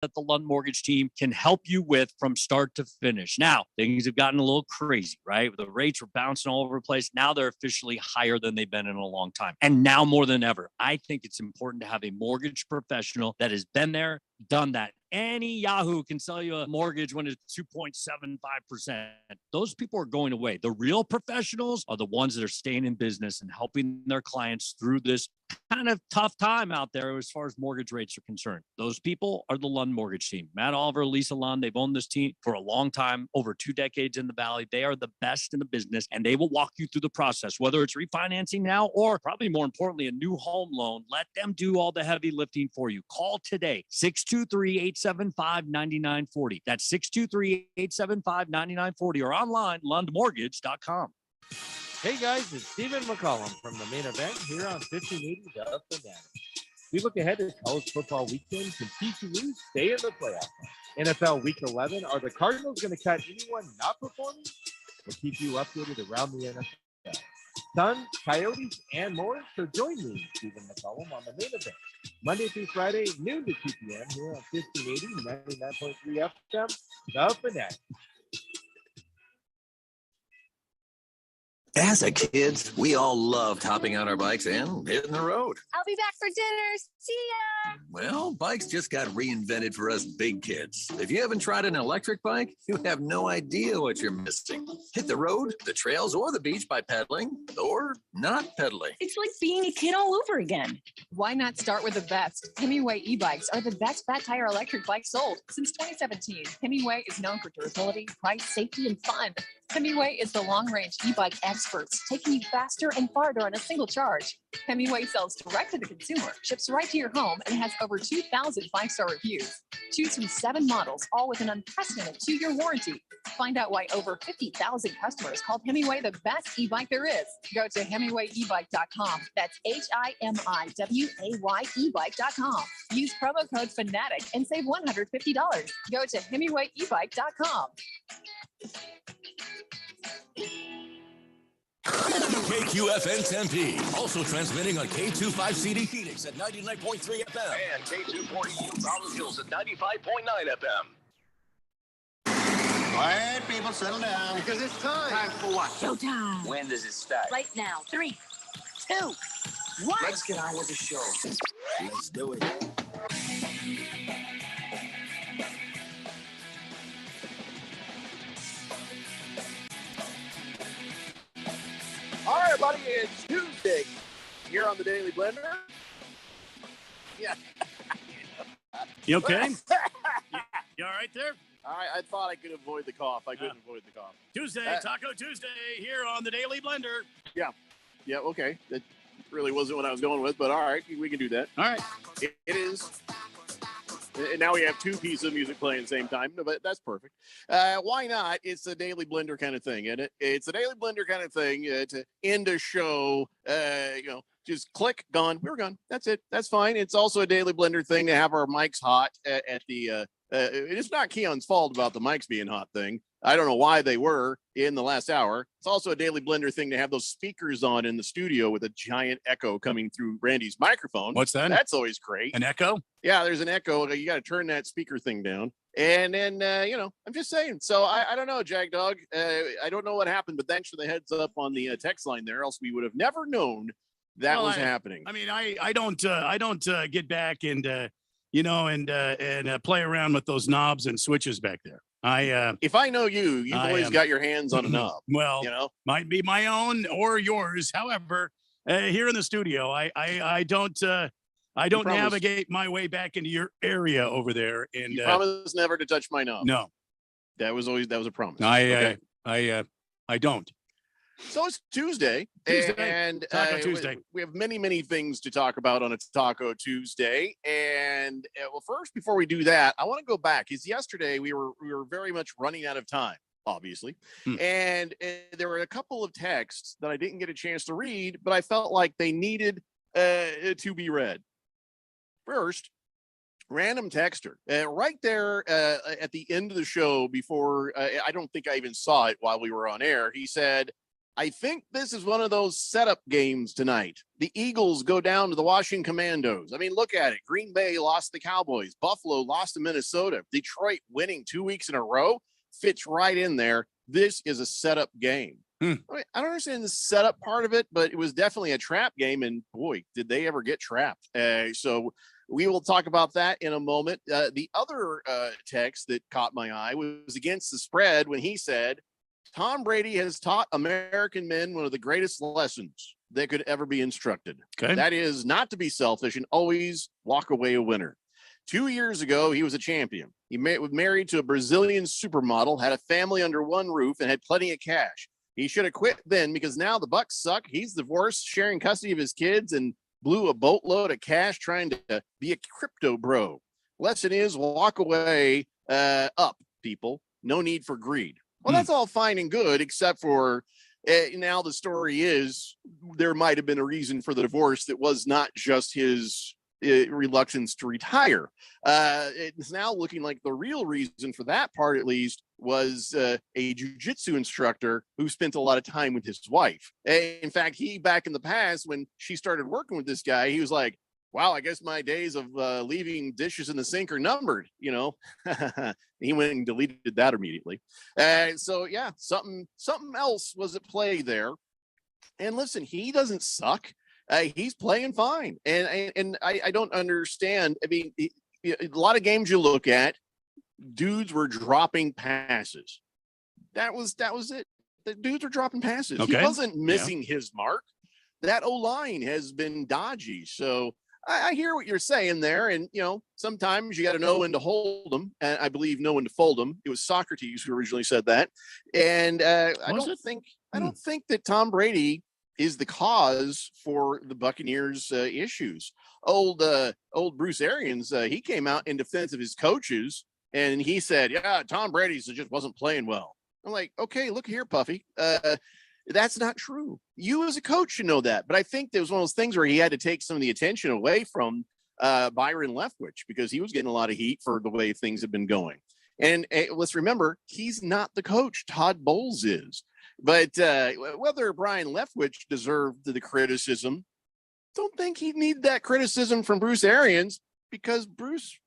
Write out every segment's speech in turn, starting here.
that the Lund Mortgage team can help you with from start to finish. Now, things have gotten a little crazy, right? The rates were bouncing all over the place. Now they're officially higher than they've been in a long time. And now more than ever, I think it's important to have a mortgage professional that has been there, done that. Any Yahoo can sell you a mortgage when it's 2.75%. Those people are going away. The real professionals are the ones that are staying in business and helping their clients through this kind of tough time out there as far as mortgage rates are concerned. Those people are the Lund Mortgage team. Matt Oliver, Lisa Lund, they've owned this team for a long time, over 2 decades in the Valley. They are the best in the business, and they will walk you through the process, whether it's refinancing now or probably more importantly, a new home loan. Let them do all the heavy lifting for you. Call today, 623-875-9940. That's 623-875-9940 or online, lundmortgage.com. Hey guys, it's Stephen McCollum from the main event here on 1580 The Fanatic. We look ahead to college football weekend. Can TCU stay in the playoffs? NFL Week 11, are the Cardinals going to cut anyone not performing? We'll keep you updated around the NFL. Suns, Coyotes, and more. So join me, Stephen McCollum, on the main event, Monday through Friday, noon to 2 p.m. here on 1580, 99.3 FM, The Fanatic. As a kids, we all loved hopping on our bikes and hitting the road. I'll be back for dinner. See ya. Well, bikes just got reinvented for us big kids. If you haven't tried an electric bike, you have no idea what you're missing. Hit the road, the trails, or the beach by pedaling or not pedaling. It's like being a kid all over again. Why not start with the best? Hemingway e-bikes are the best fat tire electric bikes sold since 2017. Hemingway is known for durability, price, safety, and fun. Hemingway is the long-range e-bike experts, taking you faster and farther on a single charge. Hemingway sells direct to the consumer, ships right to your home, and has over 2,000 five-star reviews. Choose from 7 models, all with an unprecedented 2-year warranty. Find out why over 50,000 customers called Hemingway the best e-bike there is. Go to HemingwayEbike.com. That's HIMIWAY ebike.com. Use promo code FANATIC and save $150. Go to HemingwayEbike.com. KQFN Tempe, also transmitting on K25CD Phoenix at 99.3 FM and K240 Rollins Hills at 95.9 FM. Quiet, people, settle down. Because it's time. Time for what? Showtime. When does it start? Right now. 3, 2, 1. Let's get on with the show. Let's do it. All right, everybody, it's Tuesday here on the Daily Blender. Yeah. You okay? You all right there? I thought I could avoid the cough. I couldn't avoid the cough. Tuesday, Taco Tuesday, here on the Daily Blender. Yeah, okay. That really wasn't what I was going with, but all right, we can do that. All right. It is. And now we have 2 pieces of music playing at the same time, but that's perfect. Why not? It's a Daily Blender kind of thing, and it's a Daily Blender kind of thing to end a show. Just click, gone. We're gone. That's it. That's fine. It's also a Daily Blender thing to have our mics hot at the. It's not Keon's fault about the mics being hot thing. I don't know why they were in the last hour. It's also a Daily Blender thing to have those speakers on in the studio with a giant echo coming through Randy's microphone. What's that? That's always great. An echo? Yeah, there's an echo. You got to turn that speaker thing down. And then, I'm just saying. So I don't know, Jag Dog. I don't know what happened, but thanks for the heads up on the text line there. Else we would have never known that was happening. I mean, I don't get back and play around with those knobs and switches back there. If I know you've always got your hands on a knob. Well, might be my own or yours. However, here in the studio, I don't navigate my way back into your area over there. And you promise never to touch my knob. No, that was a promise. I don't. So it's Tuesday, and Taco Tuesday. We have many, many things to talk about on a Taco Tuesday. And first, before we do that, I want to go back because yesterday we were very much running out of time, obviously, and there were a couple of texts that I didn't get a chance to read, but I felt like they needed to be read. First, random texter right there at the end of the show before I don't think I even saw it while we were on air. He said, I think this is one of those setup games tonight. The Eagles go down to the Washington Commandos. I mean, look at it. Green Bay lost the Cowboys. Buffalo lost to Minnesota. Detroit winning 2 weeks in a row fits right in there. This is a setup game. I mean, I don't understand the setup part of it, but it was definitely a trap game. And boy, did they ever get trapped. So we will talk about that in a moment. The other text that caught my eye was against the spread when he said, Tom Brady has taught American men one of the greatest lessons that could ever be instructed. Okay. That is not to be selfish and always walk away a winner. 2 years ago, he was a champion. He was married to a Brazilian supermodel, had a family under one roof, and had plenty of cash. He should have quit then because now the Bucs suck. He's divorced, sharing custody of his kids, and blew a boatload of cash trying to be a crypto bro. Lesson is walk away up, people. No need for greed. Well, that's all fine and good, except for now the story is there might have been a reason for the divorce that was not just his reluctance to retire. It's now looking like the real reason for that part, at least, was a jiu-jitsu instructor who spent a lot of time with his wife. In fact, he back in the past, when she started working with this guy, he was like, wow, I guess my days of leaving dishes in the sink are numbered, you know. He went and deleted that immediately. So yeah, something else was at play there. And listen, he doesn't suck. He's playing fine. And I don't understand. I mean, a lot of games you look at, dudes were dropping passes. That was it. The dudes were dropping passes. Okay. He wasn't missing his mark. That O-line has been dodgy. So I hear what you're saying there. And, you know, sometimes you got to know when to hold them. And I believe know when to fold them. It was Socrates who originally said that. And I don't think that Tom Brady is the cause for the Buccaneers issues. Old Bruce Arians, he came out in defense of his coaches and he said, yeah, Tom Brady just wasn't playing well. I'm like, okay, look here, Puffy. That's not true. You as a coach should know that. But I think there was one of those things where he had to take some of the attention away from Byron Leftwich because he was getting a lot of heat for the way things have been going. And let's remember, he's not the coach. Todd Bowles is. But whether Brian Leftwich deserved the criticism, don't think he'd need that criticism from Bruce Arians because Bruce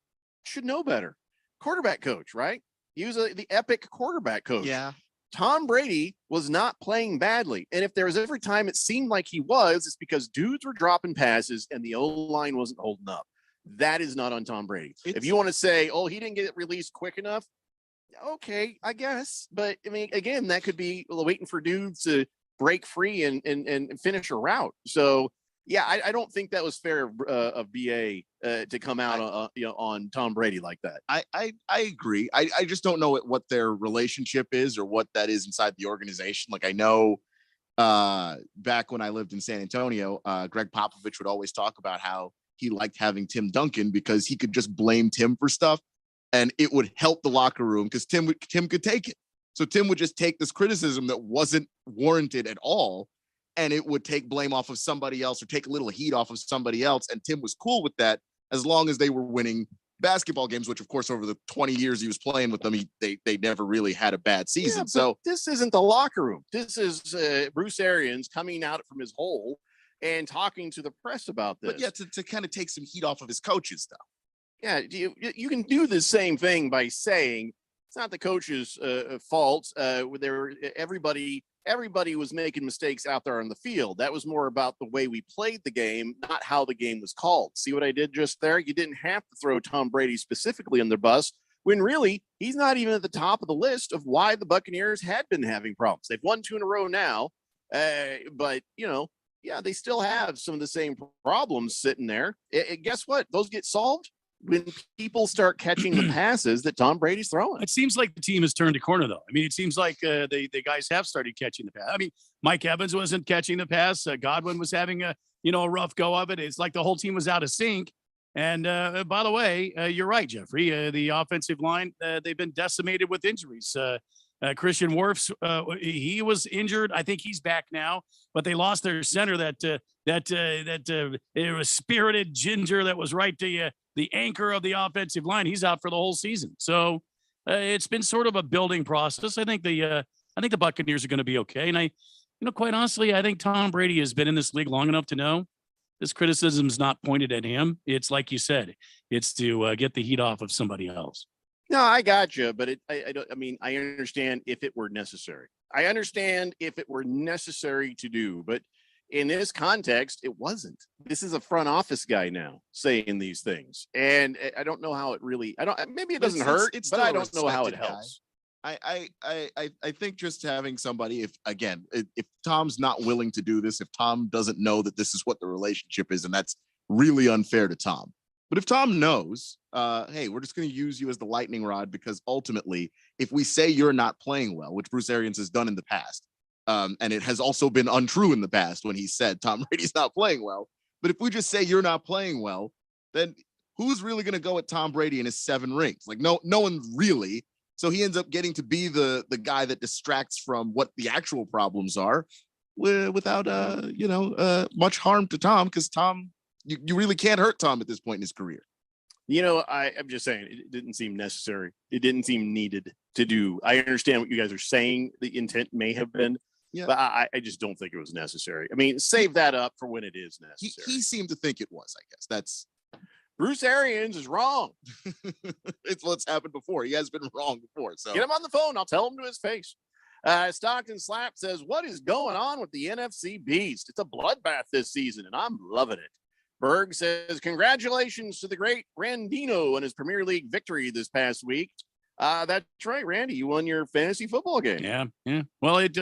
should know better. Quarterback coach, right? He was the epic quarterback coach. Yeah. Tom Brady was not playing badly. And if there was every time it seemed like he was, it's because dudes were dropping passes and the O-line wasn't holding up. That is not on Tom Brady. If you want to say, oh, he didn't get it released quick enough, okay, I guess. But I mean, again, that could be waiting for dudes to break free and finish a route. So yeah, I don't think that was fair of BA to come out on Tom Brady like that. I agree. I just don't know what their relationship is or what that is inside the organization. Like I know back when I lived in San Antonio, Greg Popovich would always talk about how he liked having Tim Duncan because he could just blame Tim for stuff and it would help the locker room because Tim could take it. So Tim would just take this criticism that wasn't warranted at all, and it would take blame off of somebody else or take a little heat off of somebody else. And Tim was cool with that as long as they were winning basketball games, which of course, over the 20 years he was playing with them, they never really had a bad season. Yeah, so this isn't the locker room. This is Bruce Arians coming out from his hole and talking to the press about this. But yeah, to kind of take some heat off of his coaches though. Yeah, you can do the same thing by saying it's not the coach's fault. Everybody was making mistakes out there on the field. That was more about the way we played the game, not how the game was called. See what I did just there? You didn't have to throw Tom Brady specifically on their bus when really he's not even at the top of the list of why the Buccaneers had been having problems. They've won 2 in a row now, but you know, yeah, they still have some of the same problems sitting there. Guess what? Those get solved when people start catching the passes that Tom Brady's throwing. It seems like the team has turned a corner, though. I mean, it seems like the guys have started catching the pass. I mean, Mike Evans wasn't catching the pass. Godwin was having a rough go of it. It's like the whole team was out of sync. And by the way, you're right, Jeffrey. The offensive line, they've been decimated with injuries. Christian Wirfs, he was injured. I think he's back now, but they lost their center. That it was spirited ginger that was right to the anchor of the offensive line. He's out for the whole season. So it's been sort of a building process. I think the Buccaneers are going to be okay. And quite honestly, I think Tom Brady has been in this league long enough to know this criticism's not pointed at him. It's like you said, it's to get the heat off of somebody else. No, I got you, but I don't. I mean, I understand if it were necessary. I understand if it were necessary to do, but in this context, it wasn't. This is a front office guy now saying these things, and I don't know how it really. I don't. Maybe it doesn't hurt, but I don't know how it helps. I think just having somebody, if Tom's not willing to do this, if Tom doesn't know that this is what the relationship is, and that's really unfair to Tom. But if Tom knows, hey, we're just going to use you as the lightning rod, because ultimately, if we say you're not playing well, which Bruce Arians has done in the past, and it has also been untrue in the past when he said Tom Brady's not playing well. But if we just say you're not playing well, then who's really going to go at Tom Brady and his 7 rings? Like no one really. So he ends up getting to be the guy that distracts from what the actual problems are, without much harm to Tom, because Tom. You really can't hurt Tom at this point in his career. I'm just saying it didn't seem necessary. It didn't seem needed to do. I understand what you guys are saying. The intent may have been, but I just don't think it was necessary. I mean, save that up for when it is necessary. He seemed to think it was, I guess. That's Bruce Arians is wrong. It's what's happened before. He has been wrong before. So get him on the phone. I'll tell him to his face. Stockton Slap says, what is going on with the NFC Beast? It's a bloodbath this season, and I'm loving it. Berg says, congratulations to the great Randino on his Premier League victory this past week. That's right, Randy. You won your fantasy football game. Yeah. Well, it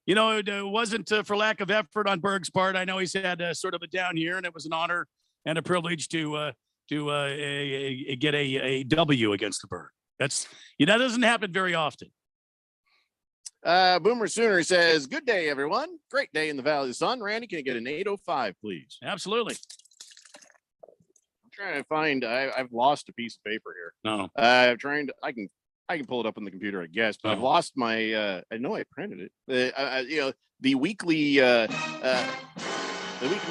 wasn't for lack of effort on Berg's part. I know he's had sort of a down year, and it was an honor and a privilege to get a W against the Berg. That doesn't happen very often. Boomer Sooner says, good day, everyone. Great day in the Valley of the Sun. Randy, can you get an 805, please? Absolutely. Trying to find I've lost a piece of paper here. No. I'm trying to I can pull it up on the computer, I guess, but I've lost my I know I printed it. The weekly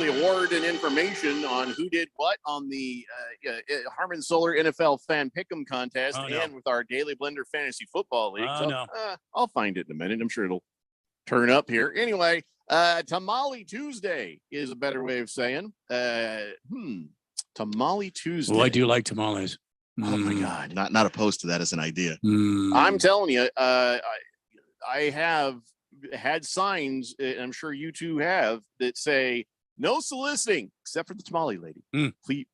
award and information on who did what on the Harmon Solar NFL Fan Pick'em contest and with our Daily Blender Fantasy Football League. I'll find it in a minute. I'm sure it'll turn up here. Anyway, Tamale Tuesday is a better way of saying Tamale Tuesday. Oh, I do like tamales. Oh my God. Not opposed to that as an idea. I'm telling you, I have had signs, and I'm sure you two have, that say no soliciting except for the tamale lady. Please,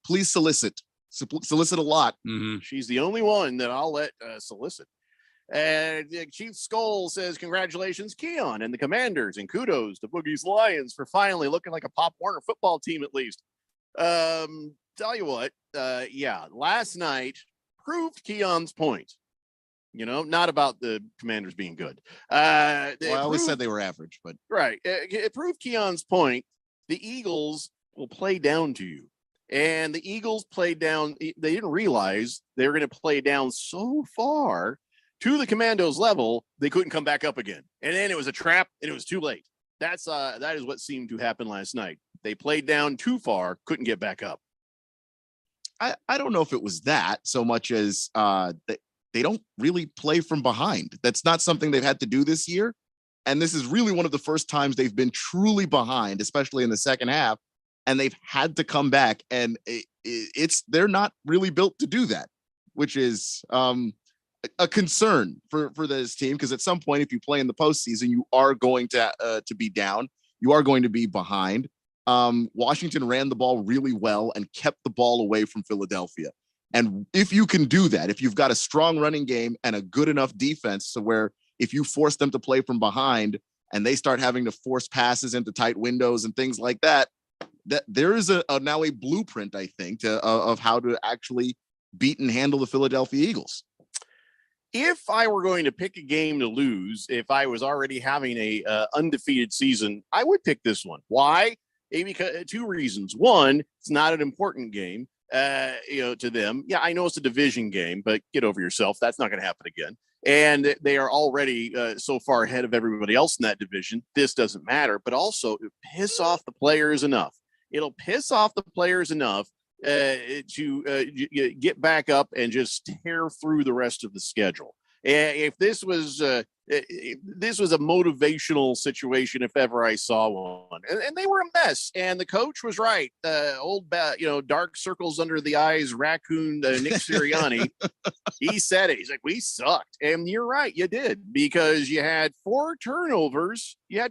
please solicit. Solicit a lot. Mm-hmm. She's the only one that I'll let solicit. And Chief Skull says, congratulations, Keon and the Commanders, and kudos to Boogie's Lions for finally looking like a Pop Warner football team, at least. Tell you what, last night proved Keon's point. Not about the Commanders being good. I always said they were average, but right. It proved Keon's point. The Eagles will play down to you. And the Eagles played down. They didn't realize they were going to play down so far to the Commandos level, they couldn't come back up again. And then it was a trap, and it was too late. That is what seemed to happen last night. They played down too far, couldn't get back up. I don't know if it was that so much as they don't really play from behind. That's not something they've had to do this year. And this is really one of the first times they've been truly behind, especially in the second half. And they've had to come back. And they're not really built to do that, which is a concern for this team, because at some point, if you play in the postseason, you are going to be down. You are going to be behind. Washington ran the ball really well and kept the ball away from Philadelphia. And if you can do that, if you've got a strong running game and a good enough defense, so where if you force them to play from behind and they start having to force passes into tight windows and things like that, that there is now a blueprint, I think, of how to actually beat and handle the Philadelphia Eagles. If I were going to pick a game to lose, if I was already having a undefeated season, I would pick this one. Why? Because 2 reasons. One, it's not an important game, to them. Yeah, I know it's a division game, but get over yourself. That's not going to happen again. And they are already so far ahead of everybody else in that division. This doesn't matter. But also, it piss off the players enough. It'll piss off the players enough to get back up and just tear through the rest of the schedule. If this was this was a motivational situation if ever I saw one. And they were a mess. And the coach was right. Dark circles under the eyes, raccoon Nick Sirianni. He said it. He's like, we sucked. And you're right. You did, because you had 4 turnovers. The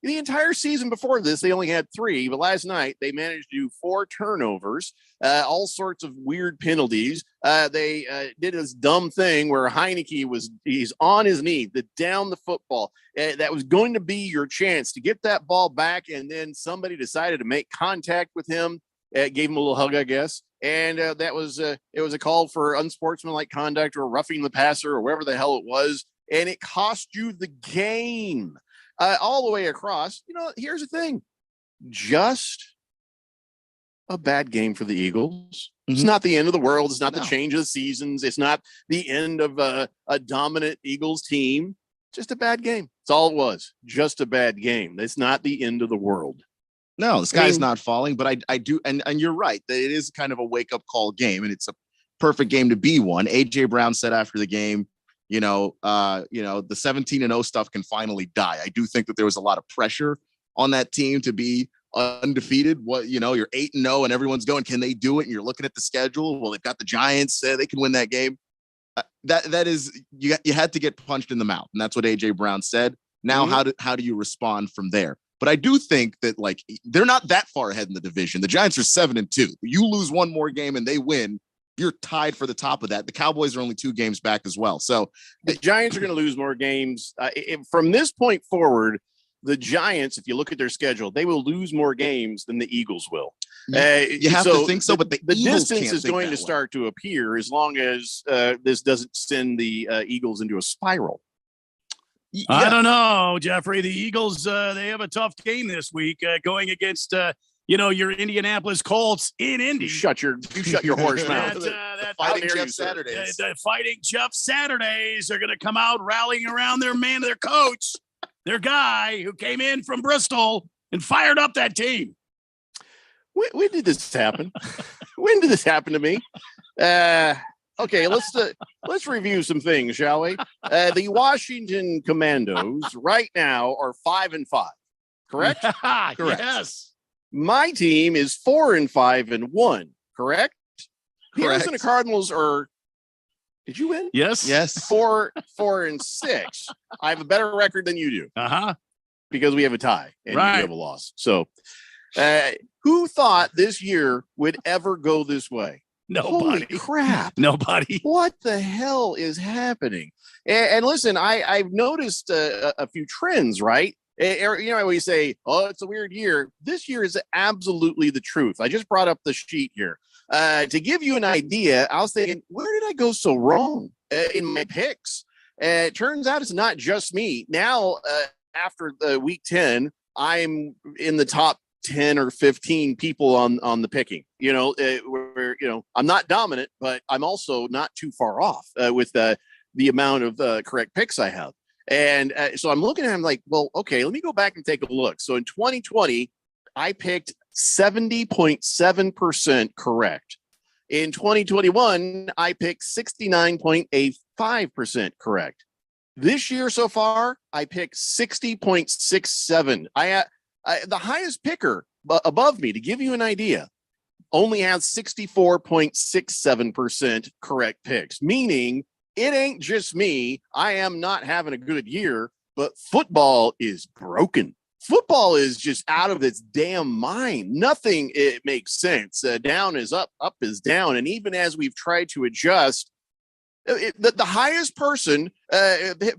entire season before this, they only had 3. But last night, they managed to do 4 turnovers, all sorts of weird penalties. They did this dumb thing where Heineke he's on his knee, down the football. That was going to be your chance to get that ball back. And then somebody decided to make contact with him. Gave him a little hug, I guess. And it was a call for unsportsmanlike conduct or roughing the passer or whatever the hell it was. And it cost you the game all the way across. Here's the thing. Just a bad game for the Eagles. It's not the end of the world. It's not the change of the seasons. It's not the end of a dominant Eagles team. Just a bad game. That's all it was. Just a bad game. It's not the end of the world. No, the sky's not falling, but I do. And you're right that it is kind of a wake up call game, and it's a perfect game to be one. AJ Brown said after the game, the 17-0 stuff can finally die. I do think that there was a lot of pressure on that team to be undefeated. You're 8-0 and everyone's going, can they do it? And you're looking at the schedule. Well, they've got the Giants. They can win that game. That is, you had to get punched in the mouth. And that's what AJ Brown said. Now, how do you respond from there? But I do think that they're not that far ahead in the division. The Giants are 7-2. You lose one more game and they win, you're tied for the top of that. The Cowboys are only 2 games back as well. So the Giants are going to lose more games. From this point forward, the Giants, if you look at their schedule, they will lose more games than the Eagles will. You have to think so, but the Eagles distance is going to start to appear as long as this doesn't send the Eagles into a spiral. Yeah. I don't know, Jeffrey. The Eagles, they have a tough game this week going against, your Indianapolis Colts in Indy. You shut your horse mouth. The Fighting Jeff Saturdays. The Fighting Jeff Saturdays are going to come out rallying around their coach, their guy who came in from Bristol and fired up that team. When did this happen? When did this happen to me? Okay, let's review some things, shall we? The Washington Commandos right now are 5-5. Correct? Correct. Yes. My team is 4-5-1. Correct? The Arizona Cardinals are. Did you win? Yes. 4-6. I have a better record than you do. Because we have a tie and you have a loss. So, who thought this year would ever go this way? Nobody. Holy crap. Nobody. What the hell is happening? And listen, I've noticed a few trends, right? I always say, oh, it's a weird year. This year is absolutely the truth. I just brought up the sheet here. To give you an idea, I was thinking, where did I go so wrong in my picks? It turns out it's not just me. Now, after the week 10, I'm in the top 10 or 15 people on the picking, where I'm not dominant, but I'm also not too far off with the amount of correct picks I have. And so I'm looking at him like, well, okay, let me go back and take a look. So in 2020, I picked 70.7% correct. In 2021, I picked 69.85% correct. This year so far, I picked 60.67. The highest picker above me, to give you an idea, only has 64.67% correct picks, meaning it ain't just me. I am not having a good year, but football is broken. Football is just out of its damn mind. Nothing it makes sense. Down is up, up is down. And even as we've tried to adjust, the highest person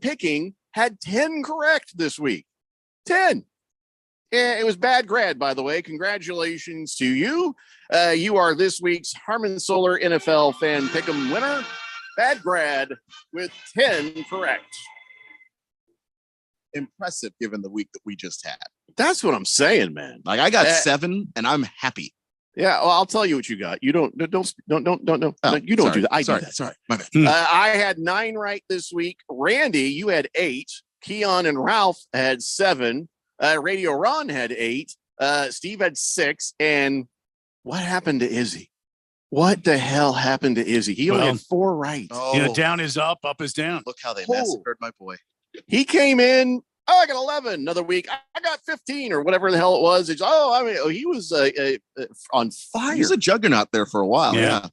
picking had 10 correct this week. 10. Yeah, it was bad grad, by the way. Congratulations to you. You are this week's Harmon Solar NFL Fan Pick'em winner. Bad grad with 10 correct. Impressive given the week that we just had. That's what I'm saying, man. Like I got 7 and I'm happy. Yeah, well, I'll tell you what you got. You don't do that. You don't do that. I do that. Sorry, my bad. I had 9 right this week. Randy, you had 8. Keon and Ralph had 7. Radio Ron had 8. Steve had 6. And what happened to Izzy? What the hell happened to Izzy? He only Well, had 4 rights. Oh, down is up is down. look how they Oh. massacred my boy. He came in. Oh, I got 11. Another week, I got 15 or whatever the hell it was. He was on fire. He was a juggernaut there for a while. Yeah.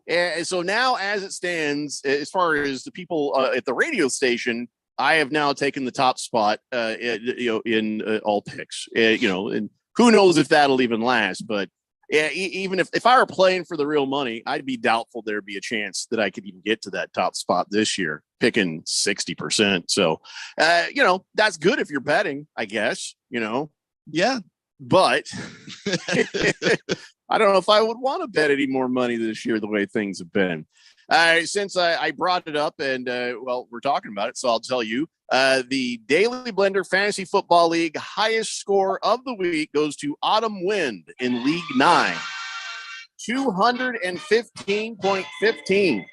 Yeah. And so now, as it stands, as far as the people at the radio station, I have now taken the top spot. In all picks. And who knows if that'll even last? But even if I were playing for the real money, I'd be doubtful there'd be a chance that I could even get to that top spot this year, picking 60%. So, that's good if you're betting, I guess. Yeah. But I don't know if I would want to bet any more money this year the way things have been. Since I brought it up and, we're talking about it, so I'll tell you, the Daily Blender Fantasy Football League highest score of the week goes to Autumn Wind in League 9, 215.15.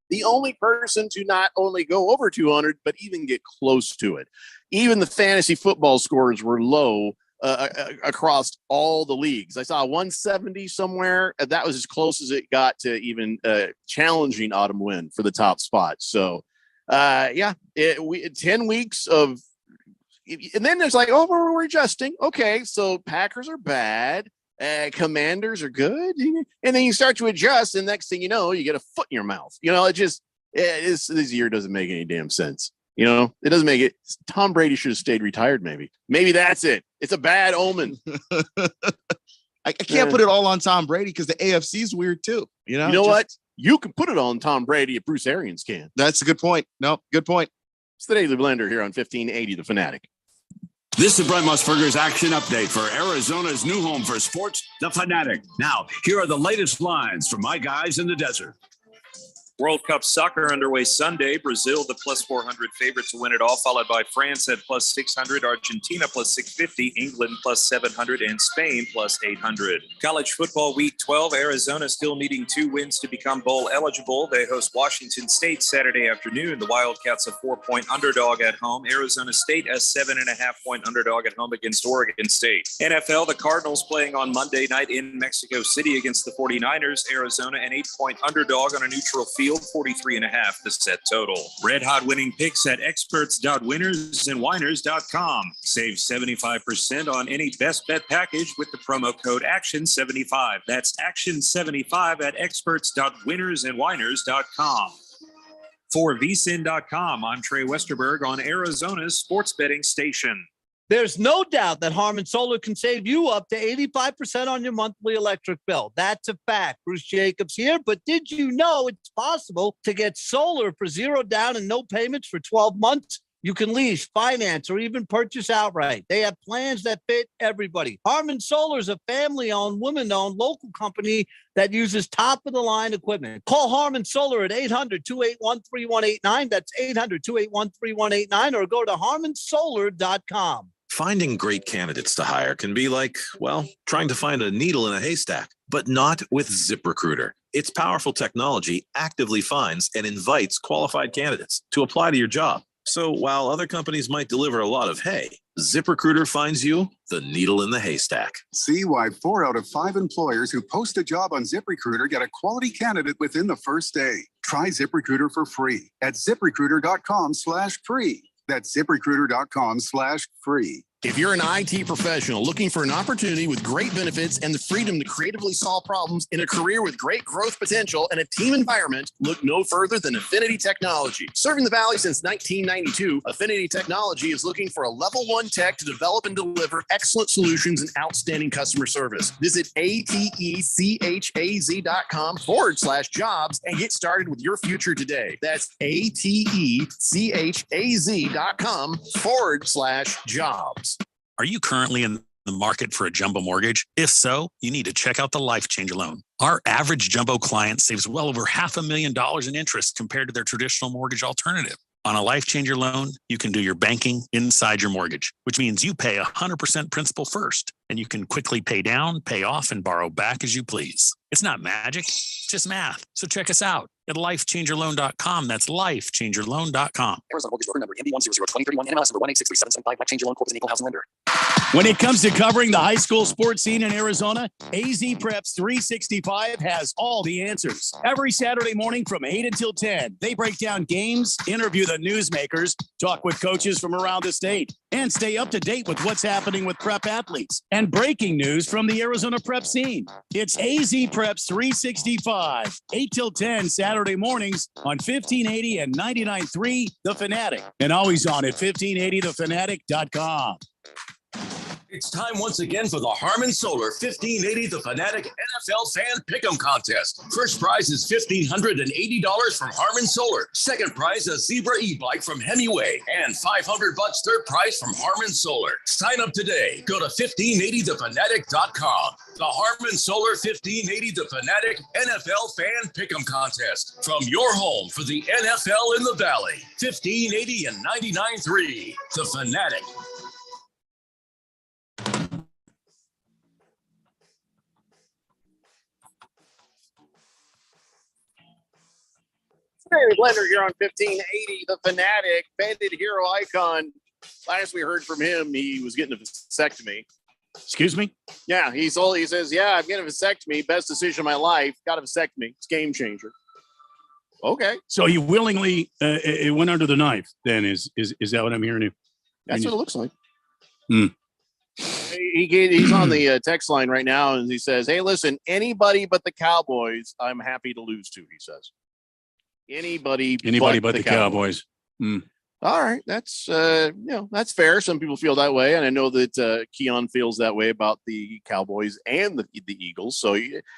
The only person to not only go over 200, but even get close to it. Even the fantasy football scores were low across all the leagues. I saw 170 somewhere. That was as close as it got to even challenging Autumn Wind for the top spot. So, 10 weeks of, and then there's like, we're adjusting. Okay, so Packers are bad. Commanders are good. And then you start to adjust, and next thing you know, you get a foot in your mouth. This year doesn't make any damn sense. It doesn't make it. Tom Brady should have stayed retired. Maybe that's it. It's a bad omen. I can't put it all on Tom Brady because the AFC is weird too. What? You can put it on Tom Brady if Bruce Arians can. That's a good point. No, good point. It's the Daily Blender here on 1580 The Fanatic. This is Brent Musburger's action update for Arizona's new home for sports, The Fanatic. Now, here are the latest lines from my guys in the desert. World Cup soccer underway Sunday. Brazil, the plus 400 favorite to win it all, followed by France at plus 600, Argentina plus 650, England plus 700, and Spain plus 800. College football week 12. Arizona still needing 2 wins to become bowl eligible. They host Washington State Saturday afternoon. The Wildcats a 4-point underdog at home. Arizona State a 7.5-point underdog at home against Oregon State. NFL, the Cardinals playing on Monday night in Mexico City against the 49ers. Arizona an 8-point underdog on a neutral field. 43.5 the set total. Red hot winning picks at experts.winnersandwhiners.com. Save 75% on any best bet package with the promo code ACTION75. That's ACTION75 at experts.winnersandwhiners.com. For vsin.com, I'm Trey Westerberg on Arizona's sports betting station. There's no doubt that Harman Solar can save you up to 85% on your monthly electric bill. That's a fact. Bruce Jacobs here. But did you know it's possible to get solar for $0 down and no payments for 12 months? You can lease, finance, or even purchase outright. They have plans that fit everybody. Harman Solar is a family-owned, woman-owned local company that uses top-of-the-line equipment. Call Harman Solar at 800-281-3189. That's 800-281-3189, or go to harmansolar.com. Finding great candidates to hire can be like, trying to find a needle in a haystack, but not with ZipRecruiter. Its powerful technology actively finds and invites qualified candidates to apply to your job. So while other companies might deliver a lot of hay, ZipRecruiter finds you the needle in the haystack. See why 4 out of 5 employers who post a job on ZipRecruiter get a quality candidate within the first day. Try ZipRecruiter for free at ZipRecruiter.com/free. That's ZipRecruiter.com/free. If you're an IT professional looking for an opportunity with great benefits and the freedom to creatively solve problems in a career with great growth potential and a team environment, look no further than Affinity Technology. Serving the Valley since 1992, Affinity Technology is looking for a level 1 tech to develop and deliver excellent solutions and outstanding customer service. Visit ATECHAZ.com/jobs and get started with your future today. That's ATECHAZ.com/jobs. Are you currently in the market for a jumbo mortgage? If so, you need to check out the Life Changer loan. Our average jumbo client saves well over $500,000 in interest compared to their traditional mortgage alternative. On a Life Changer loan, you can do your banking inside your mortgage, which means you pay 100% principal first, and you can quickly pay down, pay off, and borrow back as you please. It's not magic, it's just math. So check us out at lifechangerloan.com. That's lifechangerloan.com. Arizona Mortgage Broker number MD1002031 NMLS number 1863775. Life Changer Loan Corp is an equal housing lender. When it comes to covering the high school sports scene in Arizona, AZ Preps 365 has all the answers. Every Saturday morning from 8 until 10, they break down games, interview the newsmakers, talk with coaches from around the state, and stay up to date with what's happening with prep athletes and breaking news from the Arizona prep scene. It's AZ Preps 365, 8 till 10 Saturday mornings on 1580 and 99.3 The Fanatic, and always on at 1580thefanatic.com. It's time once again for the Harmon Solar 1580 The Fanatic NFL Fan Pick'em Contest. First prize is $1,580 from Harmon Solar. Second prize, a Zebra e-bike from Hemingway. And $500 third prize from Harmon Solar. Sign up today. Go to 1580thefanatic.com. The Harmon Solar 1580 The Fanatic NFL Fan Pick'em Contest. From your home for the NFL in the Valley. 1580 and 99.3 The Fanatic. Daily Blender here on 1580 The Fanatic. Bandit hero icon. Last we heard from him, he was getting a vasectomy. Excuse me? Yeah, he says, yeah, I'm getting a vasectomy. Best decision of my life. Got a vasectomy. It's game changer. Okay. So he willingly it went under the knife. Then is that what I'm hearing? That's what it looks like. Hmm. He's on the text line right now, and he says, hey, listen, anybody but the Cowboys, I'm happy to lose to, he says. Anybody but the Cowboys. Mm. All right. That's, that's fair. Some people feel that way. And I know that Keon feels that way about the Cowboys and the Eagles. So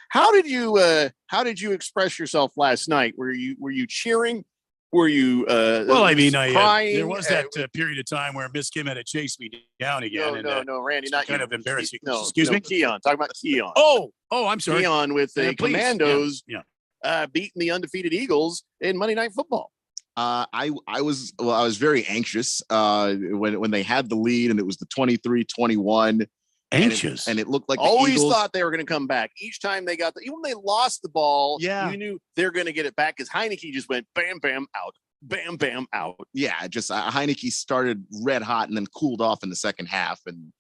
how did you express yourself last night? Were you cheering? Were you, well, I mean, crying? There was that period of time where Miss Kim had to chase me down again. No, Randy, not kind you. of embarrassing. No, excuse me? Keon. Talking about Keon. Oh, I'm sorry. Keon with the please. Commandos. Yeah. Beating the undefeated Eagles in Monday Night Football. I was very anxious when they had the lead and it was the 23-21. Anxious, and it looked like always the Eagles thought they were going to come back. Each time they got even when they lost the ball, you knew they're going to get it back because Heineke just went bam, bam, out, bam, bam, out. Yeah, just Heineke started red hot and then cooled off in the second half, and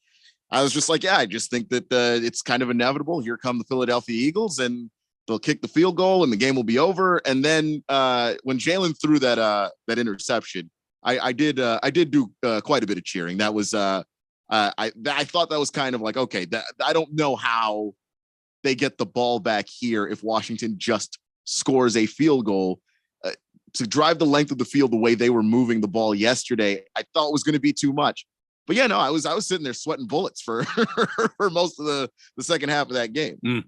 I was just like, I just think that it's kind of inevitable. Here come the Philadelphia Eagles, and they'll kick the field goal and the game will be over. And then when Jalen threw that interception, I did do quite a bit of cheering. That was I thought that was kind of like, okay, I don't know how they get the ball back here if Washington just scores a field goal to drive the length of the field the way they were moving the ball yesterday. I thought it was going to be too much. But yeah, no, I was sitting there sweating bullets for for most of the second half of that game. Mm.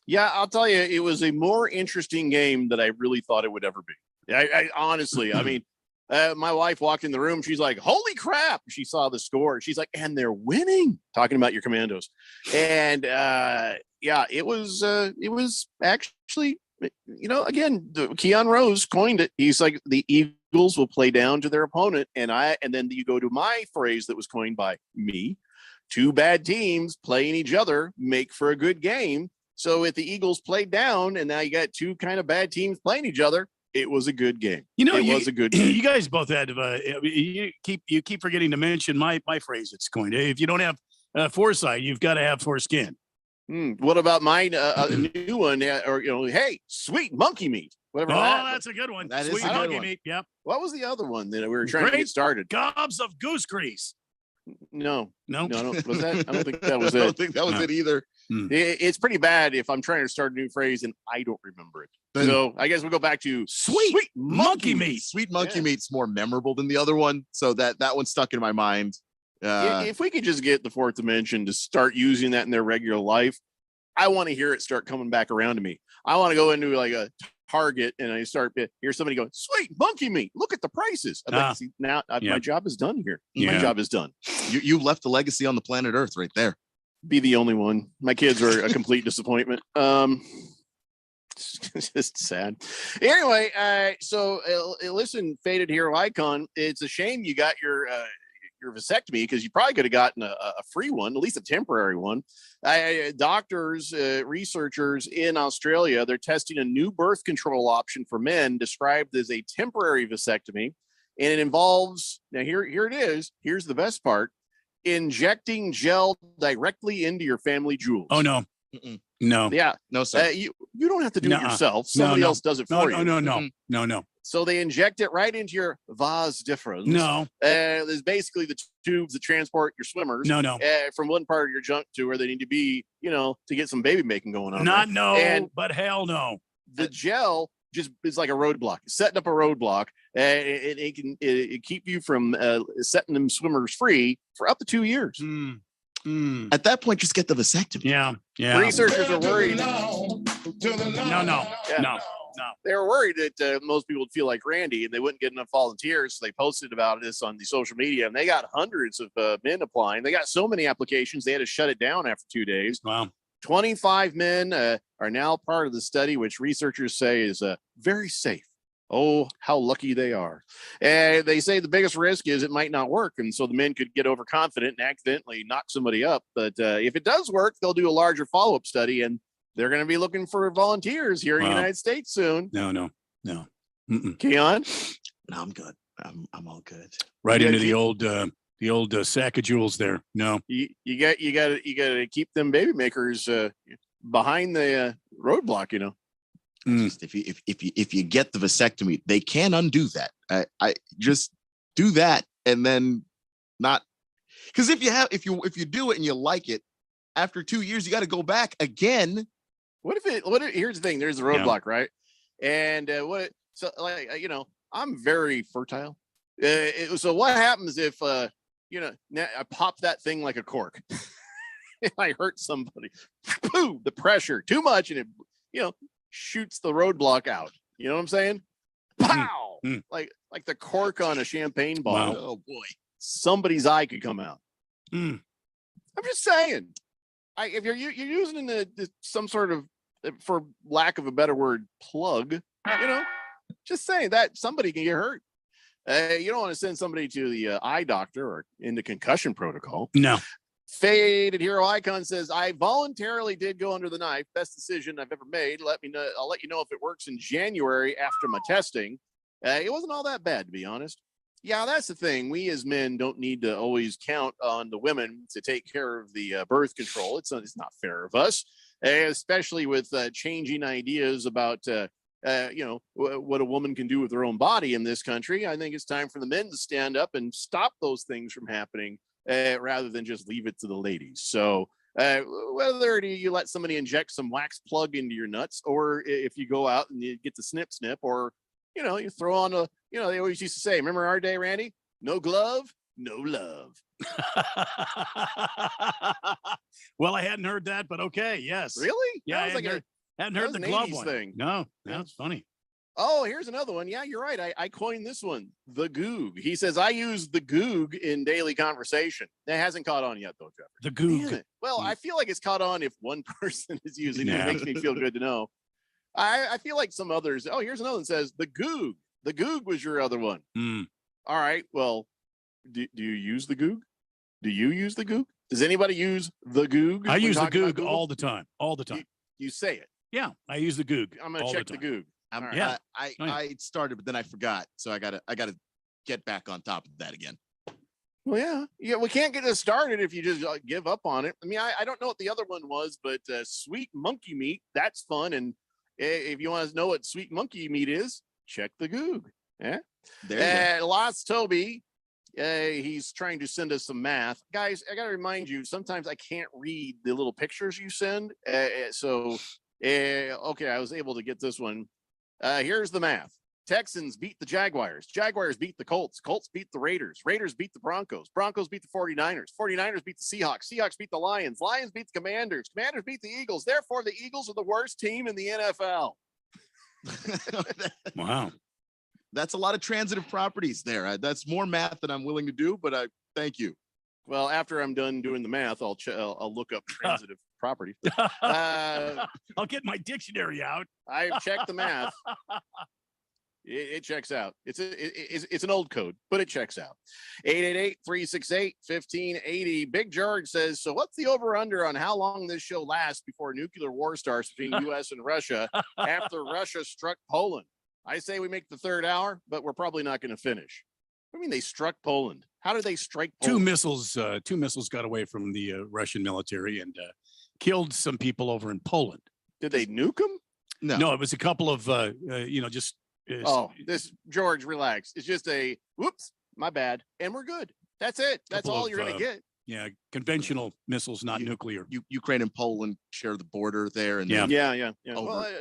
Yeah, I'll tell you, it was a more interesting game than I really thought it would ever be. I honestly, I mean, my wife walked in the room. She's like, holy crap. She saw the score. She's like, and they're winning. Talking about your Commandos. And it was actually, again, Keon Rose coined it. He's like, the Eagles will play down to their opponent. And then you go to my phrase that was coined by me. Two bad teams playing each other make for a good game. So if the Eagles played down and now you got two kind of bad teams playing each other, it was a good game. It was a good game. You guys both had you keep forgetting to mention my phrase. It's going to, if you don't have foresight, you've got to have foreskin. What about mine? A new one, hey, sweet monkey meat. Whatever. That's a good one. That sweet is a monkey good meat. Yep. What was the other one that we were trying to get started? Gobs of goose grease. No. Was that? I don't think that was it. I don't think that was it either. It's pretty bad if I'm trying to start a new phrase and I don't remember it. So I guess we'll go back to sweet monkey meat. Sweet monkey meat's more memorable than the other one. So that one stuck in my mind. If we could just get the Fourth Dimension to start using that in their regular life, I want to hear it start coming back around to me. I want to go into like a Target and I hear somebody going, sweet monkey meat. Look at the prices. I'd like to see, now my job is done here. My job is done. You left a legacy on the planet Earth right there. Be the only one. My kids are a complete disappointment. It's just sad. Anyway, so listen, faded hero icon. It's a shame you got your vasectomy because you probably could have gotten a free one, at least a temporary one. Doctors, researchers in Australia, they're testing a new birth control option for men described as a temporary vasectomy. And it involves, now here it is. Here's the best part. injecting gel directly into your family jewels. Oh no. Mm-mm. No. Yeah. No, sir. You don't have to do it Nuh-uh. yourself. Somebody No. else does it for you. No. So they inject it right into your vas deferens. No. There's basically the tubes that transport your swimmers. No. From one part of your junk to where they need to be, to get some baby making going on. Not right? no, And but hell no. the gel just is like a roadblock, setting up a roadblock. It can keep you from setting them swimmers free for up to 2 years. At that point, just get the vasectomy. Yeah. Researchers are worried. No. They were worried that most people would feel like Randy and they wouldn't get enough volunteers. So they posted about this on the social media, and they got hundreds of men applying. They got so many applications, they had to shut it down after 2 days. Wow. 25 men are now part of the study, which researchers say is very safe. Oh, how lucky they are. And they say the biggest risk is it might not work. And so the men could get overconfident and accidentally knock somebody up. But if it does work, they'll do a larger follow-up study, and they're going to be looking for volunteers here in the United States soon. No. Keon? No, I'm good. I'm all good. Right into the old sack of jewels there. No. You got to keep them baby makers behind the roadblock, Just if you get the vasectomy, they can undo that. I just do that, and then not, because if you do it and you like it, after 2 years you got to go back again. What if here's the thing, there's a roadblock, right? And I'm very fertile. So what happens if I pop that thing like a cork? If I hurt somebody, pooh, the pressure too much, and it shoots the roadblock out. You know what I'm saying? Pow! Like the cork on a champagne bottle. Wow. Oh boy. Somebody's eye could come out. I'm just saying. If you're using some sort of, for lack of a better word, plug, just saying that somebody can get hurt. You don't want to send somebody to the eye doctor or into concussion protocol. No. Faded Hero Icon says, I voluntarily did go under the knife. Best decision I've ever made. Let me know. I'll let you know if it works in January after my testing. It wasn't all that bad, to be honest. Yeah, that's the thing. We as men don't need to always count on the women to take care of the birth control. It's not fair of us, especially with changing ideas about what a woman can do with her own body in this country. I think it's time for the men to stand up and stop those things from happening, rather than just leave it to the ladies. So whether you let somebody inject some wax plug into your nuts, or if you go out and you get the snip, or you throw on they always used to say, remember our day, Randy? No glove, no love. Well, I hadn't heard that, but okay, yes. Really? Yeah, I hadn't heard the glove one. Thing. No, that's funny. Oh, here's another one. Yeah, you're right. I coined this one, the Goog. He says, I use the Goog in daily conversation. That hasn't caught on yet, though, Trevor. The Goog. Well, I feel like it's caught on if one person is using it. It makes me feel good to know. I feel like some others. Oh, here's another one that says the Goog. The Goog was your other one. All right. Well, do you use the Goog? Do you use the Goog? Does anybody use the Goog? I use the Goog all the time. All the time. You say it. Yeah, I use the Goog. I'm gonna check the Goog. I started, but then I forgot, so I gotta get back on top of that again. Well, yeah, we can't get this started if you just give up on it. I mean, I don't know what the other one was, but sweet monkey meat, that's fun. And if you want to know what sweet monkey meat is, check the Goog. Yeah, there. Lots Toby. He's trying to send us some math, guys. I gotta remind you, sometimes I can't read the little pictures you send. Okay, I was able to get this one. Here's the math. Texans beat the Jaguars. Jaguars beat the Colts. Colts beat the Raiders. Raiders beat the Broncos. Broncos beat the 49ers. 49ers beat the Seahawks. Seahawks beat the Lions. Lions beat the Commanders. Commanders beat the Eagles. Therefore, the Eagles are the worst team in the NFL. Wow. That's a lot of transitive properties there. That's more math than I'm willing to do, but thank you. Well, after I'm done doing the math, I'll look up transitive property. I'll get my dictionary out. I've checked the math. It checks out. It's an old code, but it checks out. 888-368-1580. Big George says, so what's the over-under on how long this show lasts before a nuclear war starts between U.S. and Russia after Russia struck Poland? I say we make the third hour, but we're probably not going to finish. I mean, they struck Poland. How did they strike Two Poland? missiles got away from the Russian military and killed some people over in Poland. Did they nuke them? No, it was a couple of just. This George, relax. It's just a whoops, my bad, and we're good. That's it. That's all you're gonna get. Yeah, conventional missiles, not nuclear. Ukraine and Poland share the border there, and Yeah.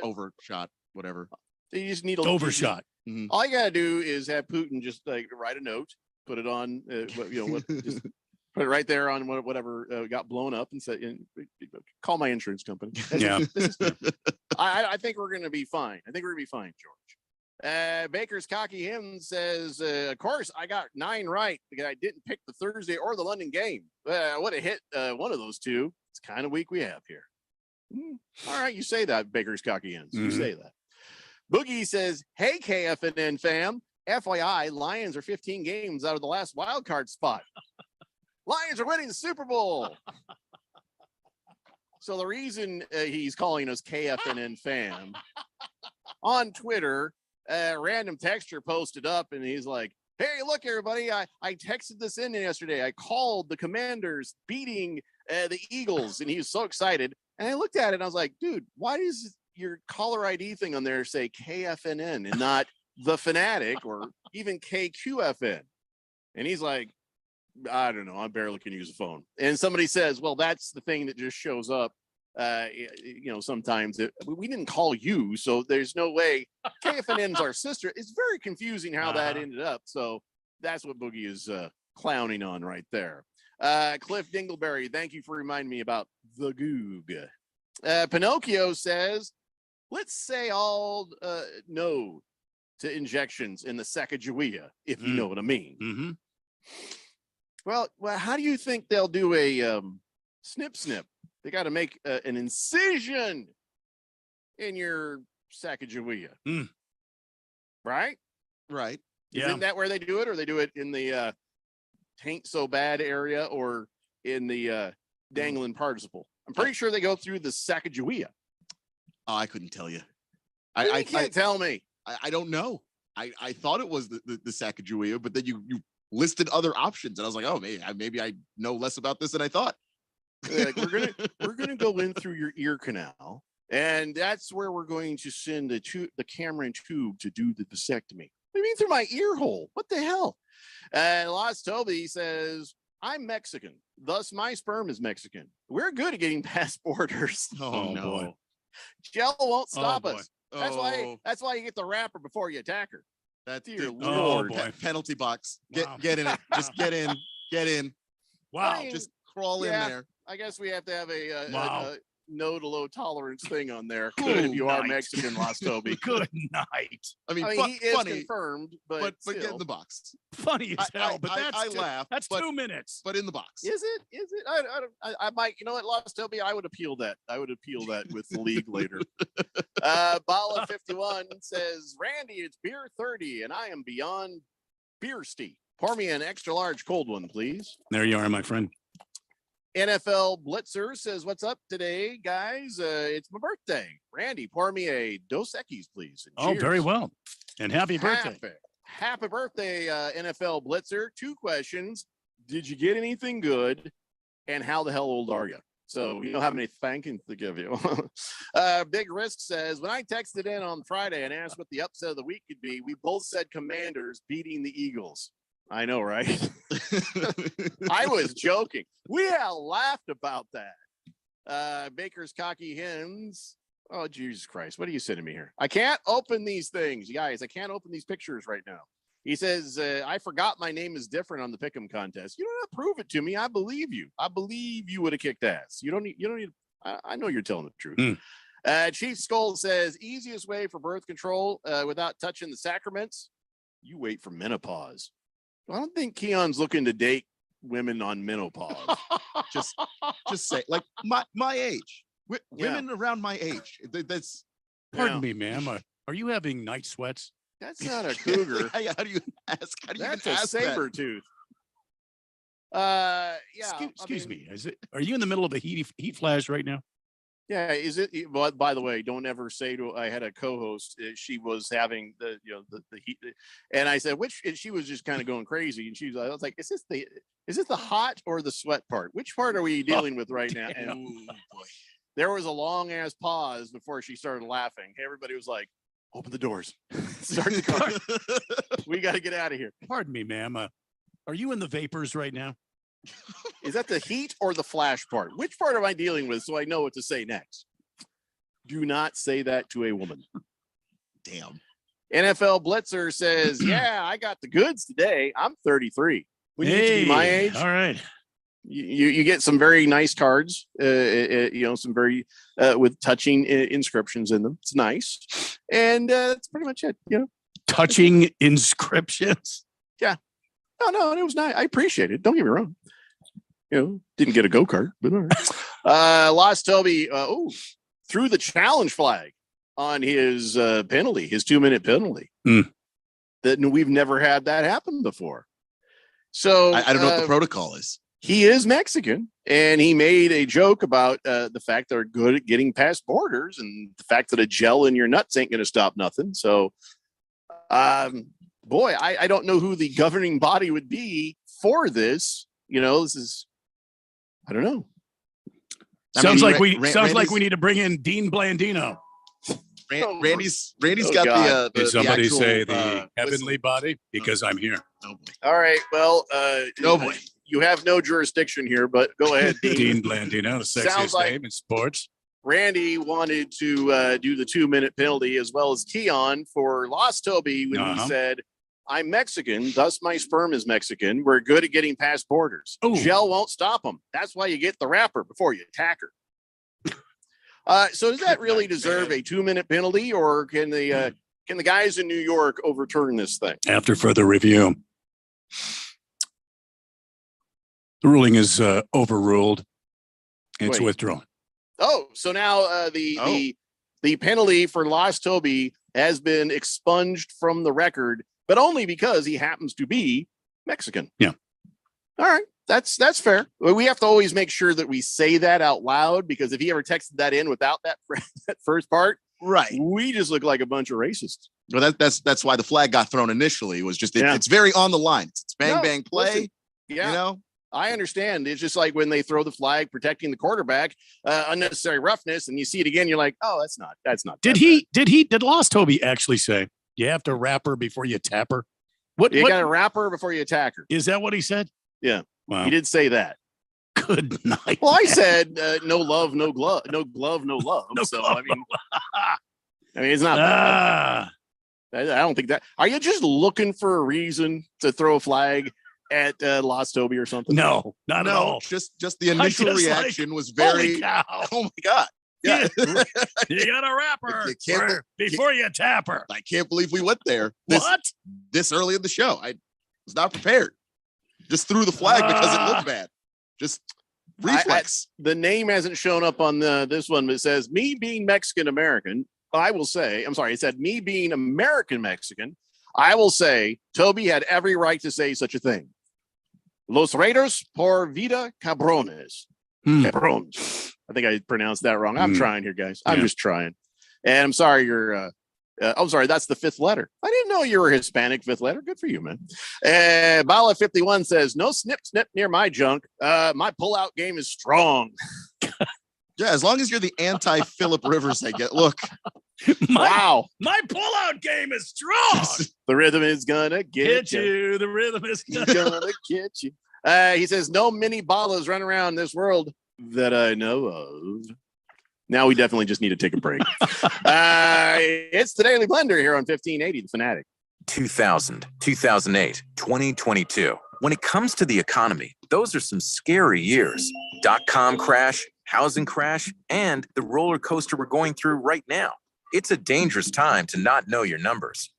overshot, whatever. You just need a Overshot. All you gotta do is have Putin just like write a note, put it on, just put it right there on whatever got blown up, and say, "Call my insurance company." Yeah. I think we're gonna be fine. I think we're gonna be fine, George. Baker's Cocky Hymn says, of course, I got 9 right because I didn't pick the Thursday or the London game. I would have hit one of those two. It's kind of week we have here. All right, you say that, Baker's Cocky Hymns. You say that. Boogie says, hey, KFNN fam. FYI, Lions are 15 games out of the last wild card spot. Lions are winning the Super Bowl. So the reason he's calling us KFNN fam on Twitter, random texture posted up and he's like, hey, look, everybody, I texted this in yesterday. I called the Commanders beating the Eagles, and he was so excited. And I looked at it and I was like, dude, why does your caller ID thing on there say KFNN and not the Fanatic or even KQFN? And he's like, I don't know, I barely can use a phone. And somebody says, well, that's the thing that just shows up. Sometimes we didn't call you, so there's no way. KFNN's our sister. It's very confusing how that ended up. So that's what Boogie is clowning on right there. Cliff Dingleberry, thank you for reminding me about the Goog. Pinocchio says, let's say all no to injections in the Sacagawea, if you know what I mean. Mm-hmm. Well, how do you think they'll do a snip? They got to make an incision in your Sacagawea. Right? Right. Isn't that where they do it? Or they do it in the taint so bad area or in the dangling participle? I'm pretty sure they go through the Sacagawea. Oh, I couldn't tell you. I can't tell me. I don't know. I thought it was the Sacagawea, but then you listed other options, and I was like, oh, maybe I know less about this than I thought. Like, we're gonna go in through your ear canal, and that's where we're going to send the camera and tube to do the vasectomy. What do you mean through my ear hole? What the hell? And Lost Toby says, I'm Mexican, thus my sperm is Mexican. We're good at getting past borders. Oh no. Boy. Jill won't stop us. That's Oh. why you get the wrapper before you attack her. That's Dear the Lord. penalty box. Wow. Get in it. Just get in. Wow. I mean, Just crawl in there. I guess we have to have a Wow. no to low tolerance thing on there. Good if you are Mexican, Lost Toby. Good night. I mean, he is funny, confirmed, but get in the box. Funny as hell, but I laugh. That's but, 2 minutes. But in the box. Is it? I might. You know what, Lost Toby? I would appeal that. With the league later. Bala 51 says, Randy, it's beer 30, and I am beyond beersty. Pour me an extra large cold one, please. There you are, my friend. NFL Blitzer says, what's up today, guys? It's my birthday. Randy, pour me a Dos Equis, please. And Oh, cheers. very well. And happy birthday. Happy birthday, NFL Blitzer. 2 questions. Did you get anything good? And how the hell old are you? So you don't have any thankings to give you. Big Risk says, when I texted in on Friday and asked what the upset of the week could be, we both said Commanders beating the Eagles. I know, right? I was joking. We all laughed about that. Baker's Cocky Hens. Oh, Jesus Christ. What are you sending me here? I can't open these things, you guys. I can't open these pictures right now. He says, I forgot my name is different on the Pick'em contest. You don't have to prove it to me. I believe you. I believe you would have kicked ass. You don't need, I know you're telling the truth. Chief Skull says, easiest way for birth control without touching the sacraments, you wait for menopause. I don't think Keon's looking to date women on menopause. just say, like, my age. Women around my age. That's. Pardon me, ma'am. Are you having night sweats? That's not a cougar. How do you ask? How do you That's even a ask saber that? tooth. Excuse me. Are you in the middle of a heat flash right now? Yeah, is it? But by the way, don't ever say to. I had a co-host. She was having the heat, and I said which. And she was just kind of going crazy, and I was like, is this the hot or the sweat part? Which part are we dealing with right now? And there was a long ass pause before she started laughing. Everybody was like, "Open the doors, start the car. We got to get out of here." Pardon me, ma'am. Are you in the vapors right now? Is that the heat or the flash part? Which part am I dealing with so I know what to say next? Do not say that to a woman. Damn. NFL Blitzer says, yeah, I got the goods today. I'm 33. When you get to be my age, all right. You get some very nice cards, some very with touching inscriptions in them. It's nice. And that's pretty much it. Touching inscriptions. Yeah. No, it was nice. I appreciate it. Don't get me wrong. Didn't get a go-kart, but all right. Lost Toby threw the challenge flag on his penalty, his 2-minute penalty. That we've never had that happen before. So I don't know what the protocol is. He is Mexican, and he made a joke about the fact they're good at getting past borders and the fact that a gel in your nuts ain't going to stop nothing. So, boy, I don't know who the governing body would be for this. This is, I don't know. Sounds like we need to bring in Dean Blandino. Randy's got Did somebody actual, say the heavenly body? Because I'm here. All right. Well, you have no jurisdiction here, but go ahead, Dean. Dean Blandino, the sexiest name in sports. Randy wanted to do the 2-minute penalty as well as Keon for Lost Toby when he said, I'm Mexican, thus my sperm is Mexican. We're good at getting past borders. Gel won't stop them. That's why you get the wrapper before you attack her. So does that really deserve a 2-minute penalty, or can the guys in New York overturn this thing? After further review, the ruling is overruled. It's withdrawn. Oh, so now the penalty for Lost Toby has been expunged from the record, but only because he happens to be Mexican. Yeah. All right. That's fair. We have to always make sure that we say that out loud, because if he ever texted that in without that first part, right, we just look like a bunch of racists. Well, that's why the flag got thrown initially. It was just it's very on the line. It's bang play. Listen, I understand. It's just like when they throw the flag protecting the quarterback, unnecessary roughness, and you see it again, you're like, oh, that's not. Did Lost Toby actually say you have to wrap her before you tap her? What got to wrap her before you attack her? Is that what he said? Yeah. Wow. He did say that. Good night. Well, I said no love, no glove, no glove, no love. I mean, it's not bad. I don't think that. Are you just looking for a reason to throw a flag at Lost Toby or something? No, not at all. Just the initial reaction was very. Holy cow. Oh my god! Yeah, you gotta wrap her before you tap her. I can't believe we went there. This early in the show, I was not prepared. Just threw the flag because it looked bad. Just reflex. The name hasn't shown up on this one, but it says me being Mexican American. I will say, I'm sorry, it said me being American Mexican. I will say Toby had every right to say such a thing. Los Raiders por vida cabrones. Cabrones. I think I pronounced that wrong. I'm trying here, guys. I'm just trying. And I'm sorry I'm sorry, that's the 5th letter. I didn't know you were Hispanic 5th letter. Good for you, man. Bala 51 says, no snip near my junk. My pullout game is strong. Yeah, as long as you're the anti-Phillip Rivers, I get. Look. Wow. My pullout game is strong. The rhythm is gonna get you. The rhythm is gonna get you. He says, no mini Balas run around this world that I know of. Now we definitely just need to take a break. It's the Daily Blender here on 1580 The Fanatic. 2000, 2008, 2022. When it comes to the economy, those are some scary years. .com crash, housing crash, and the roller coaster we're going through right now. It's a dangerous time to not know your numbers.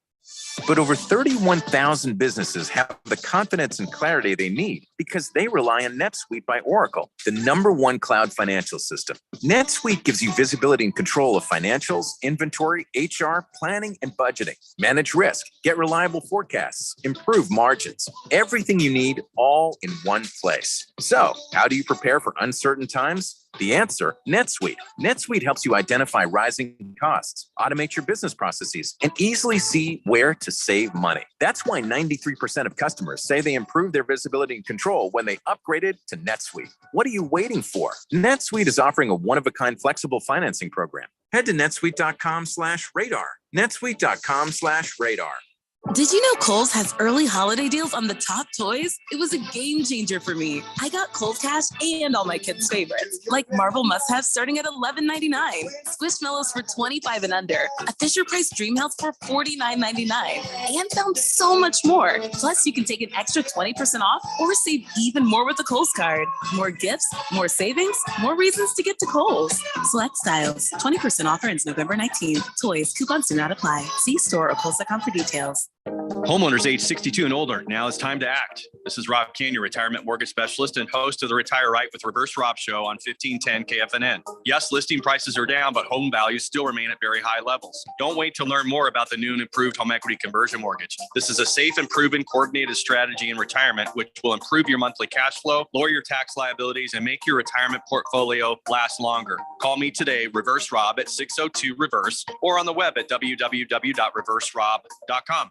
But over 31,000 businesses have the confidence and clarity they need because they rely on NetSuite by Oracle, the #1 cloud financial system. NetSuite gives you visibility and control of financials, inventory, HR, planning, and budgeting. Manage risk, get reliable forecasts, improve margins. Everything you need all in one place. So, how do you prepare for uncertain times? The answer, NetSuite. NetSuite helps you identify rising costs, automate your business processes, and easily see where to save money. That's why 93% of customers say they improved their visibility and control when they upgraded to NetSuite. What are you waiting for? NetSuite is offering a one-of-a-kind flexible financing program. Head to netsuite.com/radar. netsuite.com/radar. Did you know Kohl's has early holiday deals on the top toys? It was a game changer for me. I got Kohl's Cash and all my kids' favorites, like Marvel must-haves starting at $11.99, Squishmallows for $25 and under, a Fisher-Price Dreamhouse for $49.99, and found so much more. Plus, you can take an extra 20% off or save even more with the Kohl's card. More gifts, more savings, more reasons to get to Kohl's. Select styles. 20% offer ends November 19th. Toys. Coupons do not apply. See store or Kohl's.com for details. Homeowners age 62 and older, now is time to act. This is Rob King, your retirement mortgage specialist and host of the Retire Right with Reverse Rob show on 1510 KFNN. Yes, listing prices are down, but home values still remain at very high levels. Don't wait to learn more about the new and improved home equity conversion mortgage. This is a safe and proven coordinated strategy in retirement, which will improve your monthly cash flow, lower your tax liabilities, and make your retirement portfolio last longer. Call me today, Reverse Rob, at 602-REVERSE, or on the web at www.reverserob.com.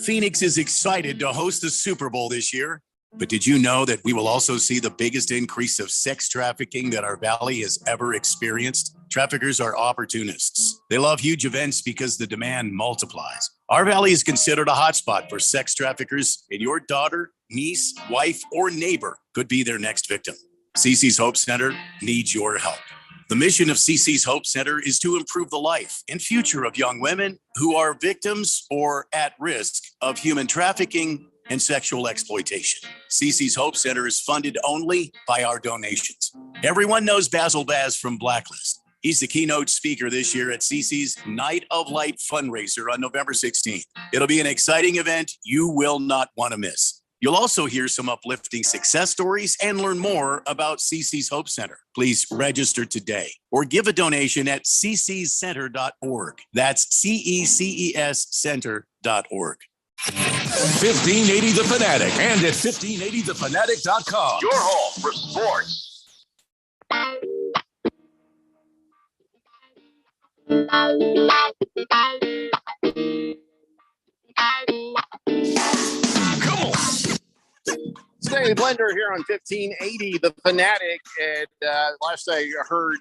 Phoenix is excited to host the Super Bowl this year, but did you know that we will also see the biggest increase of sex trafficking that our valley has ever experienced? Traffickers are opportunists. They love huge events because the demand multiplies. Our valley is considered a hotspot for sex traffickers, and your daughter, niece, wife, or neighbor could be their next victim. CC's Hope Center needs your help. The mission of CC's Hope Center is to improve the life and future of young women who are victims or at risk of human trafficking and sexual exploitation. CC's Hope Center is funded only by our donations. Everyone knows Basil Baz from Blacklist. He's the keynote speaker this year at CC's Night of Light fundraiser on November 16th. It'll be an exciting event you will not want to miss. You'll also hear some uplifting success stories and learn more about CC's Hope Center. Please register today or give a donation at ccscenter.org. That's CECES Center.org. 1580 The Fanatic and at 1580thefanatic.com. Your home for sports. Daily Blender here on 1580 The Fanatic. And last I heard,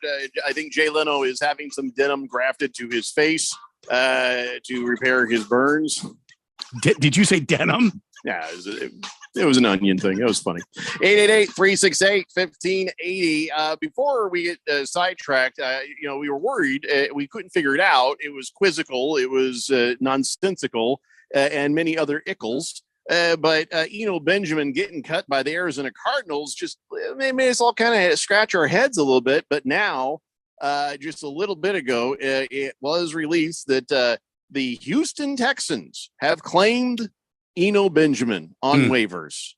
I think Jay Leno is having some denim grafted to his face to repair his burns. Did you say denim? Yeah, it was an onion thing. It was funny. 888-368-1580. Before we get sidetracked, we were worried. We couldn't figure it out. It was quizzical. It was nonsensical and many other ickles. But Eno Benjamin getting cut by the Arizona Cardinals just made us all kind of scratch our heads a little bit. But now, just a little bit ago, it was released that the Houston Texans have claimed Eno Benjamin on waivers.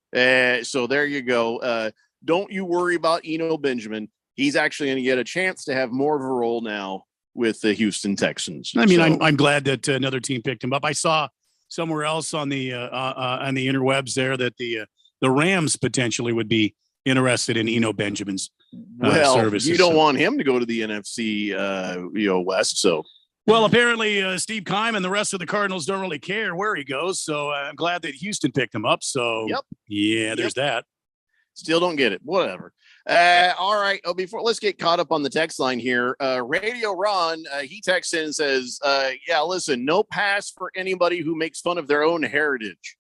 So there you go. Don't you worry about Eno Benjamin. He's actually going to get a chance to have more of a role now with the Houston Texans. I mean, I'm glad that another team picked him up. I saw somewhere else on the interwebs there that the Rams potentially would be interested in Eno Benjamin's services. You don't want him to go to the NFC West. So, well, apparently Steve Keim and the rest of the Cardinals don't really care where he goes. So I'm glad that Houston picked him up. So there's that. Still don't get it. Whatever. All right. Let's get caught up on the text line here. Radio Ron, he texts in and says, listen, no pass for anybody who makes fun of their own heritage.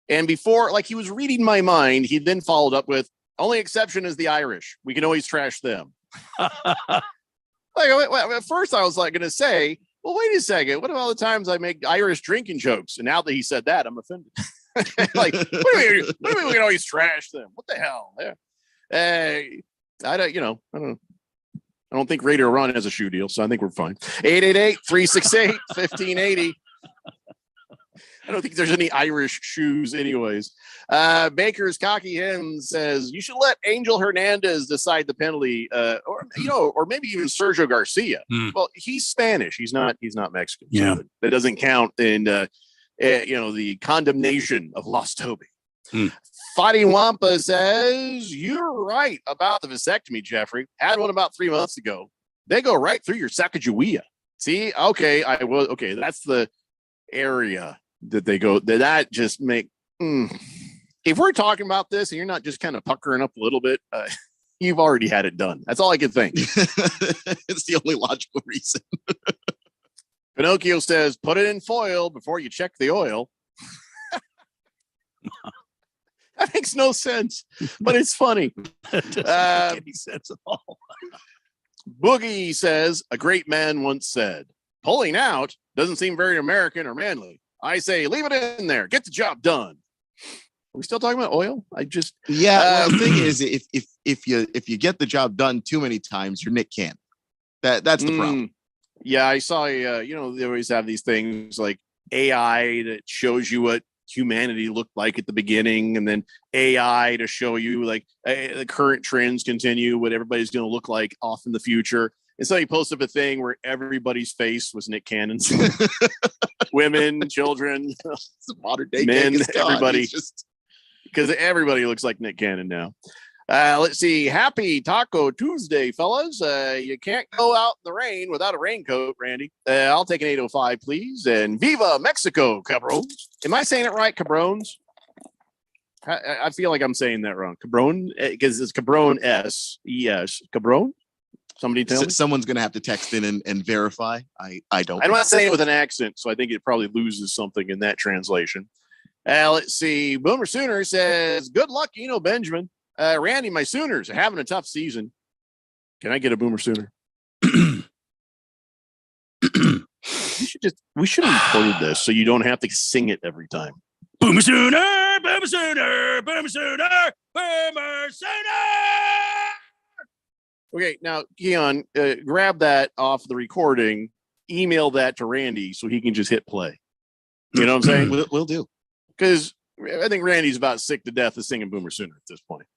And before, like he was reading my mind, he then followed up with, only exception is the Irish. We can always trash them. At first I was going to say, well, wait a second. What about all the times I make Irish drinking jokes? And now that he said that, I'm offended. What do you mean we can always trash them? What the hell? Yeah. I don't think Radio Ron has a shoe deal, so I think we're fine. 888-368-1580. I don't think there's any Irish shoes anyways. Baker's Cocky Hen says you should let Angel Hernandez decide the penalty, or maybe even Sergio Garcia. Well, he's Spanish. He's not Mexican. Yeah. So that doesn't count in the condemnation of Lost Toby. Fadi Wampa says you're right about the vasectomy, Jeffrey. Had one about 3 months ago. They go right through your Sacagawea. See, okay, that's the area that they go. That just make. If we're talking about this and you're not just kind of puckering up a little bit, you've already had it done. That's all I can think. It's the only logical reason. Pinocchio says, put it in foil before you check the oil. That makes no sense, but it's funny. That doesn't make any sense at all. Boogie says, a great man once said, pulling out doesn't seem very American or manly. I say, leave it in there. Get the job done. Are we still talking about oil? The thing is, if you get the job done too many times, you're Nick Cannon. That's the problem. Yeah, I saw. They always have these things like AI that shows you what humanity looked like at the beginning, and then AI to show you like the current trends continue, what everybody's going to look like off in the future. And so he posted up a thing where everybody's face was Nick Cannon's. Women, children, modern day men, Genghis Khan. everybody. Because everybody looks like Nick Cannon now. Let's see. Happy Taco Tuesday, fellas. You can't go out in the rain without a raincoat, Randy. I'll take an 805, please. And Viva Mexico, cabrones. Am I saying it right, cabrones? I feel like I'm saying that wrong. Cabron, because it's Cabron S-E-S. Cabron? Somebody tell me? Someone's going to have to text in and verify. I don't. I'm not saying it with an accent, so I think it probably loses something in that translation. Let's see. Boomer Sooner says, good luck, Benjamin. Randy, my Sooners are having a tough season. Can I get a Boomer Sooner? We should have recorded this so you don't have to sing it every time. Boomer Sooner, Boomer Sooner, Boomer Sooner, Boomer Sooner. Okay, now, Keon, grab that off the recording, email that to Randy so he can just hit play. You know what I'm saying? We'll do. Because I think Randy's about sick to death of singing Boomer Sooner at this point.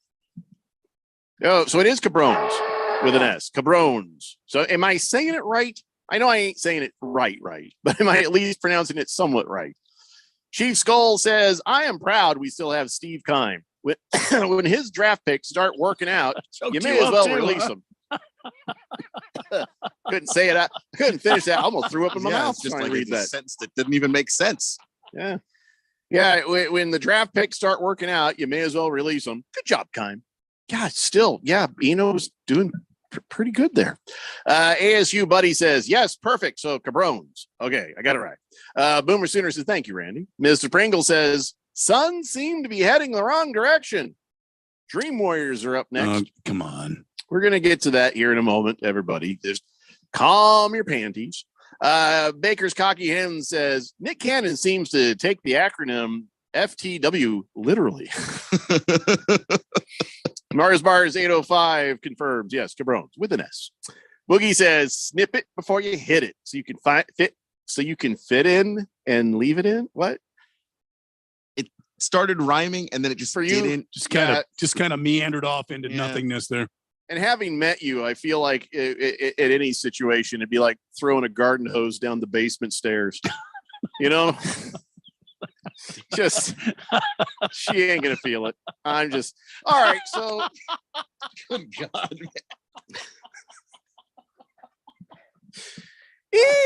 Oh, so it is Cabrones with an S. Cabrones. So am I saying it right? I know I ain't saying it right, but am I at least pronouncing it somewhat right? Chief Skull says, I am proud we still have Steve Keim. When his draft picks start working out, you may as well release them. Couldn't say it. I couldn't finish that. I almost threw up in my mouth just trying like to read that. Sentence that didn't even make sense. Yeah. When the draft picks start working out, you may as well release them. Good job, Keim. God, still, Eno's doing pretty good there. ASU Buddy says, yes, perfect. So Cabrones. Okay, I got it right. Boomer Sooner says, thank you, Randy. Mr. Pringle says, Suns seem to be heading the wrong direction. Dream Warriors are up next. Come on. We're going to get to that here in a moment, everybody. Just calm your panties. Baker's Cocky Hen says, Nick Cannon seems to take the acronym FTW literally. Mars Bars 805 confirms, yes, Cabrones with an S. Boogie says, snip it before you hit it so you can fit in and leave it in. What? It started rhyming and then it just didn't. Just kind of meandered off into nothingness there. And having met you, I feel like at any situation, it'd be like throwing a garden hose down the basement stairs. Just she ain't gonna feel it. I'm just all right. So, good God, man.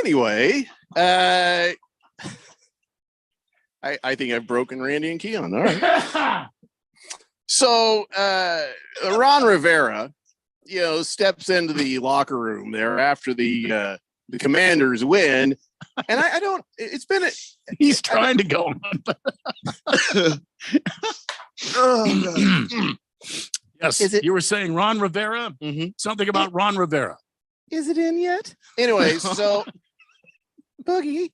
Anyway, I think I've broken Randy and Keon. All right. So Ron Rivera, steps into the locker room there after the Commanders win. And I don't, it's been, he's trying to go on. Yes. You were saying Ron Rivera? Something about Ron Rivera. Is it in yet? Anyway, so Boogie,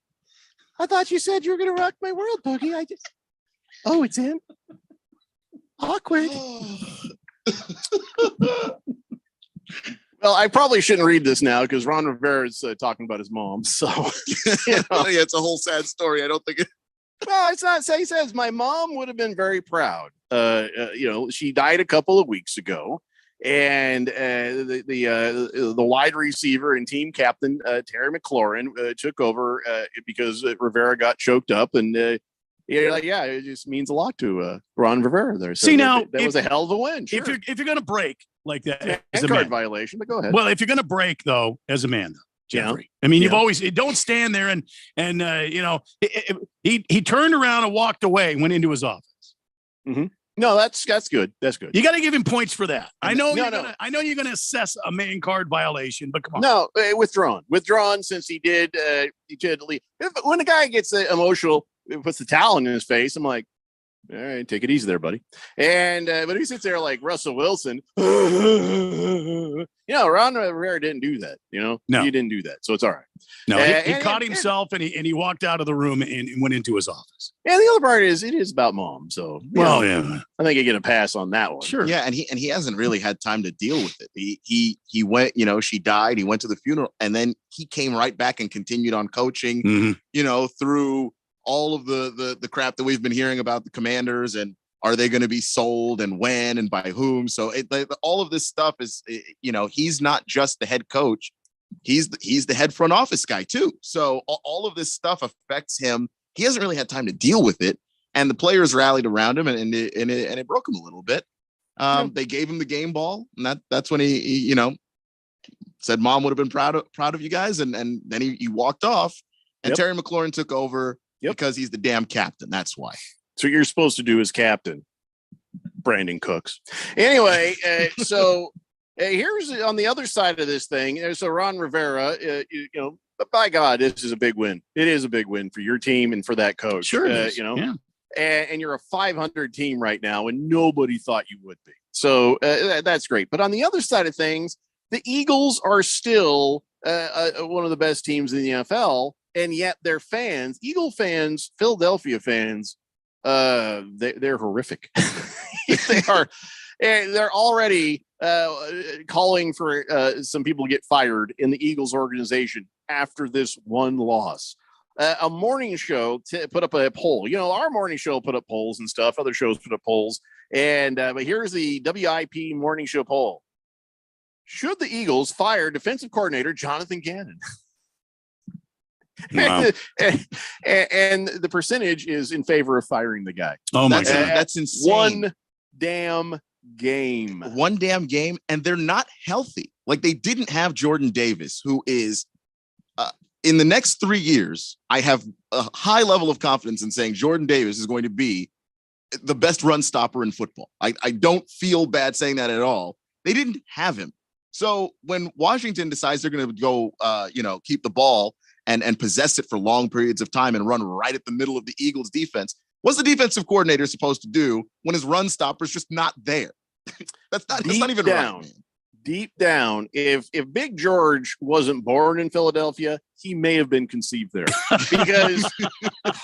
I thought you said you were going to rock my world, Boogie. It's in. Awkward. Well, I probably shouldn't read this now because Ron Rivera is talking about his mom. So, it's a whole sad story. I don't think No, it's not. He says my mom would have been very proud. She died a couple of weeks ago, and the wide receiver and team captain Terry McLaurin took over because Rivera got choked up, and it just means a lot to Ron Rivera there. So that was a hell of a win. Sure. If you're gonna break like that, as a card violation, but go ahead. Well, if you're gonna break though, as a man, Jeffrey. Yeah. I mean, you've always don't stand there and he turned around and walked away and went into his office. Mm-hmm. No, that's good. That's good. You got to give him points for that. I know you're going to assess a man card violation, but come on. No, withdrawn since he did leave. When a guy gets emotional, puts the towel in his face, I'm like, all right, take it easy there, buddy. And but he sits there like Russell Wilson. Ron Rivera didn't do that. No, he didn't do that. So it's all right. No, he caught himself and he walked out of the room and went into his office. And the other part is it is about mom. So I think you get a pass on that one. Sure. Yeah, and he hasn't really had time to deal with it. He went, she died. He went to the funeral, and then he came right back and continued on coaching. Mm-hmm. Through all of the crap that we've been hearing about the Commanders and are they going to be sold and when and by whom? So all of this stuff is, he's not just the head coach. He's the head front office guy too. So all of this stuff affects him. He hasn't really had time to deal with it. And the players rallied around him and it broke him a little bit. They gave him the game ball, and that's when he said mom would have been proud of you guys. And then he walked off and Terry McLaurin took over. Because he's the damn captain. That's why. So you're supposed to do as captain, Brandon Cooks. Anyway, here's on the other side of this thing. So Ron Rivera, but by God, this is a big win. It is a big win for your team and for that coach. Sure, and you're a 500 team right now, and nobody thought you would be. So that's great. But on the other side of things, the Eagles are still one of the best teams in the NFL. And yet their fans, Eagle fans, Philadelphia fans, they're horrific. They're already calling for some people to get fired in the Eagles organization after this one loss. A morning show put up a poll. Our morning show put up polls and stuff. Other shows put up polls. And but here's the WIP morning show poll. Should the Eagles fire defensive coordinator Jonathan Gannon? Wow. and the percentage is in favor of firing the guy. Oh my God. That's insane. One damn game. And they're not healthy. Like they didn't have Jordan Davis, who is in the next 3 years. I have a high level of confidence in saying Jordan Davis is going to be the best run stopper in football. I don't feel bad saying that at all. They didn't have him. So when Washington decides they're going to go, keep the ball and possess it for long periods of time and run right at the middle of the Eagles defense. What's the defensive coordinator supposed to do when his run stopper is just not there? That's not even right, man. Deep down, if Big George wasn't born in Philadelphia, he may have been conceived there. Because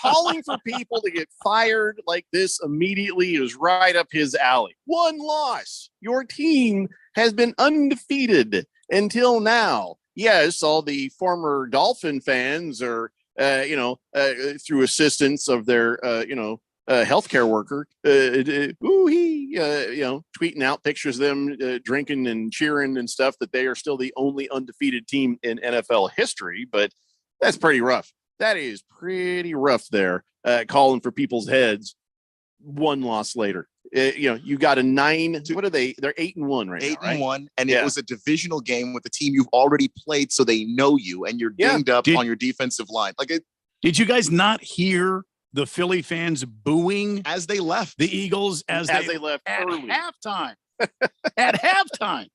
calling for people to get fired like this immediately is right up his alley. One loss. Your team has been undefeated until now. Yes, all the former Dolphin fans are, through assistance of their, healthcare worker, tweeting out pictures of them drinking and cheering and stuff, that they are still the only undefeated team in NFL history. But that's pretty rough. That is pretty rough there, calling for people's heads. One loss later. You got a 9. What are they? They're 8-1 right now, right? 8-1, and it was a divisional game with the team you've already played, so they know you, and you're dinged up on your defensive line. Did you guys not hear the Philly fans booing as they left the Eagles as they left at early. halftime? At halftime,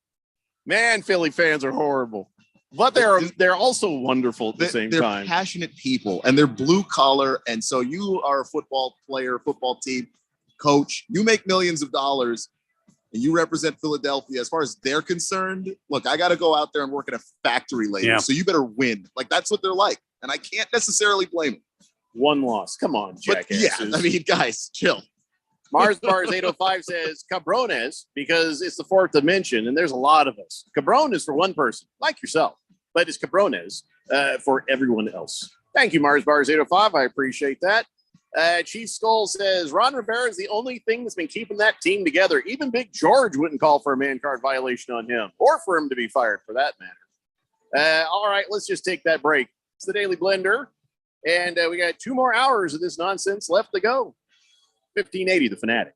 man, Philly fans are horrible, but they're also wonderful at the same time. They're passionate people, and they're blue collar, and so you are a football player, football team. Coach, you make millions of dollars and you represent Philadelphia. As far as they're concerned, look, I got to go out there and work in a factory later. So you better win. Like, that's what they're like. And I can't necessarily blame them. One loss. Come on, jackasses. Guys, chill. Mars Bars 805 says Cabrones because it's the fourth dimension and there's a lot of us. Cabron is for one person, like yourself, but it's Cabrones for everyone else. Thank you, Mars Bars 805. I appreciate that. Chief Skull says Ron Rivera is the only thing that's been keeping that team together. Even Big George wouldn't call for a man card violation on him, or for him to be fired for that matter. All right, let's just take that break. It's the Daily Blender, and we got 2 more hours of this nonsense left to go. 1580, the Fanatic.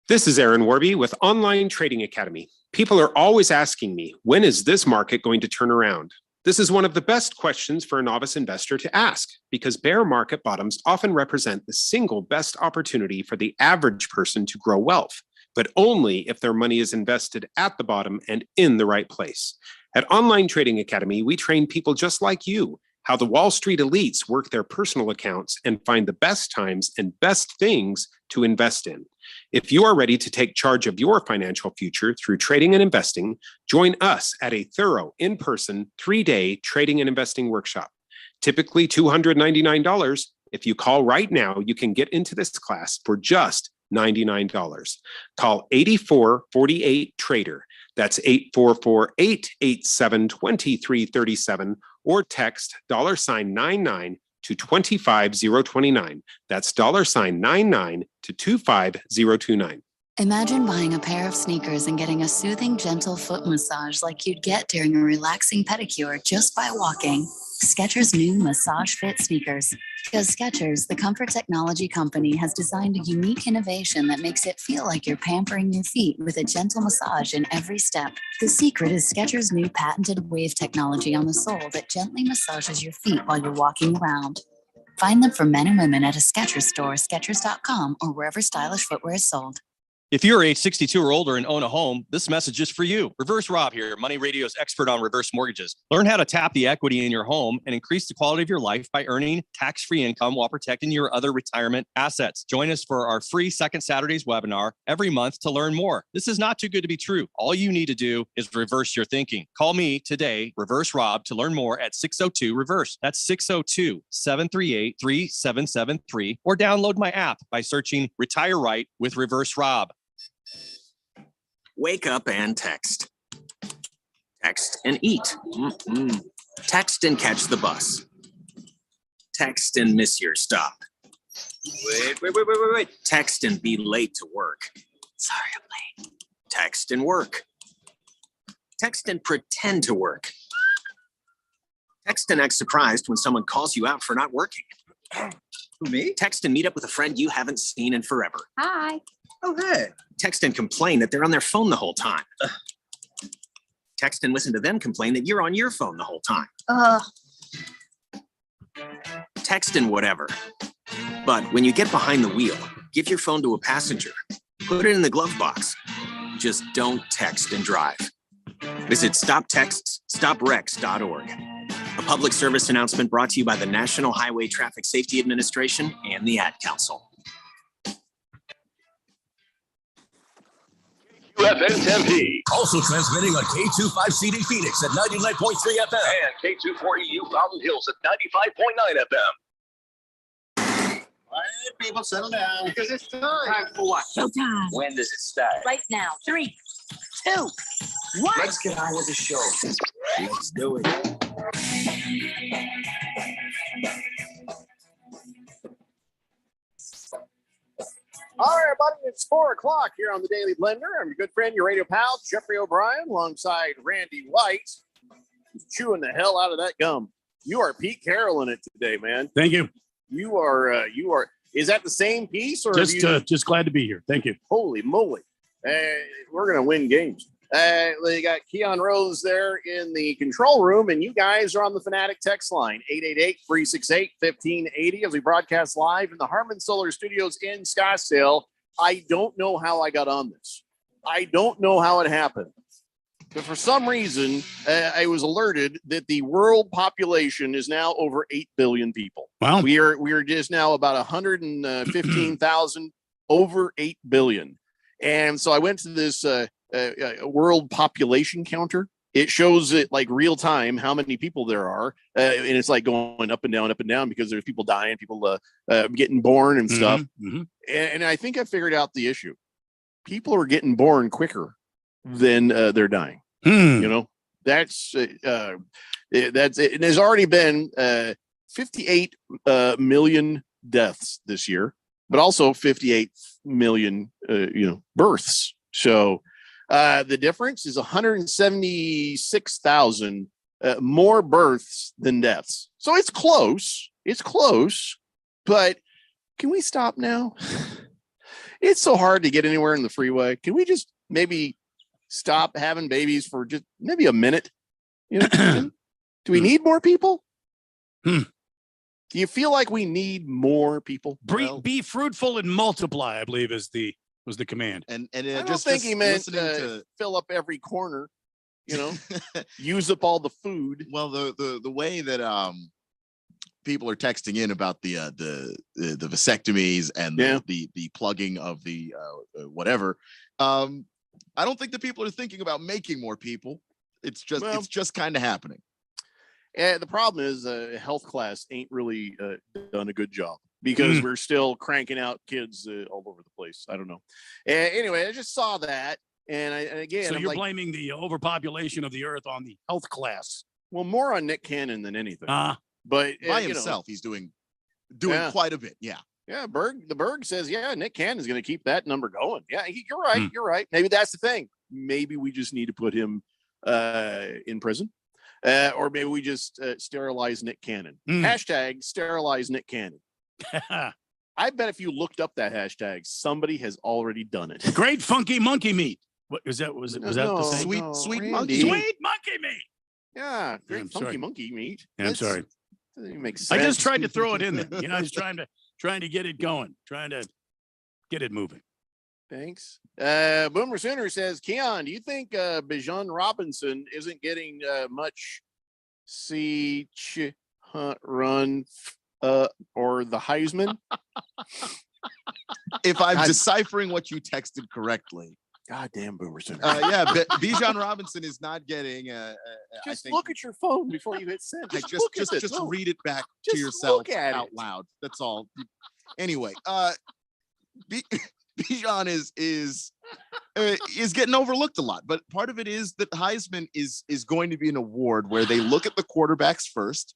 This is Aaron Warby with Online Trading Academy. People are always asking me, when is this market going to turn around? This is one of the best questions for a novice investor to ask because bear market bottoms often represent the single best opportunity for the average person to grow wealth, but only if their money is invested at the bottom and in the right place. At Online Trading Academy, we train people just like you how the Wall Street elites work their personal accounts and find the best times and best things to invest in. If you are ready to take charge of your financial future through trading and investing, join us at a thorough, in-person, 3-day trading and investing workshop. Typically $299. If you call right now, you can get into this class for just $99. Call 8448-TRADER. That's 844-887-2337 or text $99 to 25029. That's $99 to 25029. Imagine buying a pair of sneakers and getting a soothing, gentle foot massage like you'd get during a relaxing pedicure just by walking. Skechers' new Massage Fit sneakers. Because Skechers, the comfort technology company, has designed a unique innovation that makes it feel like you're pampering your feet with a gentle massage in every step. The secret is Skechers' new patented wave technology on the sole that gently massages your feet while you're walking around. Find them for men and women at a Skechers store, Skechers.com, or wherever stylish footwear is sold. If you're age 62 or older and own a home, this message is for you. Reverse Rob here, Money Radio's expert on reverse mortgages. Learn how to tap the equity in your home and increase the quality of your life by earning tax-free income while protecting your other retirement assets. Join us for our free Second Saturdays webinar every month to learn more. This is not too good to be true. All you need to do is reverse your thinking. Call me today, Reverse Rob, to learn more at 602-REVERSE. That's 602-738-3773, or download my app by searching Retire Right with Reverse Rob. Wake up and text. Text and eat. Text and catch the bus. Text and miss your stop. Wait. Text and be late to work. Sorry, I'm late. Text and work. Text and pretend to work. Text and act surprised when someone calls you out for not working. Who, me? Text and meet up with a friend you haven't seen in forever. Hi. Oh, hey. Text and complain that they're on their phone the whole time. Text and listen to them complain that you're on your phone the whole time. Text and whatever. But when you get behind the wheel, give your phone to a passenger. Put it in the glove box. Just don't text and drive. Visit StopTextsStopWrecks.org. A public service announcement brought to you by the National Highway Traffic Safety Administration and the Ad Council. UFN Tempe. Also transmitting on K25CD Phoenix at 99.3 FM. And K240U Fountain Hills at 95.9 FM. All right, people, settle down. Because it's time. Time for what? Showtime. When does it start? Right now. 3, 2, 1. Let's get on with the show. Let's do it. All right, everybody, it's 4 o'clock here on the Daily Blender. I'm your good friend, your radio pal, Jeffrey O'Brien, alongside Randy White. He's chewing the hell out of that gum. You are Pete Carroll in it today, man. Thank you. You are, is that the same piece? Or Just glad to be here. Thank you. Holy moly. We're going to win games. They got Keon Rose there in the control room, and you guys are on the Fanatic text line, 888-368-1580, as we broadcast live in the Harman Solar Studios in Scottsdale. I don't know how I got on this. I don't know how it happened. But for some reason, I was alerted that the world population is now over 8 billion people. Wow. We are just now about 115,000 over 8 billion. And so I went to this world population counter. It shows it like real time how many people there are, and it's like going up and down because there's people dying, people getting born and stuff. Mm-hmm. And I think I figured out the issue. People are getting born quicker than they're dying. You know, that's it. There's already been 58 million deaths this year, but also 58 million, births. So the difference is 176,000 more births than deaths. So it's close. It's close, but can we stop now? It's so hard to get anywhere in the freeway. Can we just maybe stop having babies for just maybe a minute? Do we need more people? Do you feel like we need more people? Be fruitful and multiply, I believe was the command. And I don't think he meant to fill up every corner, use up all the food. Well, the way that people are texting in about the vasectomies and the plugging of the whatever, I don't think the people are thinking about making more people. It's just kind of happening. The problem is health class ain't really done a good job because we're still cranking out kids all over the place. I don't know. Anyway, I just saw that. And so you're blaming the overpopulation of the earth on the health class. Well, more on Nick Cannon than anything. But by himself, he's doing quite a bit. Yeah. Yeah. The Berg says, Nick Cannon is going to keep that number going. Yeah, you're right. You're right. Maybe that's the thing. Maybe we just need to put him in prison. Or maybe we just sterilize Nick Cannon. Hashtag sterilize Nick Cannon. I bet if you looked up that hashtag, somebody has already done it. Great funky monkey meat. What was that? Was that the same? Sweet Randy. monkey. Sweet monkey meat. Yeah, great funky monkey meat. Yeah, I'm sorry. Doesn't even make sense. I just tried to throw it in there. I was trying to get it going, trying to get it moving. Thanks. Boomer Sooner says, Keon, do you think Bijan Robinson isn't getting much run or the Heisman? If I'm deciphering what you texted correctly. Goddamn Boomer Sooner. Bijan Robinson is not getting. Just look at your phone before you hit send. Just read it back to yourself out loud. That's all. Anyway, Bijan is getting overlooked a lot, but part of it is that Heisman is going to be an award where they look at the quarterbacks first,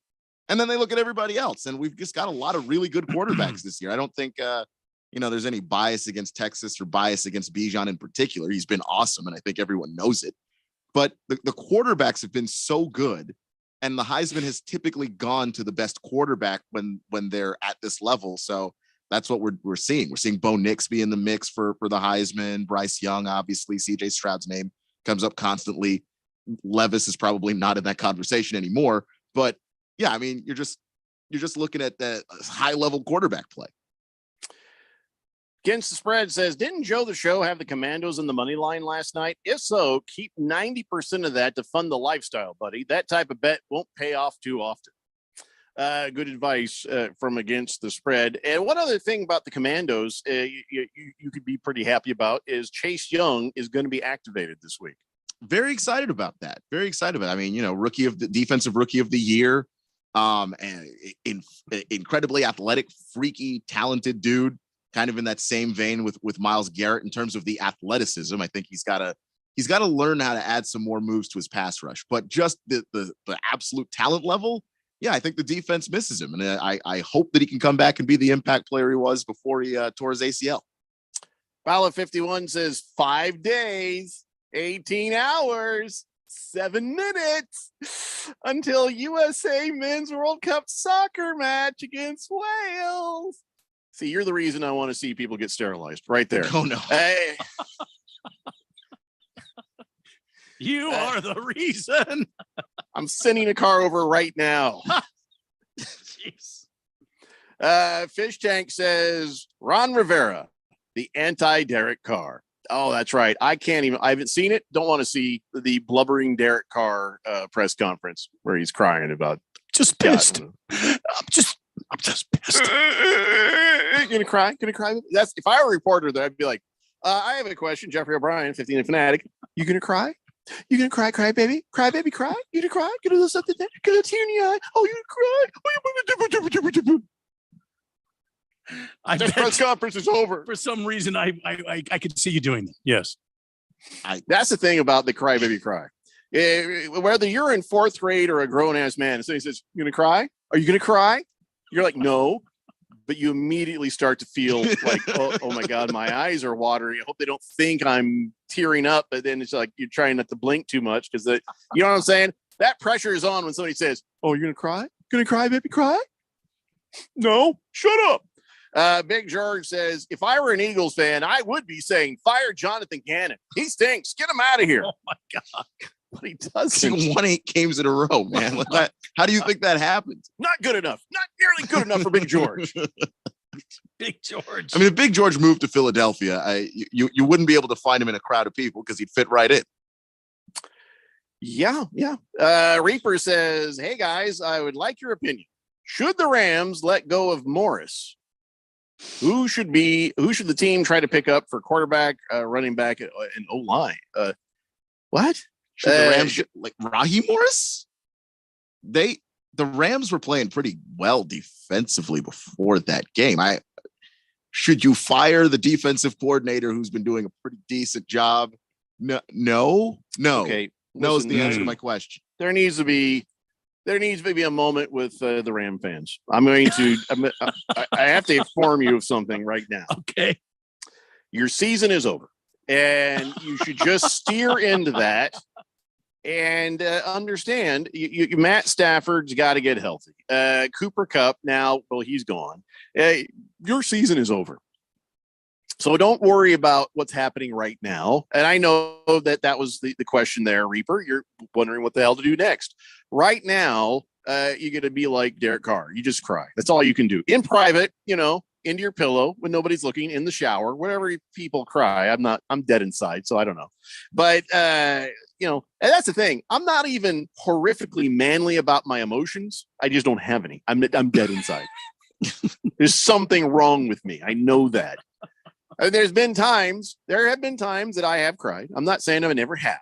and then they look at everybody else. And we've just got a lot of really good quarterbacks this year. I don't think there's any bias against Texas or bias against Bijan in particular. He's been awesome, and I think everyone knows it. But the quarterbacks have been so good, and the Heisman has typically gone to the best quarterback when they're at this level. So that's what we're seeing. We're seeing Bo Nix be in the mix for the Heisman. Bryce Young, obviously, C.J. Stroud's name comes up constantly. Levis is probably not in that conversation anymore. But yeah, I mean, you're just looking at the high level quarterback play. Against the Spread says, didn't Joe the Show have the Commandos in the money line last night? If so, keep 90% of that to fund the lifestyle, buddy. That type of bet won't pay off too often. Good advice from Against the Spread. And one other thing about the Commandos you could be pretty happy about is Chase Young is going to be activated this week. Very excited about that. Very excited about it. I mean, defensive rookie of the year, and incredibly athletic, freaky, talented dude. Kind of in that same vein with Myles Garrett in terms of the athleticism. I think he's got to learn how to add some more moves to his pass rush. But just the absolute talent level, yeah, I think the defense misses him, and I hope that he can come back and be the impact player he was before he tore his ACL. Pilot 51 says 5 days, 18 hours, 7 minutes until USA Men's World Cup soccer match against Wales. See, you're the reason I want to see people get sterilized right there. Oh, no. Hey. You are the reason. I'm sending a car over right now. Jeez. Fish Tank says, Ron Rivera, the anti-Derek Carr. Oh, that's right. I haven't seen it. Don't want to see the blubbering Derek Carr press conference where he's crying about. Just pissed. I'm just pissed. Gonna cry. That's if I were a reporter, though, I'd be like, I have a question, Jeffrey O'Brien, 15 and Fanatic. You gonna cry? You gonna cry, baby? Cry, baby, cry? You gonna cry? Get a little something there? Get a tear in the eye? Oh, you gonna cry? That press conference is over. For some reason, I could see you doing that. Yes. That's the thing about the cry, baby, cry. Whether you're in fourth grade or a grown ass man, and somebody says, "You gonna cry? Are you gonna cry?" You're like, "No," but you immediately start to feel like, oh my God, my eyes are watery. I hope they don't think I'm tearing up. But then it's like you're trying not to blink too much because you know what I'm saying? That pressure is on when somebody says, "Oh, you're gonna cry? Gonna cry, baby? Cry?" No, shut up. Big George says, if I were an Eagles fan, I would be saying, fire Jonathan Gannon. He stinks. Get him out of here. Oh my God. But he doesn't. He won 8 games in a row, man. How do you think that happened? Not good enough. Not nearly good enough for Big George. Big George. I mean, if Big George moved to Philadelphia, you wouldn't be able to find him in a crowd of people because he'd fit right in. Yeah. Reaper says, hey guys, I would like your opinion. Should the Rams let go of Morris? Who should the team try to pick up for quarterback, running back, and O-line? What? Should the Rams like Raheem Morris? The Rams were playing pretty well defensively before that game. Should you fire the defensive coordinator who's been doing a pretty decent job? No. Okay. No is the answer to my question. There needs to be a moment with the Ram fans. I have to inform you of something right now. Okay. Your season is over, and you should just steer into that and understand Matt Stafford's got to get healthy. Cooper Kupp now, well, he's gone. Your season is over. So don't worry about what's happening right now. And I know that was the question there, Reaper. You're wondering what the hell to do next. Right now, you got to be like Derek Carr. You just cry. That's all you can do. In private, into your pillow when nobody's looking, in the shower, wherever people cry. I'm dead inside, so I don't know. But, and that's the thing. I'm not even horrifically manly about my emotions. I just don't have any. I'm dead inside. There's something wrong with me. I know that. There have been times that I have cried. I'm not saying I never have,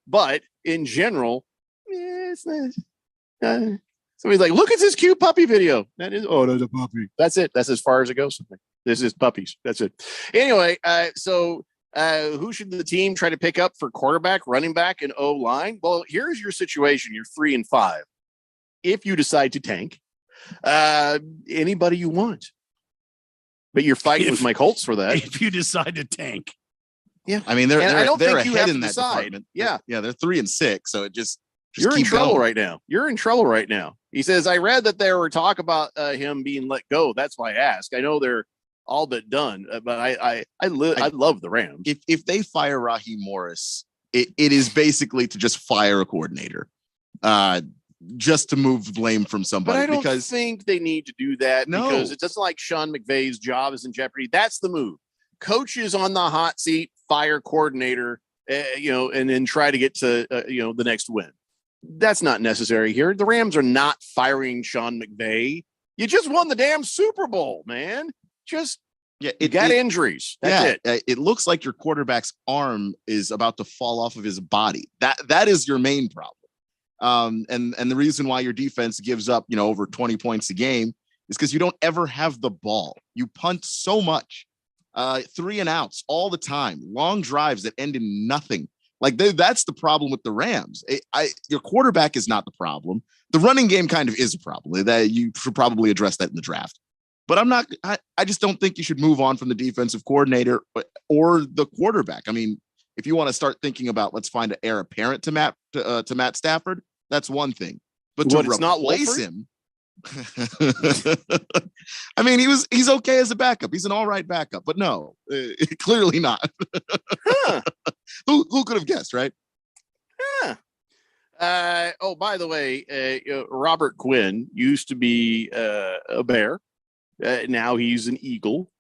but in general, it's not. Somebody's like, look at this cute puppy video. That's a puppy. That's it. That's as far as it goes. This is puppies. That's it. Anyway, so who should the team try to pick up for quarterback, running back, and O-line? Well, here's your situation. You're 3-5. If you decide to tank, anybody you want. But you're fighting with Mike Holtz for that. If you decide to tank. Yeah. I mean, they're ahead in that decide. department. Yeah. Yeah, they're 3-6. So it just you're in trouble going. right now. You're in trouble right now. He says, I read that there were talk about him being let go. That's why I asked. I know they're all but done, but I love the Rams. If they fire Raheem Morris, it is basically to just fire a coordinator. Just to move blame from somebody. But I don't think they need to do that because it doesn't like Sean McVay's job is in jeopardy. That's the move. Coach is on the hot seat, fire coordinator, and then try to get to, the next win. That's not necessary here. The Rams are not firing Sean McVay. You just won the damn Super Bowl, man. You got injuries. That's it. It looks like your quarterback's arm is about to fall off of his body. That is your main problem. And the reason why your defense gives up, over 20 points a game is because you don't ever have the ball. You punt so much, 3 and outs all the time, long drives that end in nothing. Like that's the problem with the Rams. Your quarterback is not the problem. The running game kind of is a problem. That you should probably address that in the draft. But I just don't think you should move on from the defensive coordinator or the quarterback. I mean, if you want to start thinking about let's find an heir apparent to Matt Stafford, that's one thing. But to replace him, I mean, he's okay as a backup. He's an all right backup, but no, clearly not. Who could have guessed, right? Yeah. By the way, Robert Quinn used to be a Bear. Now he's an Eagle.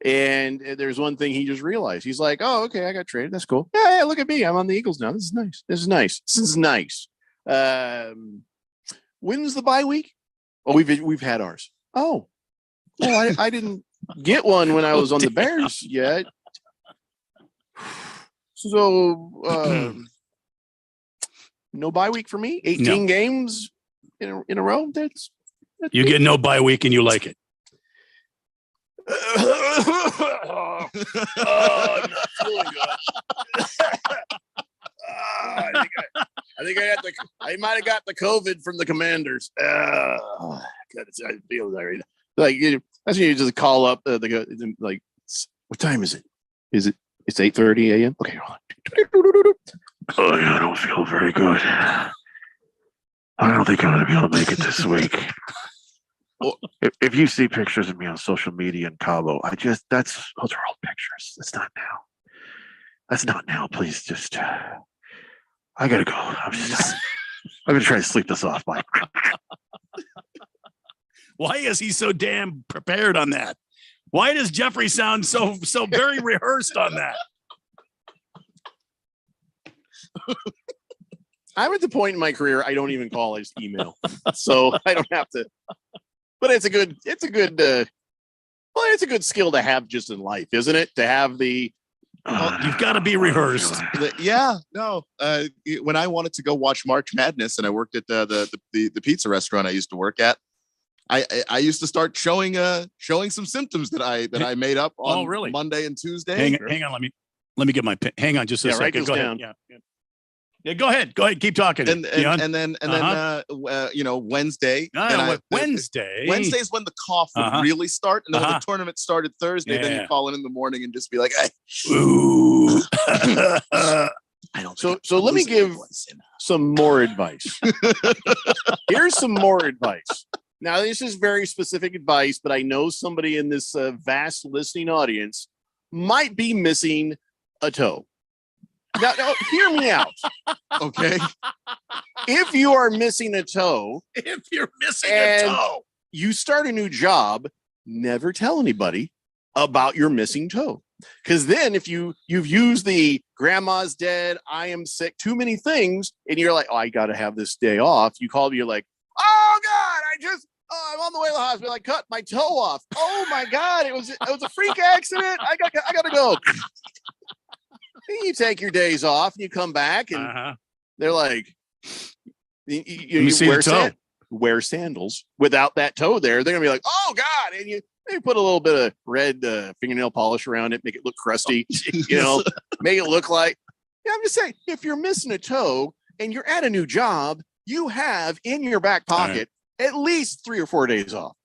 And there's one thing he just realized. He's like, oh, okay, I got traded. That's cool. Yeah, look at me. I'm on the Eagles now. This is nice. When's the bye week? Oh, we've had ours. Oh, I didn't get one when I was on the Bears yet. So no bye week for me. 18 games in a row. That's you get no bye week and you like it. I'm not feeling good. I might have got the COVID from the Commanders. God, I feel that. Like that's when you just call up like, what time is it? It's 8:30 a.m. Okay, hold on. Oh, yeah, I don't feel very good. I don't think I'm going to be able to make it this week. Well, if you see pictures of me on social media in Cabo, those are old pictures. That's not now. That's not now. Please just, I got to go. I'm going to try to sleep this off, Mike. Why is he so damn prepared on that? Why does Jeffrey sound so very rehearsed on that? I'm at the point in my career I don't even call, I just email. So I don't have to. But it's a good skill to have just in life, isn't it? To have the you've got to be rehearsed. When I wanted to go watch March Madness and I worked at the pizza restaurant I used to work at, I used to start showing some symptoms that I made up on Monday and Tuesday. Hang on, let me get my pen. Hang on just a second. Go ahead. Yeah, go ahead. Keep talking. And then Wednesday. Wednesday is when the cough would really start. And then when the tournament started Thursday, then you call in the morning and just be like, hey. Ooh. So let me give some more advice. Here's some more advice. Now, this is very specific advice, but I know somebody in this vast listening audience might be missing a toe. Now, hear me out. Okay. If you are missing a toe, you start a new job, never tell anybody about your missing toe. Because then if you've used the grandma's dead, I am sick, too many things, and you're like, oh, I got to have this day off. You call me, you're like, oh God, I'm on the way to the hospital. I cut my toe off. Oh my God, it was a freak accident. I got to go. You take your days off and you come back and they're like, you wear sandals without that toe there. They're gonna be like, oh God. And you put a little bit of red fingernail polish around it, make it look crusty, make it look like, I'm just saying, if you're missing a toe and you're at a new job, you have in your back pocket at least 3 or 4 days off.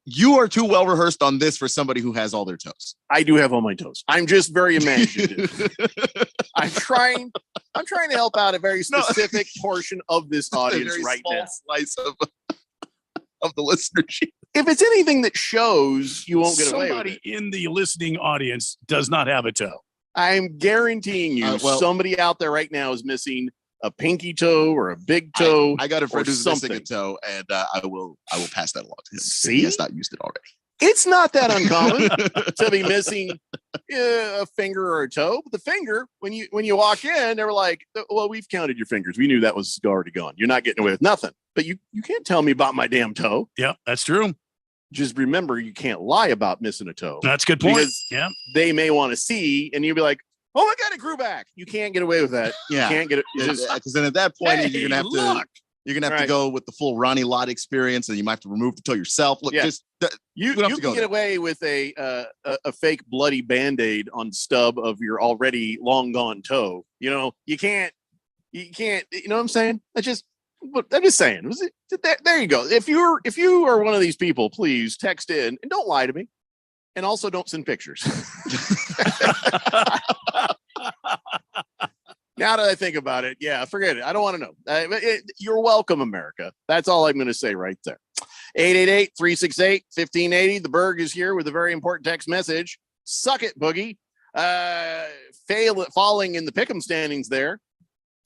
You are too well rehearsed on this for somebody who has all their toes. I do have all my toes. I'm just very imaginative. I'm trying to help out a very specific portion of this audience right now. Slice of the listenership. If it's anything that shows, you won't get away with it. Somebody in the listening audience does not have a toe. I'm guaranteeing you, somebody out there right now is missing a pinky toe or a big toe. I got a friend who's missing a toe, and I will pass that along to him. See, he has not used it already. It's not that uncommon to be missing a finger or a toe. But the finger, when you walk in, they were like, "Well, we've counted your fingers. We knew that was already gone. You're not getting away with nothing." But you can't tell me about my damn toe. Yeah, that's true. Just remember, you can't lie about missing a toe. That's a good point. Because they may want to see, and you'll be like, oh my God, it grew back. You can't get away with that. Yeah. You can't get it. Because then at that point, you're gonna have to go with the full Ronnie Lott experience, and you might have to remove the toe yourself. Look, you can get away with a fake bloody Band-Aid on the stub of your already long gone toe. You can't. You know what I'm saying? I'm just saying. There you go. If you are one of these people, please text in and don't lie to me, and also don't send pictures. Now that I think about it, forget it. I don't want to know. You're welcome, America. That's all I'm going to say right there. 888-368-1580. The Berg is here with a very important text message. Suck it, Boogie. Falling in the pick'em standings there.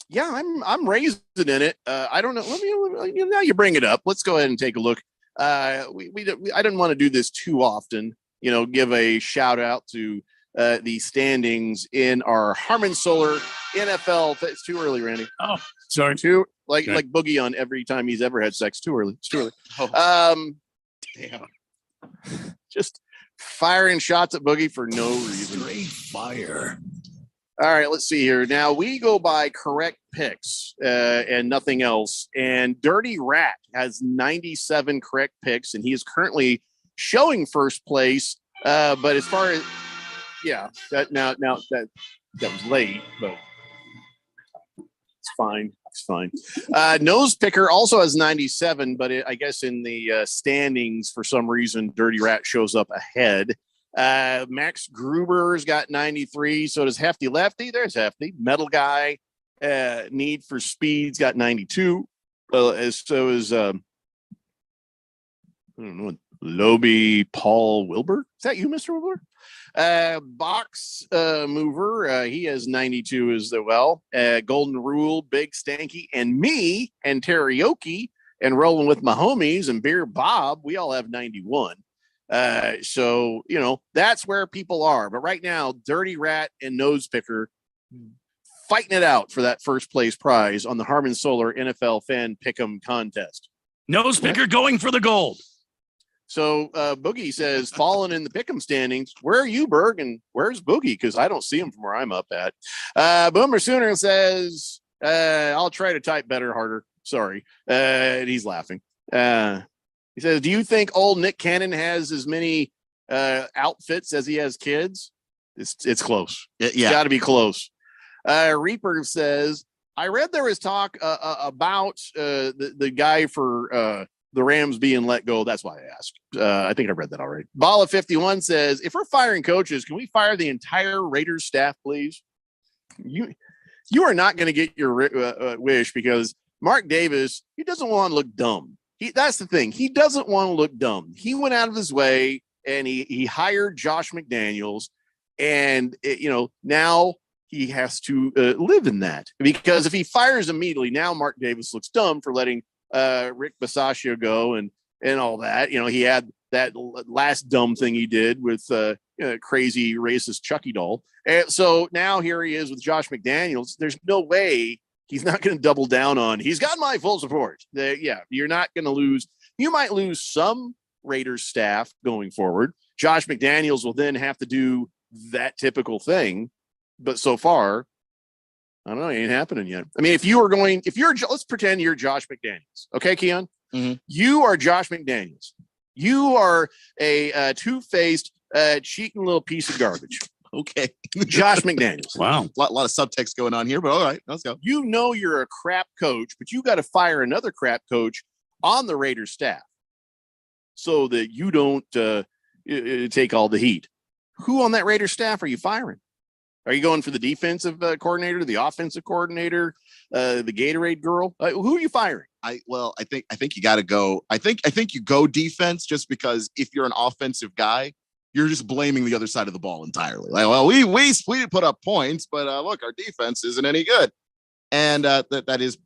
Yeah, I'm raising in it. I don't know. Now you bring it up. Let's go ahead and take a look. I didn't want to do this too often. Give a shout out to the standings in our Harmon Solar NFL. It's too early, Randy. Oh, sorry. Like Boogie on every time he's ever had sex. Too early. It's too early. Damn. Just firing shots at Boogie for no reason. Straight fire. All right, let's see here. Now we go by correct picks and nothing else. And Dirty Rat has 97 correct picks, and he is currently showing first place. But as far as that was late, but It's fine. It's fine. Nose Picker also has 97, but I guess in the standings, for some reason, Dirty Rat shows up ahead. Max Gruber's got 93. So does Hefty Lefty. There's Hefty. Metal Guy, Need for Speed's got 92. So is, I don't know, Loby Paul Wilbur. Is that you, Mr. Wilbur? Box Mover, he has 92 as well. Golden Rule, Big Stanky, and me, and Teriyaki, and Rolling with My Homies, and Beer Bob, we all have 91. So, you know, that's where people are. But right now, Dirty Rat and Nose Picker fighting it out for that first place prize on the Harmon Solar NFL Fan Pick'em contest. Nose Picker going for the gold. So Boogie says, fallen in the pick'em standings. Where are you, Berg? And where's Boogie? Because I don't see him from where I'm up at. Boomer Sooner says, I'll try to type better, harder. Sorry. And he's laughing. He says, do you think old Nick Cannon has as many outfits as he has kids? It's close. Yeah. It's got to be close. Reaper says, I read there was talk about the guy for the Rams being let go. That's why I asked. I think I read that already. Bala 51 says, if we're firing coaches, can we fire the entire Raiders staff, please? You are not going to get your wish, because Mark Davis, he doesn't want to look dumb. That's the thing. He doesn't want to look dumb. He went out of his way and he hired Josh McDaniels, and now he has to live in that, because if he fires immediately, now Mark Davis looks dumb for letting Rick Bisaccia go and all that. He had that last dumb thing he did with crazy racist Chucky doll. And so now here he is with Josh McDaniels. There's no way he's not going to double down on, he's got my full support. You're not going to lose. You might lose some Raiders staff going forward. Josh McDaniels will then have to do that typical thing. But so far, I don't know, it ain't happening yet. I mean, let's pretend you're Josh McDaniels. Okay, Keon? Mm-hmm. You are Josh McDaniels. You are a two-faced, cheating little piece of garbage. Okay. Josh McDaniels. Wow. A lot of subtext going on here, but all right, let's go. You know you're a crap coach, but you got to fire another crap coach on the Raiders staff so that you don't take all the heat. Who on that Raiders staff are you firing? Are you going for the defensive coordinator, the offensive coordinator, the Gatorade girl? Who are you firing? I think you got to go. I think you go defense, just because if you're an offensive guy, you're just blaming the other side of the ball entirely. Like, well, we didn't put up points, but look, our defense isn't any good, and that is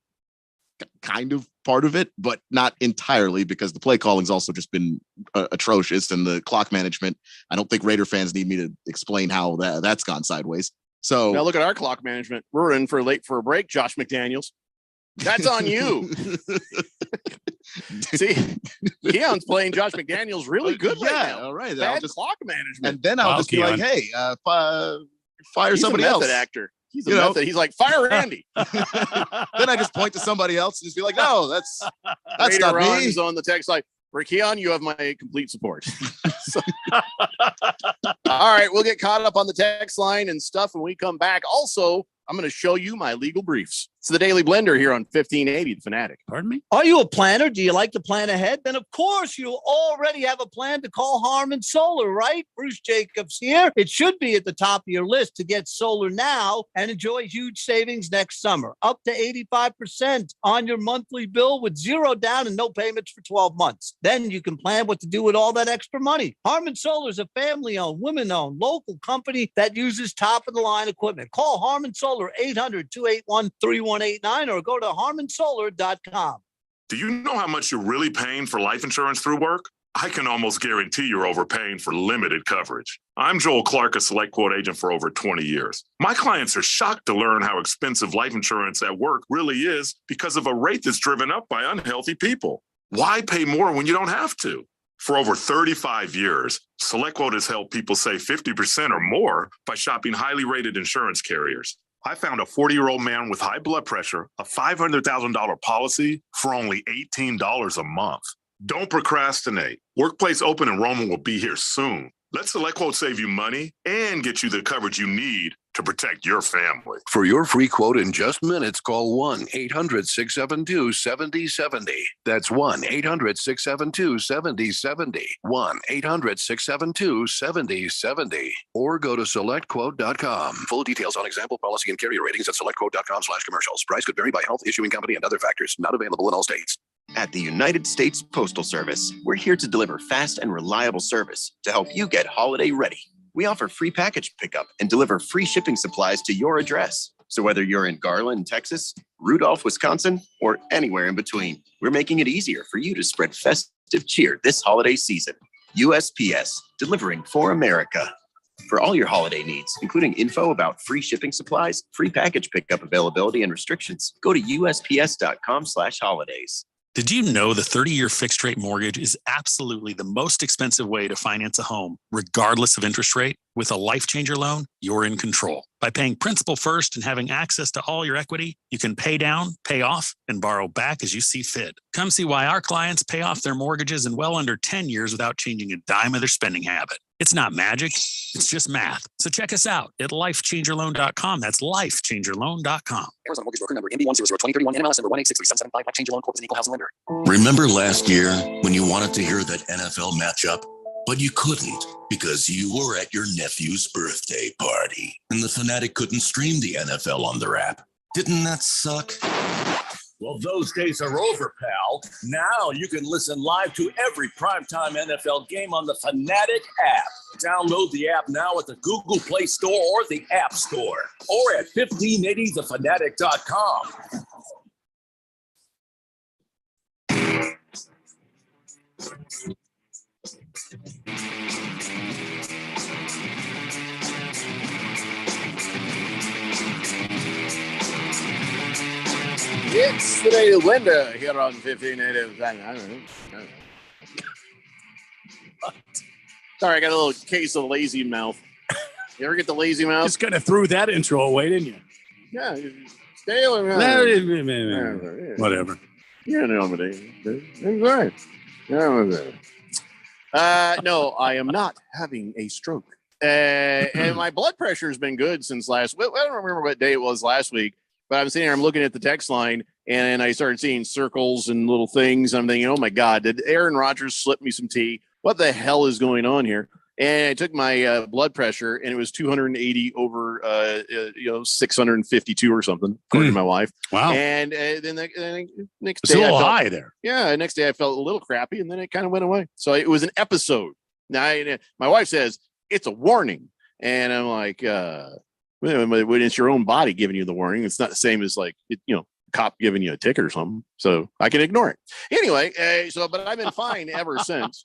kind of part of it, but not entirely, because the play calling's also just been atrocious, and the clock management. I don't think Raider fans need me to explain how that's gone sideways. So now look at our clock management. We're in for late for a break, Josh McDaniels. That's on you. See, Keon's playing Josh McDaniels really good right now. All right. Bad clock management. And then I'll just be like, hey, fire somebody else. He's a method actor. He's a method. He's like, fire Randy. Then I just point to somebody else and just be like, no, that's Raider not Ron me. is on the text line. For Keon, you have my complete support. All right, we'll get caught up on the text line and stuff when we come back. Also, I'm going to show you my legal briefs. It's the Daily Blender here on 1580 The Fanatic. Pardon me? Are you a planner? Do you like to plan ahead? Then, of course, you already have a plan to call Harmon Solar, right? Bruce Jacobs here. It should be at the top of your list to get solar now and enjoy huge savings next summer. Up to 85% on your monthly bill with zero down and no payments for 12 months. Then you can plan what to do with all that extra money. Harmon Solar is a family-owned, women-owned, local company that uses top-of-the-line equipment. Call Harmon Solar 800-281-3189 or go to harmonsolar.com. Do you know how much you're really paying for life insurance through work? I can almost guarantee you're overpaying for limited coverage. I'm Joel Clark, a Select Quote agent for over 20 years. My clients are shocked to learn how expensive life insurance at work really is because of a rate that's driven up by unhealthy people. Why pay more when you don't have to? For over 35 years, Select Quote has helped people save 50% or more by shopping highly rated insurance carriers. I found a 40-year-old man with high blood pressure, a $500,000 policy for only $18 a month. Don't procrastinate. Workplace open enrollment will be here soon. Let Select Quote save you money and get you the coverage you need to protect your family. For your free quote in just minutes, call 1-800-672-7070. That's 1-800-672-7070. 1-800-672-7070. Or go to selectquote.com. Full details on example policy and carrier ratings at selectquote.com/commercials. Price could vary by health, issuing company, and other factors. Not available in all states. At the United States Postal Service, we're here to deliver fast and reliable service to help you get holiday ready. We offer free package pickup and deliver free shipping supplies to your address. So whether you're in Garland, Texas, Rudolph, Wisconsin, or anywhere in between, we're making it easier for you to spread festive cheer this holiday season. USPS, delivering for America. For all your holiday needs, including info about free shipping supplies, free package pickup availability, and restrictions, go to USPS.com/holidays. Did you know the 30-year fixed rate mortgage is absolutely the most expensive way to finance a home, regardless of interest rate? With a Life Changer loan, you're in control. By paying principal first and having access to all your equity, you can pay down, pay off, and borrow back as you see fit. Come see why our clients pay off their mortgages in well under 10 years without changing a dime of their spending habit. It's not magic, it's just math. So check us out at lifechangerloan.com. That's lifechangerloan.com. Arizona Mortgage Broker number MB1002031, NMLS number 1863775, Life Changer Loan Corp is an equal housing lender. Remember last year when you wanted to hear that NFL matchup, but you couldn't because you were at your nephew's birthday party and the Fanatic couldn't stream the NFL on their app? Didn't that suck? Well, those days are over, pal. Now you can listen live to every primetime NFL game on the Fanatic app. Download the app now at the Google Play Store or the App Store, or at 1580thefanatic.com. It's the Daily Linda here on 1580. I don't know. Sorry, I got a little case of lazy mouth. You ever get the lazy mouth? Just kind of threw that intro away, didn't you? Yeah. Daily Whatever. Yeah, no, but it's all right. No, I am not having a stroke. And my blood pressure has been good since last week. I don't remember what day it was last week, but I'm sitting here, I'm looking at the text line, and I started seeing circles and little things. I'm thinking, oh my God, did Aaron Rodgers slip me some tea? What the hell is going on here? And I took my blood pressure, and it was 280 over 652 or something, according to my wife. Wow. And then the next It's day, a little I felt, high there. Yeah, the next day I felt a little crappy, and then it kind of went away. So it was an episode. Now, my wife says it's a warning, and I'm like, when it's your own body giving you the warning, it's not the same as like cop giving you a ticket or something, so I can ignore it anyway. But I've been fine ever since.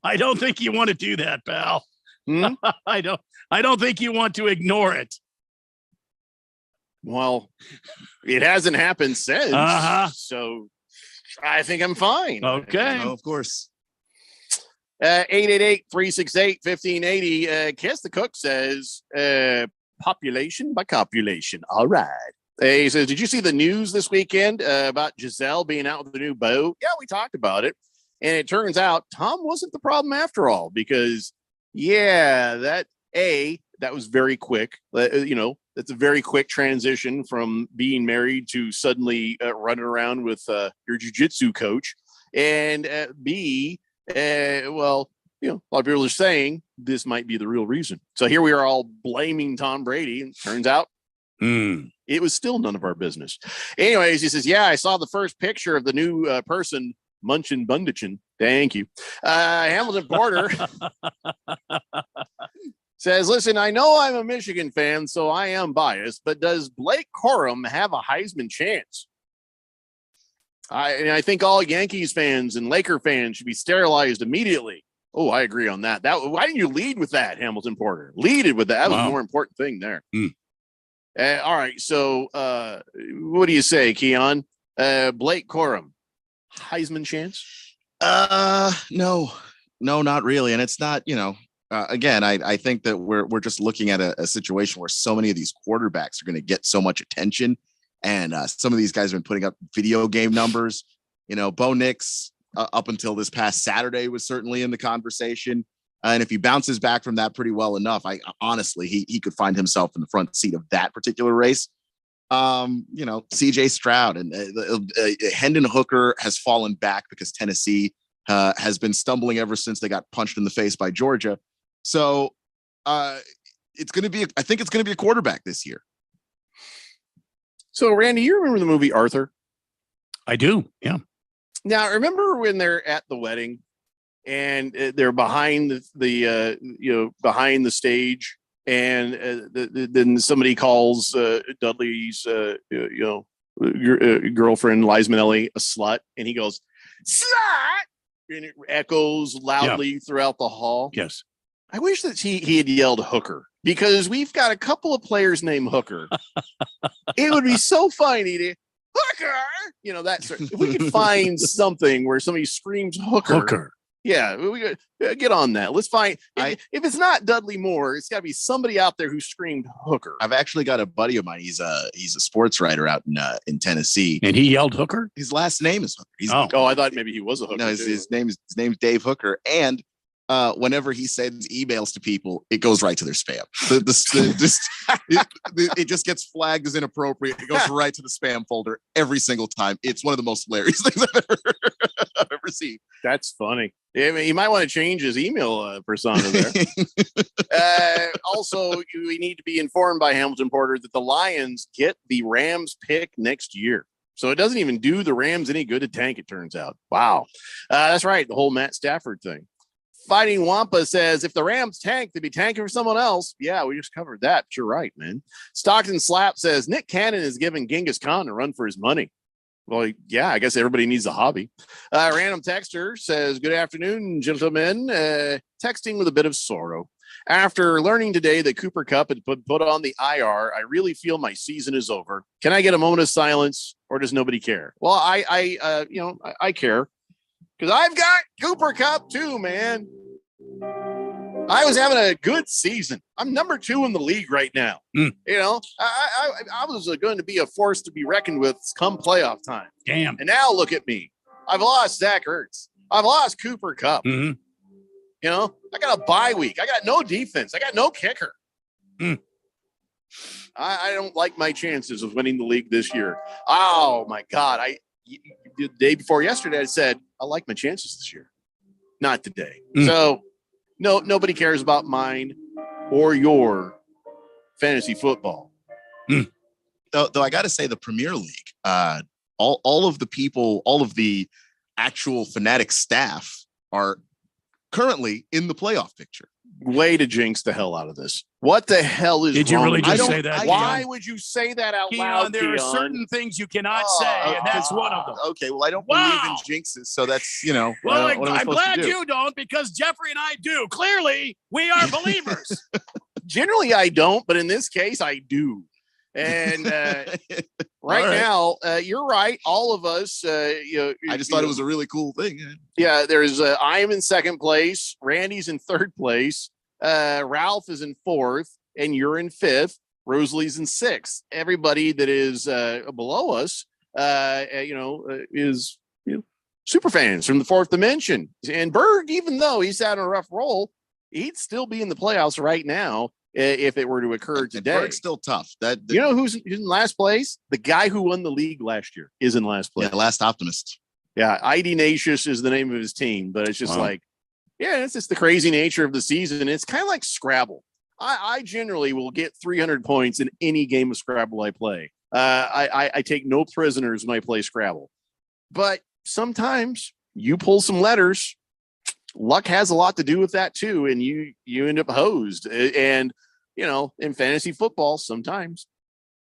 I don't think you want to do that, pal. I don't think you want to ignore it. Well, it hasn't happened since, so I think I'm fine. Okay, of course. 888-368-1580. Kiss the Cook says, population by copulation. All right. He says, did you see the news this weekend about Giselle being out with the new beau? Yeah, we talked about it. And it turns out Tom wasn't the problem after all, because, that was very quick. That's a very quick transition from being married to suddenly running around with your jiu-jitsu coach. And B, a lot of people are saying this might be the real reason. So here we are all blaming Tom Brady, and turns out it was still none of our business. Anyways, he says, I saw the first picture of the new person, Munchin Bundichin. Thank you. Hamilton Porter says, listen, I know I'm a Michigan fan, so I am biased, but does Blake Corum have a Heisman chance? I think all Yankees fans and Laker fans should be sterilized immediately. Oh, I agree on that. Why didn't you lead with that, Hamilton Porter? Lead it with that. That was a more important thing there. All right. So what do you say, Keon? Blake Corum, Heisman chance? No, not really. And it's not, again, I think that we're just looking at a situation where so many of these quarterbacks are going to get so much attention. And some of these guys have been putting up video game numbers. Bo Nix, up until this past Saturday, was certainly in the conversation. And if he bounces back from that pretty well enough, I honestly, he could find himself in the front seat of that particular race. CJ Stroud and Hendon Hooker has fallen back because Tennessee has been stumbling ever since they got punched in the face by Georgia. So it's going to be, I think it's going to be a quarterback this year. So Randy, you remember the movie Arthur? I do. Yeah. Now, remember when they're at the wedding and they're behind behind the stage, and then somebody calls Dudley's girlfriend Liza Minnelli a slut, and he goes slut, and it echoes loudly throughout the hall. Yes. I wish that he had yelled hooker, because we've got a couple of players named Hooker. It would be so funny to hooker, that sort. If we could find something where somebody screams hooker. Yeah, we could get on that. Let's find if it's not Dudley Moore, it's got to be somebody out there who screamed hooker. I've actually got a buddy of mine. He's a sports writer out in Tennessee, and he yelled hooker. His last name is Hooker. I thought maybe he was a hooker. No, his name's Dave Hooker, and whenever he sends emails to people, it goes right to their spam. It just gets flagged as inappropriate. It goes right to the spam folder every single time. It's one of the most hilarious things I've ever seen. That's funny. I mean, you might want to change his email persona there. Also, we need to be informed by Hamilton Porter that the Lions get the Rams pick next year. So it doesn't even do the Rams any good to tank, it turns out. Wow. That's right. The whole Matt Stafford thing. Fighting Wampa says, if the Rams tank, they'd be tanking for someone else. Yeah, we just covered that. But you're right, man. Stockton Slap says, Nick Cannon is giving Genghis Khan a run for his money. Well, yeah, I guess everybody needs a hobby. Random Texter says, good afternoon, gentlemen. Texting with a bit of sorrow. After learning today that Cooper Kupp had put on the IR, I really feel my season is over. Can I get a moment of silence, or does nobody care? Well, I care. Because I've got Cooper Kupp too, man. I was having a good season. I'm number 2 in the league right now. I was going to be a force to be reckoned with come playoff time. Damn. And now look at me. I've lost Zach Ertz. I've lost Cooper Kupp. Mm-hmm. I got a bye week. I got no defense. I got no kicker. I don't like my chances of winning the league this year. Oh my God. The day before yesterday, I said, I like my chances this year. Not today. So nobody cares about mine or your fantasy football. Though I got to say, the Premier League, all of the people, all of the actual Fanatic staff are currently in the playoff picture. Way to jinx the hell out of this. What the hell is Did you wrong really with just you? say that? Why Keon? would you say that out Keon, loud, there are Keon? certain things you cannot say, and that's one of them. Okay, well, I don't believe in jinxes, so that's, Well, what am I I'm supposed glad to do? you don't, because Jeffrey and I do. Clearly, we are believers. Generally, I don't, but in this case, I do. And right now, you're right. All of us, I just thought it was a really cool thing. Yeah, there's I'm in second place. Randy's in third place. Ralph is in fourth, and you're in fifth. Rosalie's in sixth. Everybody that is below us, is super fans from the fourth dimension. And Berg, even though he's had a rough roll, he'd still be in the playoffs right now if it were to occur today. Berg's still tough. Who's in last place? The guy who won the league last year is in last place. Yeah, Last Optimist. Yeah, ID Natius is the name of his team, but it's just it's just the crazy nature of the season. It's kind of like Scrabble. I generally will get 300 points in any game of Scrabble I play. I take no prisoners when I play Scrabble. But sometimes you pull some letters. Luck has a lot to do with that too, and you end up hosed. And in fantasy football, sometimes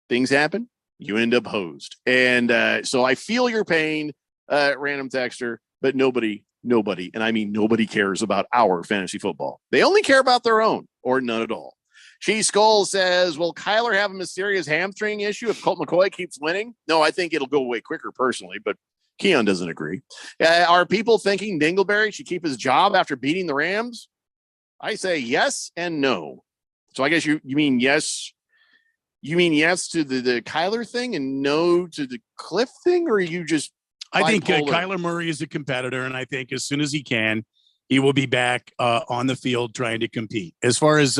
things happen. You end up hosed. And so I feel your pain, Random Texter, but nobody, and I mean nobody cares about our fantasy football. They only care about their own, or none at all. She Skull says, will Kyler have a mysterious hamstring issue if Colt McCoy keeps winning? No, I think it'll go away quicker personally, but Keon doesn't agree. Are people thinking Dingleberry should keep his job after beating the Rams? I say yes and no. So I guess you mean yes. You mean yes to the Kyler thing and no to the Cliff thing, or are you just I think bipolar? Kyler Murray is a competitor, and I think as soon as he can, he will be back on the field trying to compete. As far as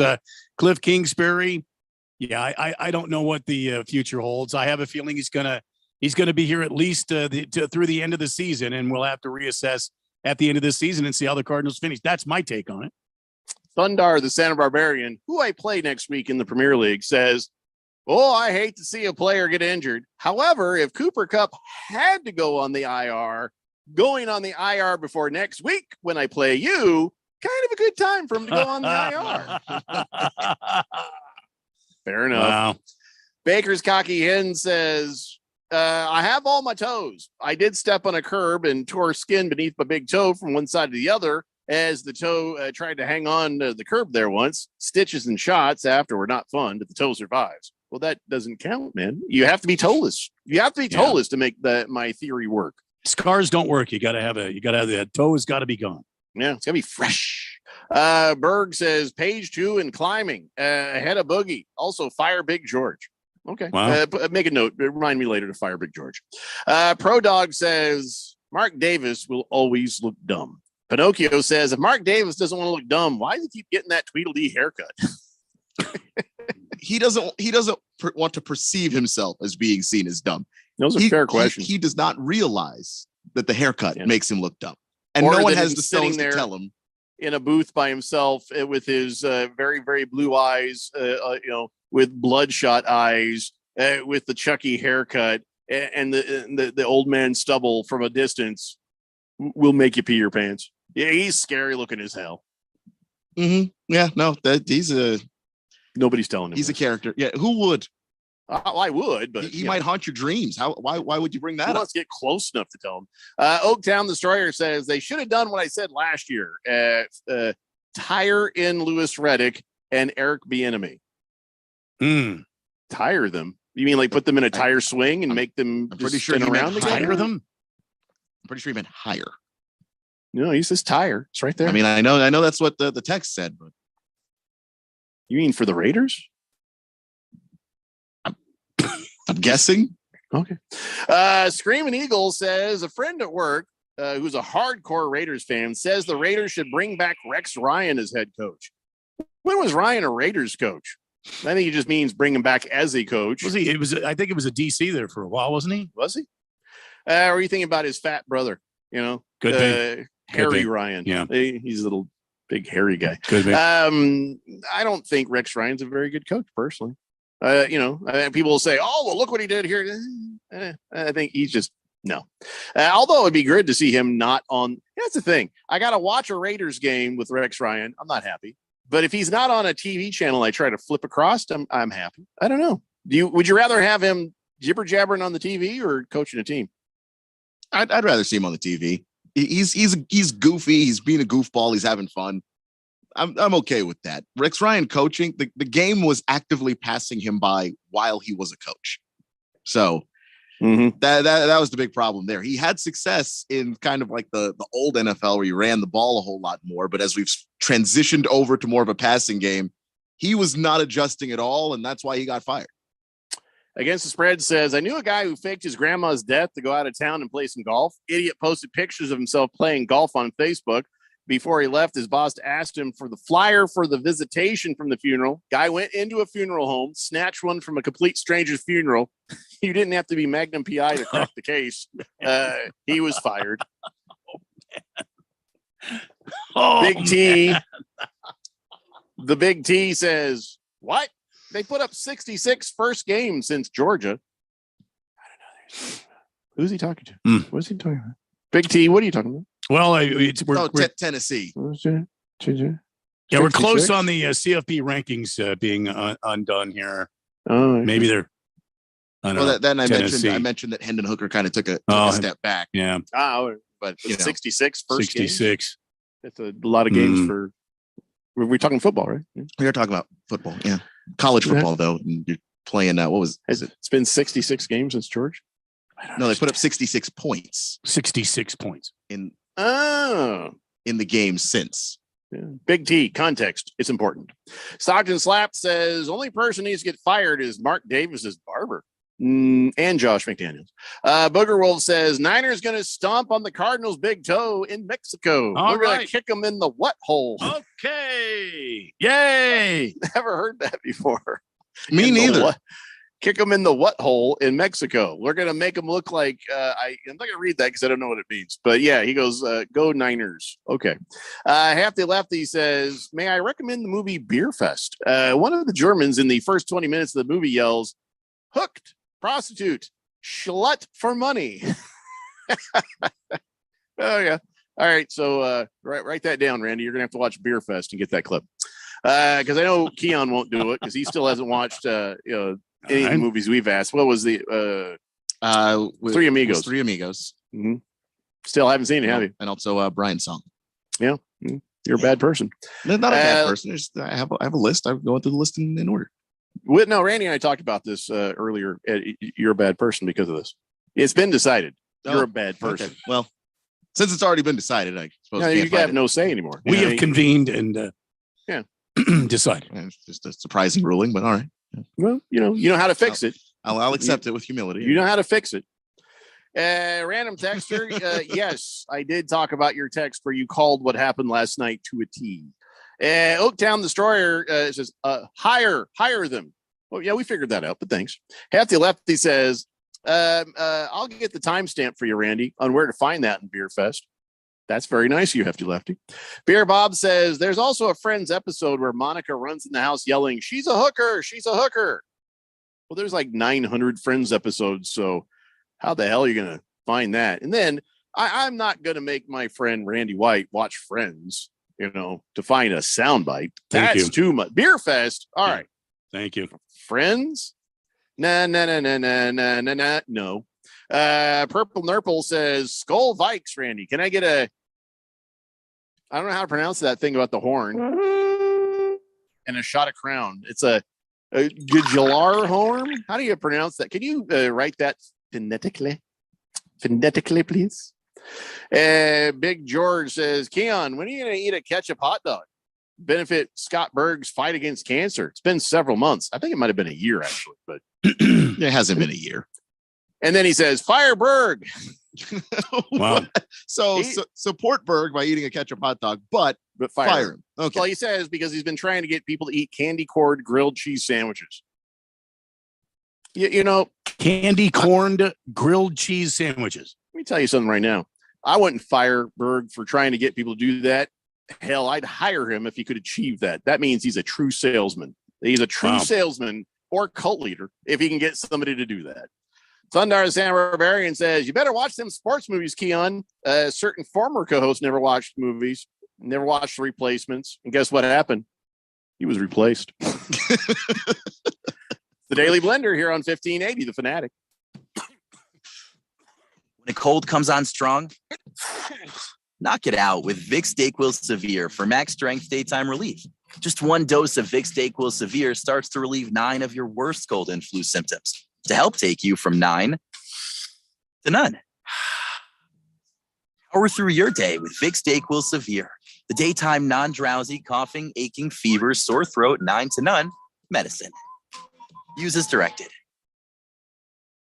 Cliff Kingsbury, yeah, I don't know what the future holds. I have a feeling he's gonna be here at least through the end of the season, and we'll have to reassess at the end of this season and see how the Cardinals finish. That's my take on it. Thundar, the Santa Barbarian, who I play next week in the Premier League, says, "Oh, I hate to see a player get injured. However, if Cooper Kupp had to go on the IR, going on the IR before next week when I play you, kind of a good time for him to go on the IR." Fair enough. Wow. Baker's Cocky Hen says, I have all my toes. I did step on a curb and tore skin beneath my big toe from one side to the other as the toe tried to hang on to the curb there once. Stitches and shots after were not fun, but the toe survives. Well, that doesn't count, man. You have to be toeless. You have to be toeless to make my theory work. Scars don't work. You got to have the toe has got to be gone. Yeah, it's got to be fresh. Berg says page 2 in climbing ahead of Boogie. Also fire Big George. Okay. Wow. Make a note. Remind me later to fire Big George. Pro Dog says Mark Davis will always look dumb. Pinocchio says if Mark Davis doesn't want to look dumb, why does he keep getting that Tweedledee haircut? He doesn't want to perceive himself as being seen as dumb. Those are fair questions. He does not realize that the haircut makes him look dumb. And Or no one that has he's the sitting stones to there tell him. in a booth by himself with his very, very blue eyes, with bloodshot eyes, with the Chucky haircut and the old man stubble from a distance will make you pee your pants. Yeah, he's scary looking as hell. Mm-hmm. Yeah, no, nobody's telling him. He's a character. Yeah, who would? I would, but he might haunt your dreams. Why would you bring that up? Let's get close enough to tell him. Oaktown Destroyer says they should have done what I said last year. Tire in Lewis Reddick and Eric Bieniemy. Tire them. You mean like put them in a tire swing and make them pretty sure spin he meant around together? hire them? I'm pretty sure he meant hire. No, he says tire. It's right there. I mean, I know that's what the text said, but you mean for the Raiders? I'm guessing. Okay. Screaming Eagle says a friend at work who's a hardcore Raiders fan says the Raiders should bring back Rex Ryan as head coach. When was Ryan a Raiders coach? I think he just means bring him back as a coach. Was he? I think it was a DC there for a while, wasn't he? Was he? Or are you thinking about his fat brother? Could be. Harry Ryan. Yeah, he's a little big hairy guy. Could be. I don't think Rex Ryan's a very good coach personally. People will say, "Oh, well, look what he did here." I think he's just no. Although it'd be good to see him not on. That's the thing. I got to watch a Raiders game with Rex Ryan. I'm not happy. But if he's not on a TV channel, I try to flip across. I'm happy. I don't know. Would you rather have him jibber jabbering on the TV or coaching a team? I'd rather see him on the TV. He's goofy. He's being a goofball. He's having fun. I'm okay with that. Rex Ryan coaching, the game was actively passing him by while he was a coach. So that was the big problem there. He had success in kind of like the old NFL where he ran the ball a whole lot more. But as we've transitioned over to more of a passing game, he was not adjusting at all. And that's why he got fired. Against the Spread says, I knew a guy who faked his grandma's death to go out of town and play some golf. Idiot posted pictures of himself playing golf on Facebook. Before he left, his boss asked him for the flyer for the visitation from the funeral. Guy went into a funeral home, snatched one from a complete stranger's funeral. You didn't have to be Magnum PI to crack the case. He was fired. Big T. The Big T says, what? They put up 66 first game since Georgia. I don't know. Who's he talking to? What's he talking about? Big T, what are you talking about? Well, we're Tennessee. Yeah, we're close on the CFP rankings being undone here. Maybe they're. I don't know. Then I mentioned that Hendon Hooker kind of took a step back. Yeah. But 66 first 66. That's a lot of games for. We're talking football, right? We are talking about football. Yeah, college football though. And you're playing. What was it? It's been 66 games since George. No, they put up 66 points. 66 points in the game since. Yeah. Big T, context. It's important. Stockton Slap says only person needs to get fired is Mark Davis's barber. and Josh McDaniels. Booger Wolf says Niners going to stomp on the Cardinals' big toe in Mexico. All We're going right. to kick them in the what hole. Okay. Yay. Never heard that before. Me In the neither. what- Kick them in the what hole in Mexico. We're going to make them look like I'm not going to read that because I don't know what it means. But yeah, he goes, go Niners. Okay. Half the Lefty says, may I recommend the movie Beer Fest? One of the Germans in the first 20 minutes of the movie yells, hooked, prostitute, schlut for money. Oh, yeah. All right. So write that down, Randy. You're going to have to watch Beer Fest and get that clip. Because I know Keon won't do it because he still hasn't watched any of the movies we've asked. What was the Three Amigos? Three Amigos. Mm-hmm. Still haven't seen it, have you? And also Brian's song. Yeah. You're a bad person. Not a bad person. I have a list. I'm going through the list in order. No, Randy and I talked about this earlier. You're a bad person because of this. It's been decided. You're a bad person. Okay. Well, since it's already been decided, I suppose you have no say anymore. We have convened and decided. It's just a surprising ruling, but all right. Well, you know how to fix it. I'll accept it with humility. You know how to fix it. Random texter. Yes, I did talk about your text where you called what happened last night to a T. Oaktown Destroyer says, hire them. Well, yeah, we figured that out, but thanks. Half the Lefty says, I'll get the timestamp for you, Randy, on where to find that in Beer Fest. That's very nice of you, Hefty Lefty. Beer Bob says, there's also a Friends episode where Monica runs in the house yelling, she's a hooker, she's a hooker. Well, there's like 900 Friends episodes, so how the hell are you going to find that? And then I'm not going to make my friend Randy White watch Friends, to find a soundbite. That's too much. Beer Fest. All right. Thank you. Friends? No. Purple Nurple says, Skull Vikes, Randy. Can I get I don't know how to pronounce that thing about the horn. And a shot of crown. It's a Gujalar horn. How do you pronounce that? Can you write that phonetically? Phonetically, please. Big George says, Keon, when are you going to eat a ketchup hot dog? Benefit Scott Berg's fight against cancer. It's been several months. I think it might have been a year, actually, but it hasn't been a year. And then he says, fire Berg. Wow. So support Berg by eating a ketchup hot dog, but fire him. Okay. Well, he says because he's been trying to get people to eat candy corned grilled cheese sandwiches. Candy corned grilled cheese sandwiches. Let me tell you something right now. I wouldn't fire Berg for trying to get people to do that. Hell, I'd hire him if he could achieve that. That means he's a true salesman. He's a true salesman or cult leader if he can get somebody to do that. Thundar Sam Barbarian says, you better watch them sports movies, Keon. Certain former co-hosts never watched movies, never watched The Replacements. And guess what happened? He was replaced. The Daily Blender here on 1580, The Fanatic. When a cold comes on strong, knock it out with Vicks DayQuil Severe for max strength daytime relief. Just one dose of Vicks DayQuil Severe starts to relieve 9 of your worst cold and flu symptoms to help take you from 9 to none. Power through your day with Vicks DayQuil Severe, the daytime non-drowsy, coughing, aching, fever, sore throat, 9 to none medicine. Use as directed.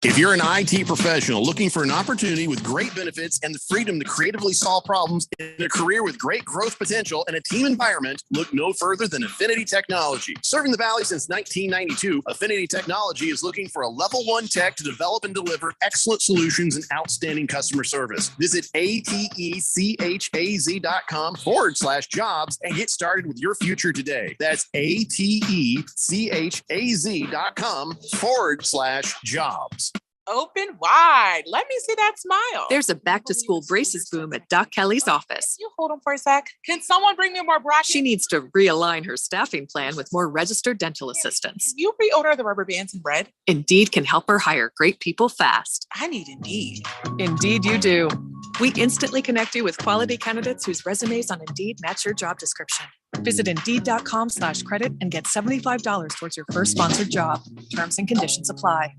If you're an IT professional looking for an opportunity with great benefits and the freedom to creatively solve problems in a career with great growth potential and a team environment, look no further than Affinity Technology. Serving the Valley since 1992, Affinity Technology is looking for a level 1 tech to develop and deliver excellent solutions and outstanding customer service. Visit atechaz.com/jobs and get started with your future today. That's atechaz.com/jobs. Open wide. Let me see that smile. There's a back-to-school braces boom at Doc Kelly's office. You hold them for a sec. Can someone bring me more brackets? She needs to realign her staffing plan with more registered dental assistants. Can you reorder the rubber bands and bread? Indeed can help her hire great people fast. I need Indeed. Indeed you do. We instantly connect you with quality candidates whose resumes on Indeed match your job description. Visit Indeed.com/credit and get $75 towards your first sponsored job. Terms and conditions apply.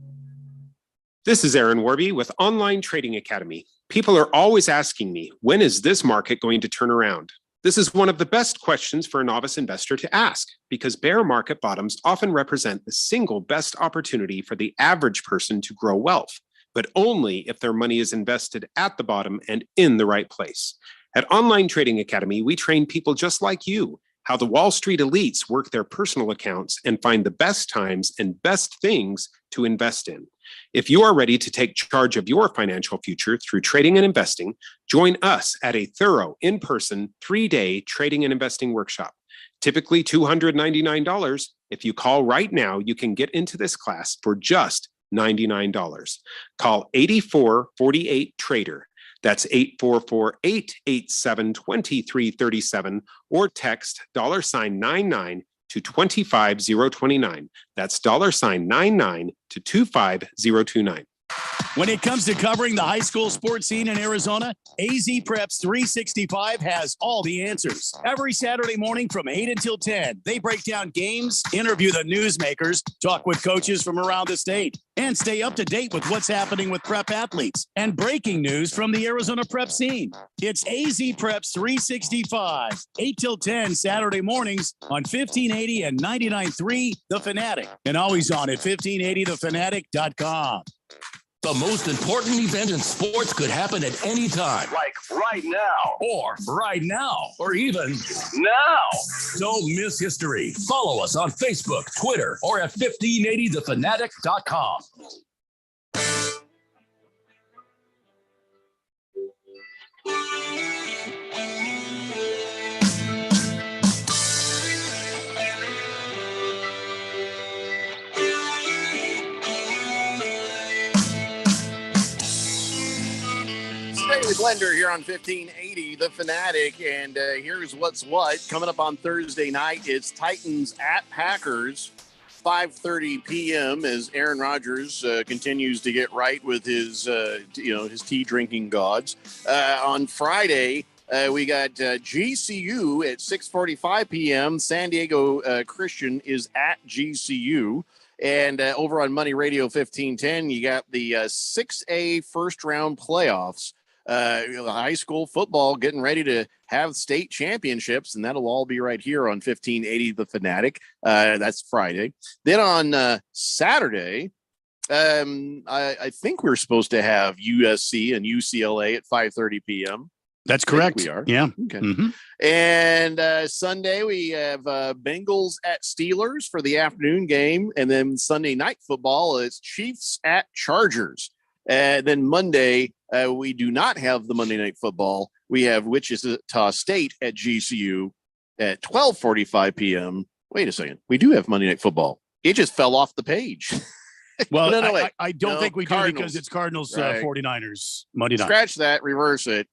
This is Aaron Warby with Online Trading Academy. People are always asking me, when is this market going to turn around? This is one of the best questions for a novice investor to ask because bear market bottoms often represent the single best opportunity for the average person to grow wealth, but only if their money is invested at the bottom and in the right place. At Online Trading Academy, we train people just like you how the Wall Street elites work their personal accounts and find the best times and best things to invest in. If you are ready to take charge of your financial future through trading and investing, join us at a thorough, in-person, 3-day trading and investing workshop. Typically $299. If you call right now, you can get into this class for just $99. Call 8448-TRADER. That's 844-887-2337 or text $99 to 25029. That's $99 to 25029. When it comes to covering the high school sports scene in Arizona, AZ Preps 365 has all the answers. Every Saturday morning from 8 until 10, they break down games, interview the newsmakers, talk with coaches from around the state, and stay up to date with what's happening with prep athletes and breaking news from the Arizona prep scene. It's AZ Preps 365, 8 till 10 Saturday mornings on 1580 and 99.3 The Fanatic, and always on at 1580thefanatic.com. The most important event in sports could happen at any time. Like right now. Or Right now. Or even now. Don't miss history. Follow us on Facebook, Twitter, or at 1580thefanatic.com. Daily Blender here on 1580 The Fanatic, and here's what's what. Coming up on Thursday night, it's Titans at Packers, 5:30 p.m. as Aaron Rodgers continues to get right with his tea drinking gods. On Friday, we got GCU at 6:45 p.m. San Diego Christian is at GCU. And over on Money Radio 1510, you got the 6A first round playoffs. High school football getting ready to have state championships, and that'll all be right here on 1580 The Fanatic. That's Friday. Then on Saturday, I think we're supposed to have USC and UCLA at 5:30 p.m. That's correct. We are. Yeah. Okay. Mhm. And Sunday we have Bengals at Steelers for the afternoon game, and then Sunday night football is Chiefs at Chargers. Then Monday we do not have the Monday night football. We have Wichita State at GCU at 12:45 p.m. Wait a second, we do have Monday night football. It just fell off the page. Well, No, wait. I don't No, think we Cardinals. do because it's Cardinals Right. 49ers Monday night. Scratch that, reverse it.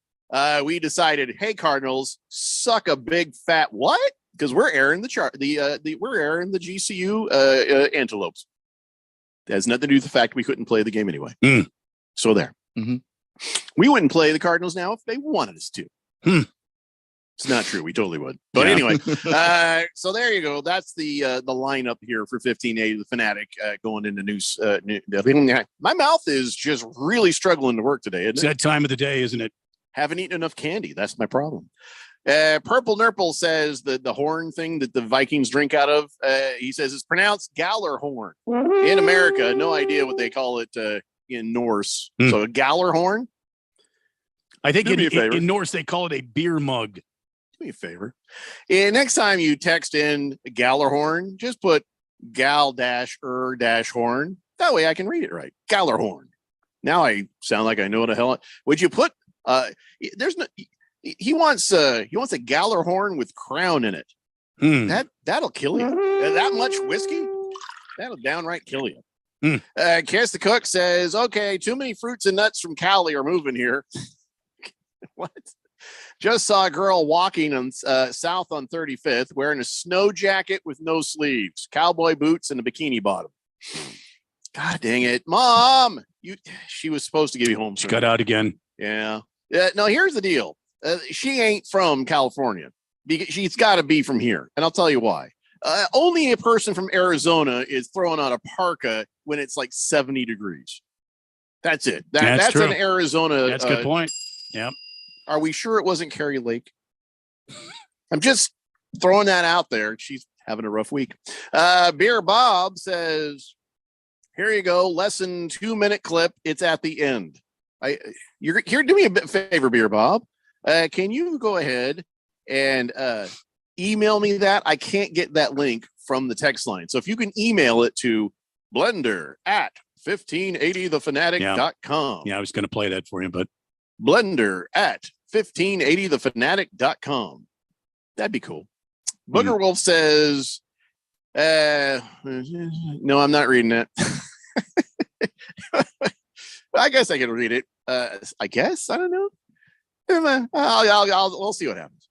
We decided, hey, Cardinals, suck a big fat what? Because we're airing we're airing the GCU Antelopes. It has nothing to do with the fact we couldn't play the game anyway. Mm. So there. We wouldn't play the Cardinals now if they wanted us to. It's not true. We totally would. But Yeah. anyway, so there you go. That's the lineup here for 1580 The Fanatic going into news. My mouth is just really struggling to work today. Isn't It's it? that time of the day, isn't it? Haven't eaten enough candy. That's my problem. Purple Nurple says the horn thing that the Vikings drink out of, he says it's pronounced Galler horn. In America, no idea what they call it in Norse. So a Galler horn? I think Do me a favor. in Norse they call it a beer mug. Do me a favor. Next time you text in Gallerhorn, just put gal-horn. That way I can read it right. Gallerhorn. Now I sound like I know what the hell. Would you put there's no he wants a Gallerhorn with crown in it. That'll kill you. That much whiskey? That'll downright kill you. Cass the Cook says, okay, too many fruits and nuts from Cali are moving here. What? Just saw a girl walking on south on 35th wearing a snow jacket with no sleeves, cowboy boots, and a bikini bottom. God dang it, Mom! She was supposed to give you home. She got out again. Yeah. No, here's the deal. She ain't from California. She's got to be from here, and I'll tell you why. Only a person from Arizona is throwing on a parka when it's like 70 degrees. That's it. That's true. an Arizona. That's a good point. Yep. Are we sure it wasn't Carrie Lake? I'm just throwing that out there. She's having a rough week. Beer Bob says, here you go. Lesson 2-minute clip. It's at the end. You're here. Do me a favor, Beer Bob. Can you go ahead and email me that? I can't get that link from the text line. So if you can email it to blender@1580thefanatic.com. Yeah, I was going to play that for you, but blender@1580thefanatic.com. That'd be cool. Booger Wolf says, no, I'm not reading it. I guess I can read it. I guess. I don't know. We'll see what happens.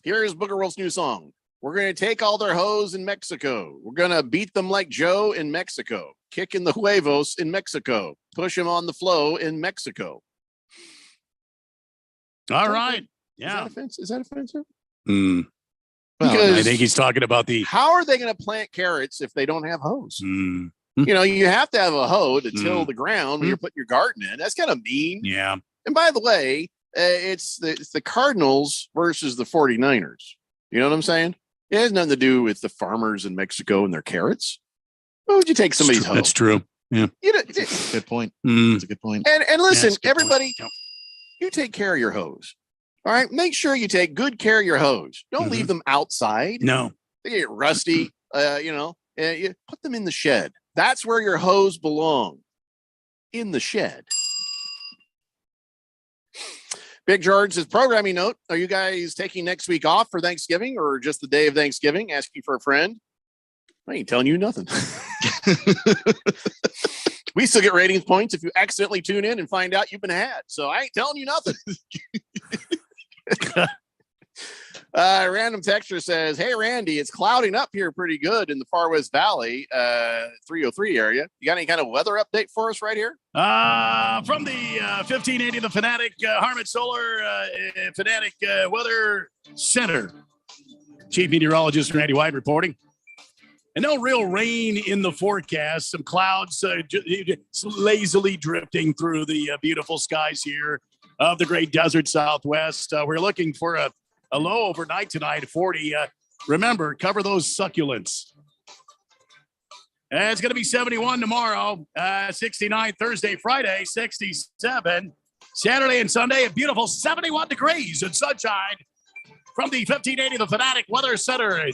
Here's Booger Wolf's new song. We're going to take all their hoes in Mexico. We're going to beat them like Joe in Mexico. Kick in the huevos in Mexico. Push them on the flow in Mexico. All right. Yeah. Is that offensive? Well, I think he's talking about how are they going to plant carrots if they don't have hoes? You know, you have to have a hoe to till the ground when you're putting your garden in. That's kind of mean. Yeah. And by the way, it's the Cardinals versus the 49ers. You know what I'm saying? It has nothing to do with the farmers in Mexico and their carrots. Why would you take somebody's hoe? That's true. Yeah. You know, good point. That's a good point. And listen, Yeah, everybody, you take care of your hose. All right. Make sure you take good care of your hose. Don't leave them outside. No. They get rusty. You know, you put them in the shed. That's where your hose belong. In the shed. Big George says, programming note. Are you guys taking next week off for Thanksgiving or just the day of Thanksgiving? Asking for a friend. I ain't telling you nothing. We still get ratings points if you accidentally tune in and find out you've been had. So I ain't telling you nothing. Random texture says, hey, Randy, it's clouding up here pretty good in the Far West Valley, 303 area. You got any kind of weather update for us right here? From the 1580 The Fanatic Harmon Solar Fanatic Weather Center. Chief Meteorologist Randy White reporting. And no real rain in the forecast. Some clouds lazily drifting through the beautiful skies here of the great desert Southwest. We're looking for a low overnight tonight, 40. Remember, cover those succulents. And it's going to be 71 tomorrow, 69 Thursday, Friday, 67. Saturday and Sunday, a beautiful 71 degrees and sunshine from the 1580 The Fanatic Weather Center.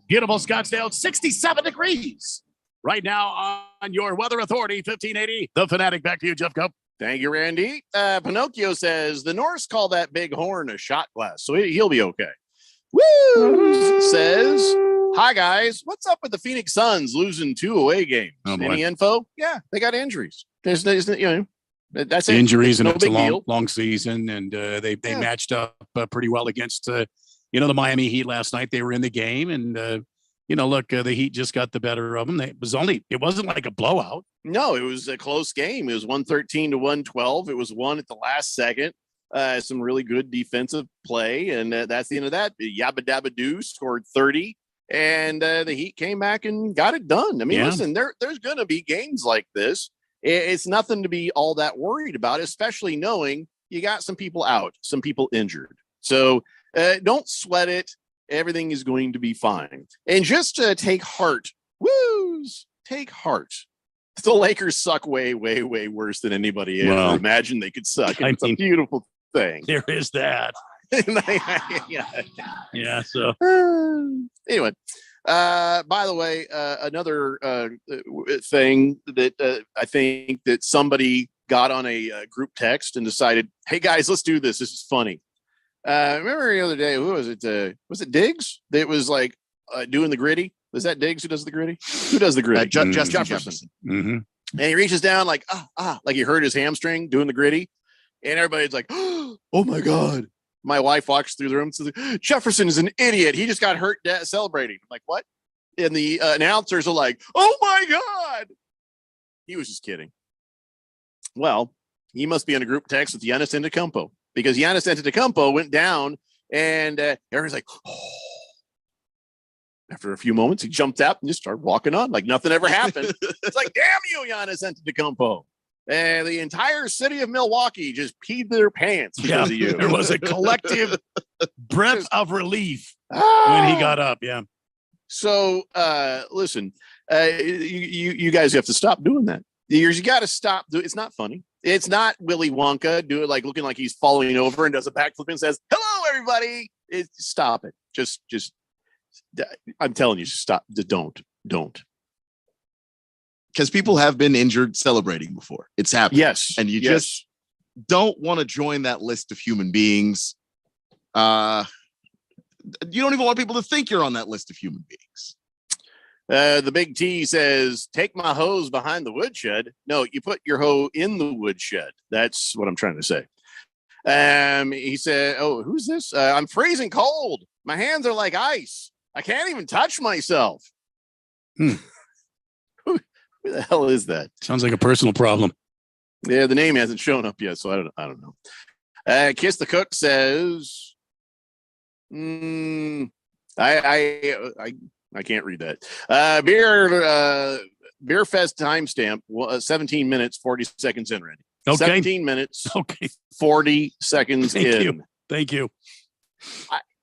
Beautiful Scottsdale, 67 degrees. Right now on your Weather Authority, 1580 The Fanatic. Back to you, Jeff Cope. Thank you, Randy. Pinocchio says, the Norse call that big horn a shot glass, so he'll be okay. Woo! Says, hi, guys. What's up with the Phoenix Suns losing 2 away games? Any info? Yeah, they got injuries. There's you know, that's it. Injuries, and no it's a big long season, and they matched up pretty well against, the Miami Heat last night. They were in the game, and look, the Heat just got the better of them. It wasn't like a blowout. No, it was a close game. It was 113 to 112. It was won at the last second. Some really good defensive play, and that's the end of that. Yabba Dabba Doo scored 30, and the Heat came back and got it done. I mean, listen, there's going to be games like this. It's nothing to be all that worried about, especially knowing you got some people out, some people injured. So don't sweat it. Everything is going to be fine. And just take heart. Woos! Take heart. The Lakers suck way, way, way worse than anybody ever imagined they could suck. It's a beautiful thing. There is that. Yeah. So anyway, by the way, another thing that I think that somebody got on a group text and decided, hey guys, let's do this. This is funny. Remember the other day, who was it? Was it Diggs? That was like doing the gritty. Was that Diggs who does the gritty? Who does the gritty? Justin Jefferson. Mm-hmm. And he reaches down like like he hurt his hamstring doing the gritty, and everybody's like, "Oh my god!" My wife walks through the room and says, "Jefferson is an idiot. He just got hurt celebrating." I'm like, "What?" And the announcers are like, "Oh my god!" He was just kidding. Well, he must be in a group text with Giannis Antetokounmpo, because Giannis Antetokounmpo went down, and everyone's like, "Oh." After a few moments, he jumped out and just started walking on like nothing ever happened. It's like, damn you, Giannis Antetokounmpo. The entire city of Milwaukee just peed their pants because of you. There was a collective breath of relief when he got up. Yeah. So listen, you guys have to stop doing that. You got to stop. It's not funny. It's not Willy Wonka looking like he's falling over and does a backflip and says, "Hello, everybody." Stop it. Just. I'm telling you, stop. Don't. Because people have been injured celebrating before. It's happened. Yes. And you just don't want to join that list of human beings. You don't even want people to think you're on that list of human beings. The Big T says, take my hose behind the woodshed. No, you put your hoe in the woodshed. That's what I'm trying to say. He said, oh, who's this? I'm freezing cold. My hands are like ice. I can't even touch myself. Who the hell is that? Sounds like a personal problem. Yeah, the name hasn't shown up yet, so I don't know. Kiss the Cook says, I can't read that. Beer Fest timestamp, 17 minutes, 40 seconds in, Randy. Okay. 17 minutes, 40 seconds in. Thank you.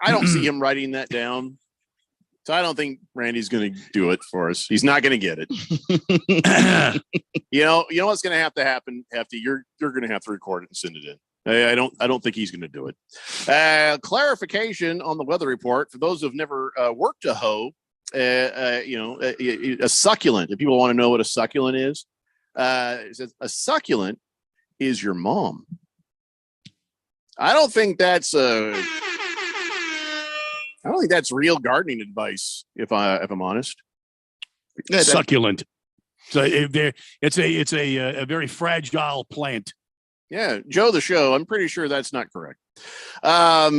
I don't see him writing that down. So I don't think Randy's going to do it for us. He's not going to get it. You know what's going to have to happen, Hefty? You're going to have to record it and send it in. I don't think he's going to do it. Clarification on the weather report for those who've never worked a hoe. A succulent. If people want to know what a succulent is, it says a succulent is your mom. I don't think that's real gardening advice. If I'm honest, succulent. So it's a very fragile plant. Yeah, Joe the Show. I'm pretty sure that's not correct. A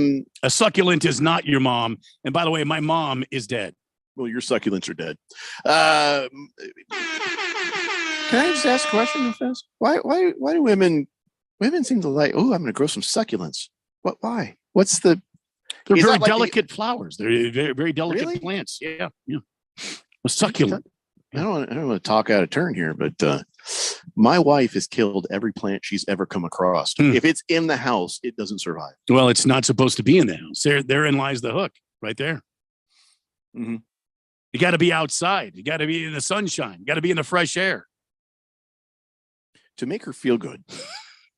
succulent is not your mom. And by the way, my mom is dead. Well, your succulents are dead. Can I just ask a question, Fez? Why do women seem to like? Oh, I'm going to grow some succulents. What? Why? What's the? They're very delicate flowers. They're very, very delicate plants. Yeah. A succulent. I don't want to talk out of turn here, but my wife has killed every plant she's ever come across. If it's in the house, it doesn't survive. Well, it's not supposed to be in the house. Therein lies the hook, right there. Mm-hmm. You got to be outside. You got to be in the sunshine. You got to be in the fresh air. To make her feel good,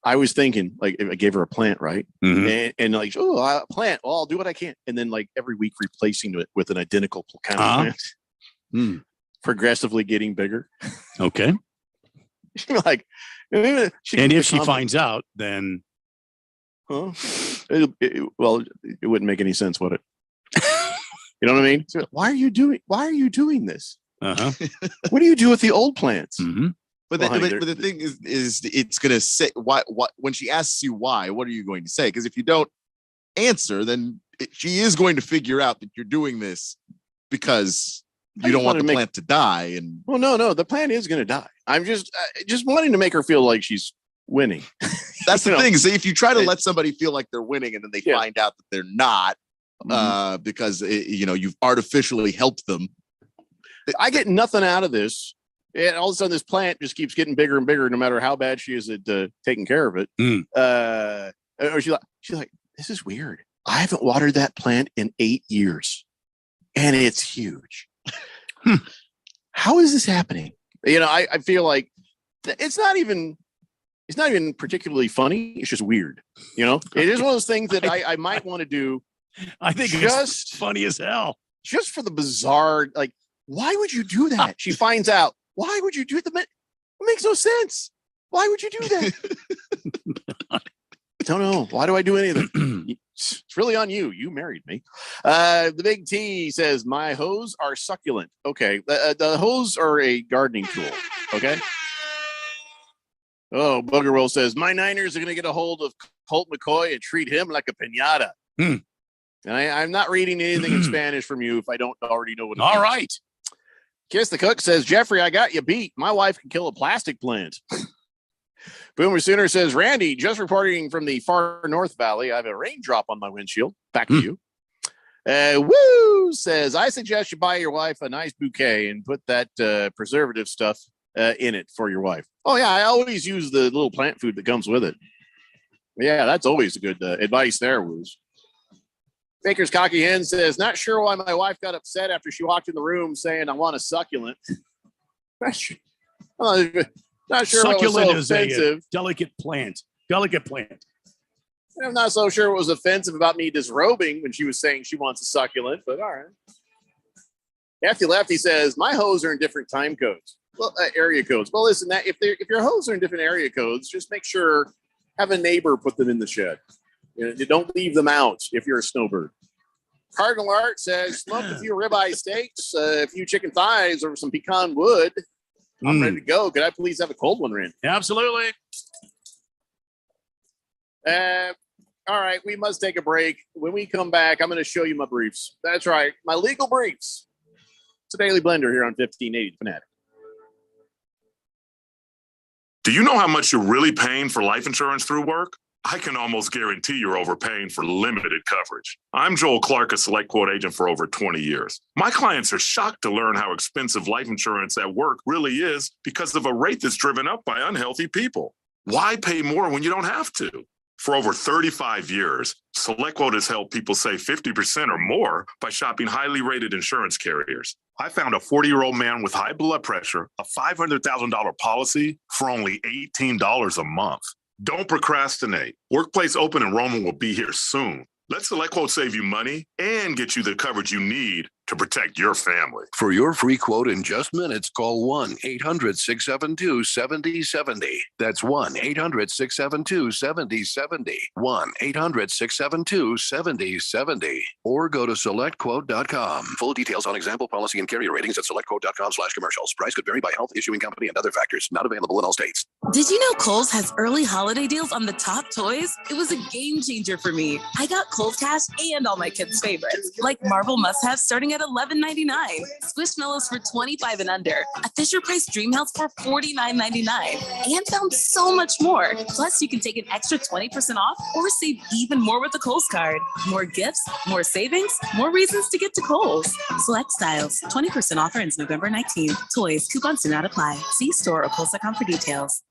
I was thinking, like, if I gave her a plant, right? Mm-hmm. And like, a plant. Well, I'll do what I can. And then, like, every week replacing it with an identical kind of plant. Progressively getting bigger. Okay. Like, and if she finds out, then. Huh? It wouldn't make any sense, would it? You know what I mean? So, why are you doing this? Uh-huh. What do you do with the old plants? Mm-hmm. But the thing is it's going to say why when she asks you why, what are you going to say? Because if you don't answer, then she is going to figure out that you're doing this because you don't want the plant to die. And well, no, the plant is going to die. I'm just wanting to make her feel like she's winning. That's the thing. So if you try to let somebody feel like they're winning and then they find out that they're not, because you've artificially helped them, I get nothing out of this. And all of a sudden, this plant just keeps getting bigger and bigger, no matter how bad she is at taking care of it. Or she's like, this is weird. I haven't watered that plant in 8 years, and it's huge. How is this happening? I feel like it's not even particularly funny. It's just weird. It is one of those things that I might want to do. I think it's funny as hell. Just for the bizarre, like, why would you do that? She finds out. Why would you do that? It makes no sense. Why would you do that? I don't know. Why do I do anything? It's really on you. You married me. The Big T says, my hose are succulent. Okay. The hose are a gardening tool. Okay. Oh, Booger Roll says, my Niners are going to get a hold of Colt McCoy and treat him like a piñata. And I'm not reading anything in Spanish from you if I don't already know what it means. All right. Kiss the Cook says, Jeffrey, I got you beat. My wife can kill a plastic plant. Boomer Sooner says, Randy, just reporting from the far North Valley. I have a raindrop on my windshield. Back to you. Woo says, I suggest you buy your wife a nice bouquet and put that preservative stuff in it for your wife. Oh yeah, I always use the little plant food that comes with it. Yeah, that's always a good advice there, Woos. Baker's Cocky Hen says, not sure why my wife got upset after she walked in the room saying, I want a succulent. Not sure what Succulent was so is offensive. a delicate plant. Delicate plant. I'm not so sure what was offensive about me disrobing when she was saying she wants a succulent, but all right. Lefty Lefty says, my hoes are in different time codes. Well, area codes. Well, listen, that if your hoes are in different area codes, just make sure, have a neighbor put them in the shed. You don't leave them out if you're a snowbird. Cardinal Art says, smoked a few ribeye steaks, a few chicken thighs, or some pecan wood. I'm ready to go. Could I please have a cold one, Randy? Absolutely. All right, we must take a break. When we come back, I'm going to show you my briefs. That's right, my legal briefs. It's a Daily Blender here on 1580 Fanatic. Do you know how much you're really paying for life insurance through work? I can almost guarantee you're overpaying for limited coverage. I'm Joel Clark, a Select Quote agent for over 20 years. My clients are shocked to learn how expensive life insurance at work really is because of a rate that's driven up by unhealthy people. Why pay more when you don't have to? For over 35 years, SelectQuote has helped people save 50% or more by shopping highly rated insurance carriers. I found a 40-year-old man with high blood pressure, a $500,000 policy for only $18 a month. Don't procrastinate. Workplace open enrollment will be here soon. Let SelectQuote save you money and get you the coverage you need to protect your family. For your free quote in just minutes, call 1-800-672-7070. That's 1-800-672-7070. 1-800-672-7070. Or go to SelectQuote.com. Full details on example policy and carrier ratings at SelectQuote.com/commercials. Price could vary by health, issuing company, and other factors. Not available in all states. Did you know Kohl's has early holiday deals on the top toys? It was a game changer for me. I got Kohl's Cash and all my kids' favorites, like Marvel must-haves starting at $11.99, Squishmallows for $25 and under, a Fisher-Price Dream House for $49.99, and found so much more. Plus, you can take an extra 20% off or save even more with the Kohl's card. More gifts, more savings, more reasons to get to Kohl's. Select styles, 20% offer ends November 19th. Toys, coupons do not apply. See store or Kohl's.com for details.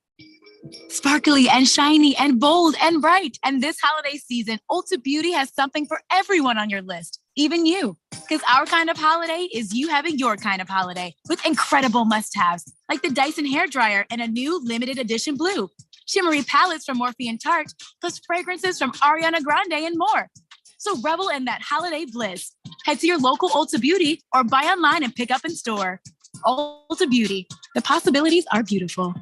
Sparkly and shiny and bold and bright. And this holiday season, Ulta Beauty has something for everyone on your list, even you. Because our kind of holiday is you having your kind of holiday with incredible must-haves like the Dyson hairdryer and a new limited edition blue, shimmery palettes from Morphe and Tarte, plus fragrances from Ariana Grande and more. So revel in that holiday bliss. Head to your local Ulta Beauty or buy online and pick up in store. Ulta Beauty. The possibilities are beautiful.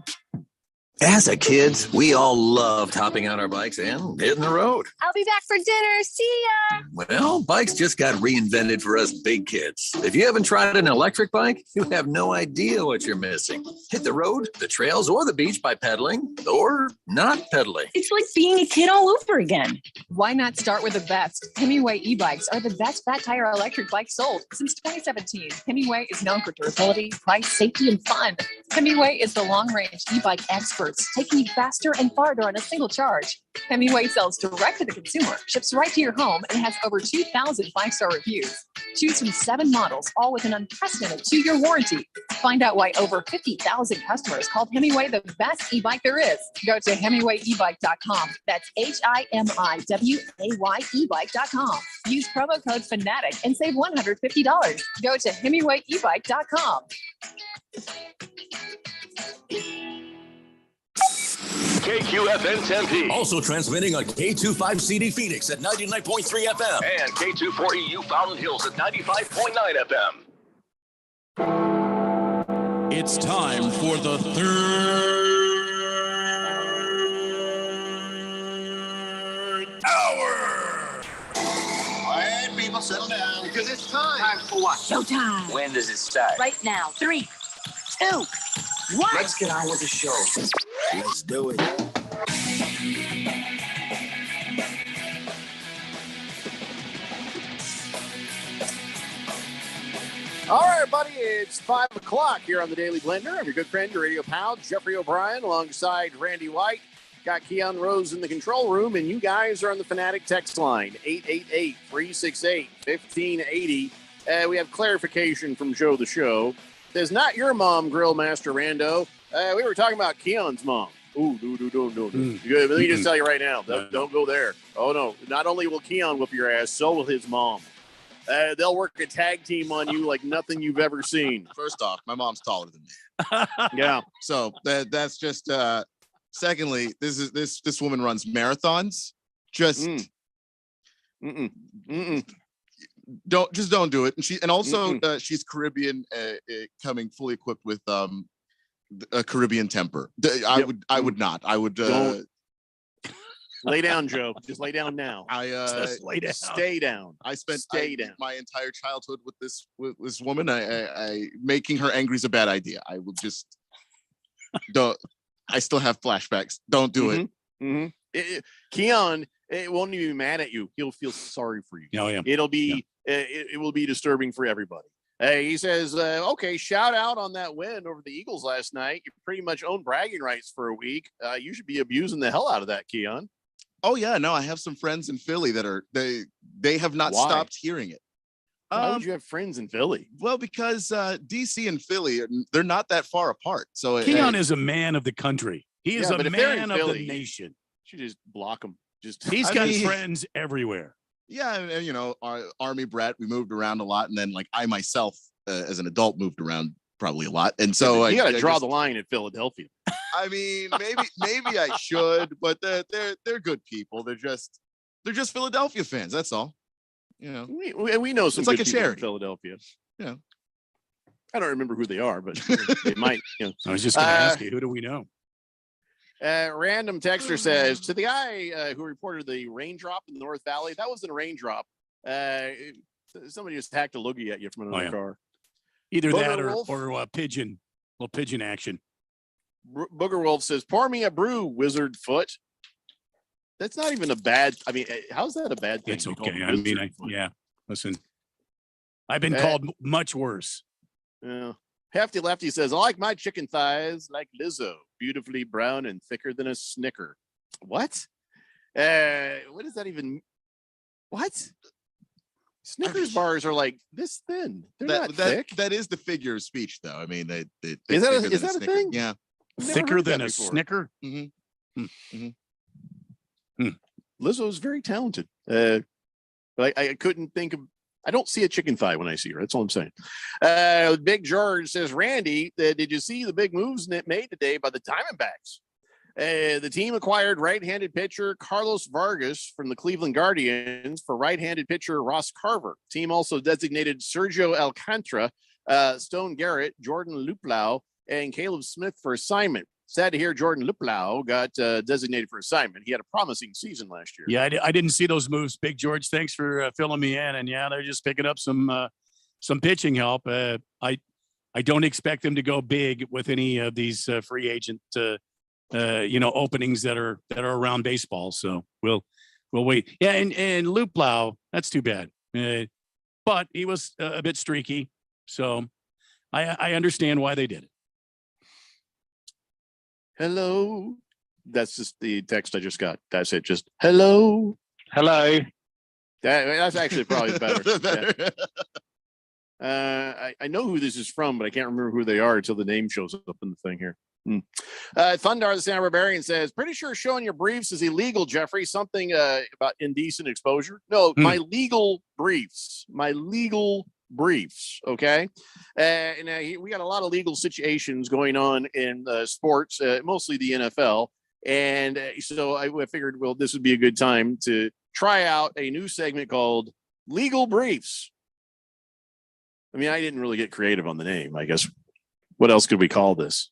As a kids, we all loved hopping on our bikes and hitting the road. I'll be back for dinner. See ya. Well, bikes just got reinvented for us big kids. If you haven't tried an electric bike, you have no idea what you're missing. Hit the road, the trails, or the beach by pedaling or not pedaling. It's like being a kid all over again. Why not start with the best? Hemingway e-bikes are the best fat tire electric bikes sold since 2017. Hemingway is known for durability, price, safety, and fun. Hemingway is the long-range e-bike experts, taking you faster and farther on a single charge. Hemingway sells direct to the consumer, ships right to your home, and has over 2,000 five-star reviews. Choose from 7 models, all with an unprecedented 2-year warranty. Find out why over 50,000 customers called Hemingway the best e-bike there is. Go to HemingwayEbike.com. That's HIMIWAY ebike.com. Use promo code FANATIC and save $150. Go to HemingwayEbike.com. KQFN Tempe. Also transmitting on K25CD Phoenix at 99.3 FM. And K240U Fountain Hills at 95.9 FM. It's time for the third hour. All right, people, settle down because it's time. Time for what? Showtime. When does it start? Right now. 3, 2, 1. Let's get on with the show. Let's do it. All right, everybody, it's 5 o'clock here on the Daily Blender. I'm your good friend, your radio pal, Jeffrey O'Brien, alongside Randy White. Got Keon Rose in the control room, and you guys are on the Fanatic text line, 888-368-1580. We have clarification from Joe the Show. Says, not your mom, Grill Master Rando. We were talking about Keon's mom. Ooh, no. Let me just tell you right now, don't go there. Oh, no. Not only will Keon whip your ass, so will his mom. They'll work a tag team on you like nothing you've ever seen. First off, my mom's taller than me. Yeah. So that's just secondly, this woman runs marathons. Just don't do it. And also she's Caribbean, coming fully equipped with a Caribbean temper. I would not. I would lay down, Joe. Just lay down now. Just lay down. Stay down. I spent down. my entire childhood with this woman. I making her angry is a bad idea. I will just don't. I still have flashbacks. Don't do it. Keon, it won't even be mad at you. He'll feel sorry for you. Oh, yeah. It'll be it will be disturbing for everybody. He says, okay, shout out on that win over the Eagles last night. You pretty much own bragging rights for a week. You should be abusing the hell out of that, Keon. Oh yeah, no, I have some friends in Philly that are they have not stopped hearing it. Why would you have friends in Philly? Well, because DC and Philly, they're not that far apart. So Keon is a man of the country. He is a man of Philly, the nation. You should just block him. He's got friends everywhere. Yeah, and you know, our Army brat, we moved around a lot, and then like I myself, as an adult, moved around probably a lot, and so you got to draw the line at Philadelphia. I mean, maybe I should, but they're good people. They're just Philadelphia fans. That's all. You know, we know some. It's like good a people in charity. Philadelphia. Yeah, I don't remember who they are, but they might. You know. I was just going to ask you, who do we know? Random texter says, to the guy who reported the raindrop in the North Valley, that wasn't a raindrop. Somebody just hacked a loogie at you from another car. Either Booger that Wolf? or pigeon, little pigeon action. Booger Wolf says, pour me a brew, wizard foot. That's not even a bad. I mean, how's that a bad thing? It's okay. I mean, listen, I've been called much worse. Yeah. Hefty Lefty says, I like my chicken thighs like Lizzo, beautifully brown and thicker than a Snicker. What? What does that even? What? Snickers bars are like this thin. They're not thick. That is the figure of speech, though. I mean, is that a thing? Yeah, thicker than a Snicker. Lizzo's very talented, but I couldn't think of. I don't see a chicken thigh when I see her. That's all I'm saying. Big George says, Randy, did you see the big moves made today by the Diamondbacks? The team acquired right-handed pitcher Carlos Vargas from the Cleveland Guardians for right-handed pitcher Ross Carver. Team also designated Sergio Alcantara, Stone Garrett, Jordan Luplow, and Caleb Smith for assignment. Sad to hear Jordan Luplow got designated for assignment. He had a promising season last year. Yeah, I didn't see those moves. Big George, thanks for filling me in. And yeah, they're just picking up some pitching help. I don't expect them to go big with any of these free agent openings that are around baseball. So we'll wait. Yeah, and Luplow, that's too bad. But he was a bit streaky, so I understand why they did it. Hello. That's just the text I just got. That's it. Just hello. Hello. That's actually probably better. Yeah. I know who this is from, but I can't remember who they are until the name shows up in the thing here. Thundar the Santa Barbarian says, pretty sure showing your briefs is illegal, Jeffrey. Something about indecent exposure. No, my legal briefs. Okay. And we got a lot of legal situations going on in sports, mostly the NFL. And so I figured, well, this would be a good time to try out a new segment called Legal Briefs. I mean, I didn't really get creative on the name, I guess. What else could we call this?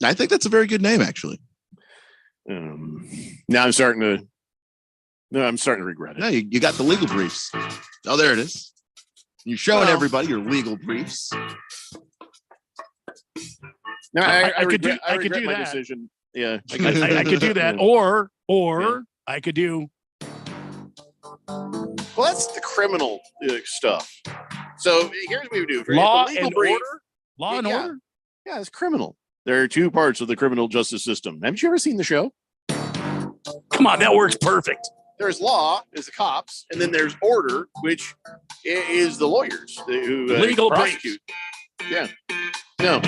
I think that's a very good name, actually. Now I'm starting to regret it. No, you got the legal briefs. Oh, there it is. You're showing everybody your legal briefs. No, I could do my that. decision. Yeah, I could do that, or I could do. Well, that's the criminal stuff. So here's what we do: Law legal and brief, order. Law and order. Yeah, it's criminal. There are two parts of the criminal justice system. Haven't you ever seen the show? Come on, that works perfect. There's law, is the cops, and then there's order, which is the lawyers who legal prosecute. Yeah. No.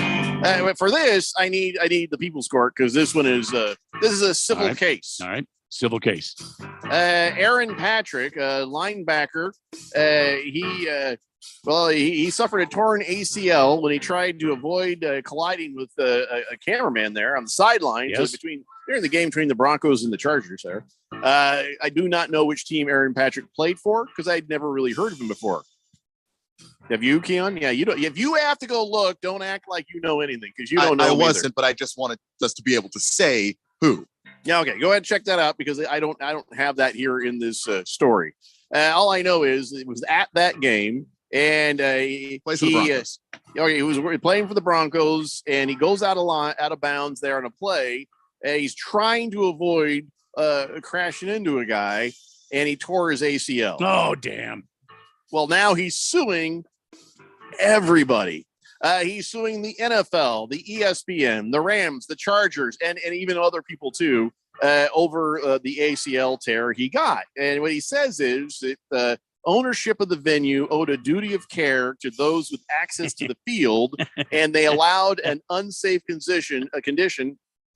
But for this, I need the People's Court because this one is this is a civil case. All right. Civil case. Aaron Patrick, linebacker, he suffered a torn ACL when he tried to avoid colliding with a cameraman there on the sideline. Yes. So during the game between the Broncos and the Chargers there. I do not know which team Aaron Patrick played for because I'd never really heard of him before. Have you, Keon? Yeah, you don't. If you have to go look, don't act like you know anything because you don't know. I him wasn't, either. but I just wanted us to be able to say who. Yeah, okay. Go ahead and check that out because I don't have that here in this story. All I know is it was at that game, and he was playing for the Broncos, and he goes out of bounds there on a play. And he's trying to avoid crashing into a guy, and he tore his ACL. Oh, damn! Well, now he's suing everybody. He's suing the NFL, the ESPN, the Rams, the Chargers, and even other people too over the ACL tear he got. And what he says is that ownership of the venue owed a duty of care to those with access to the field, and they allowed an unsafe condition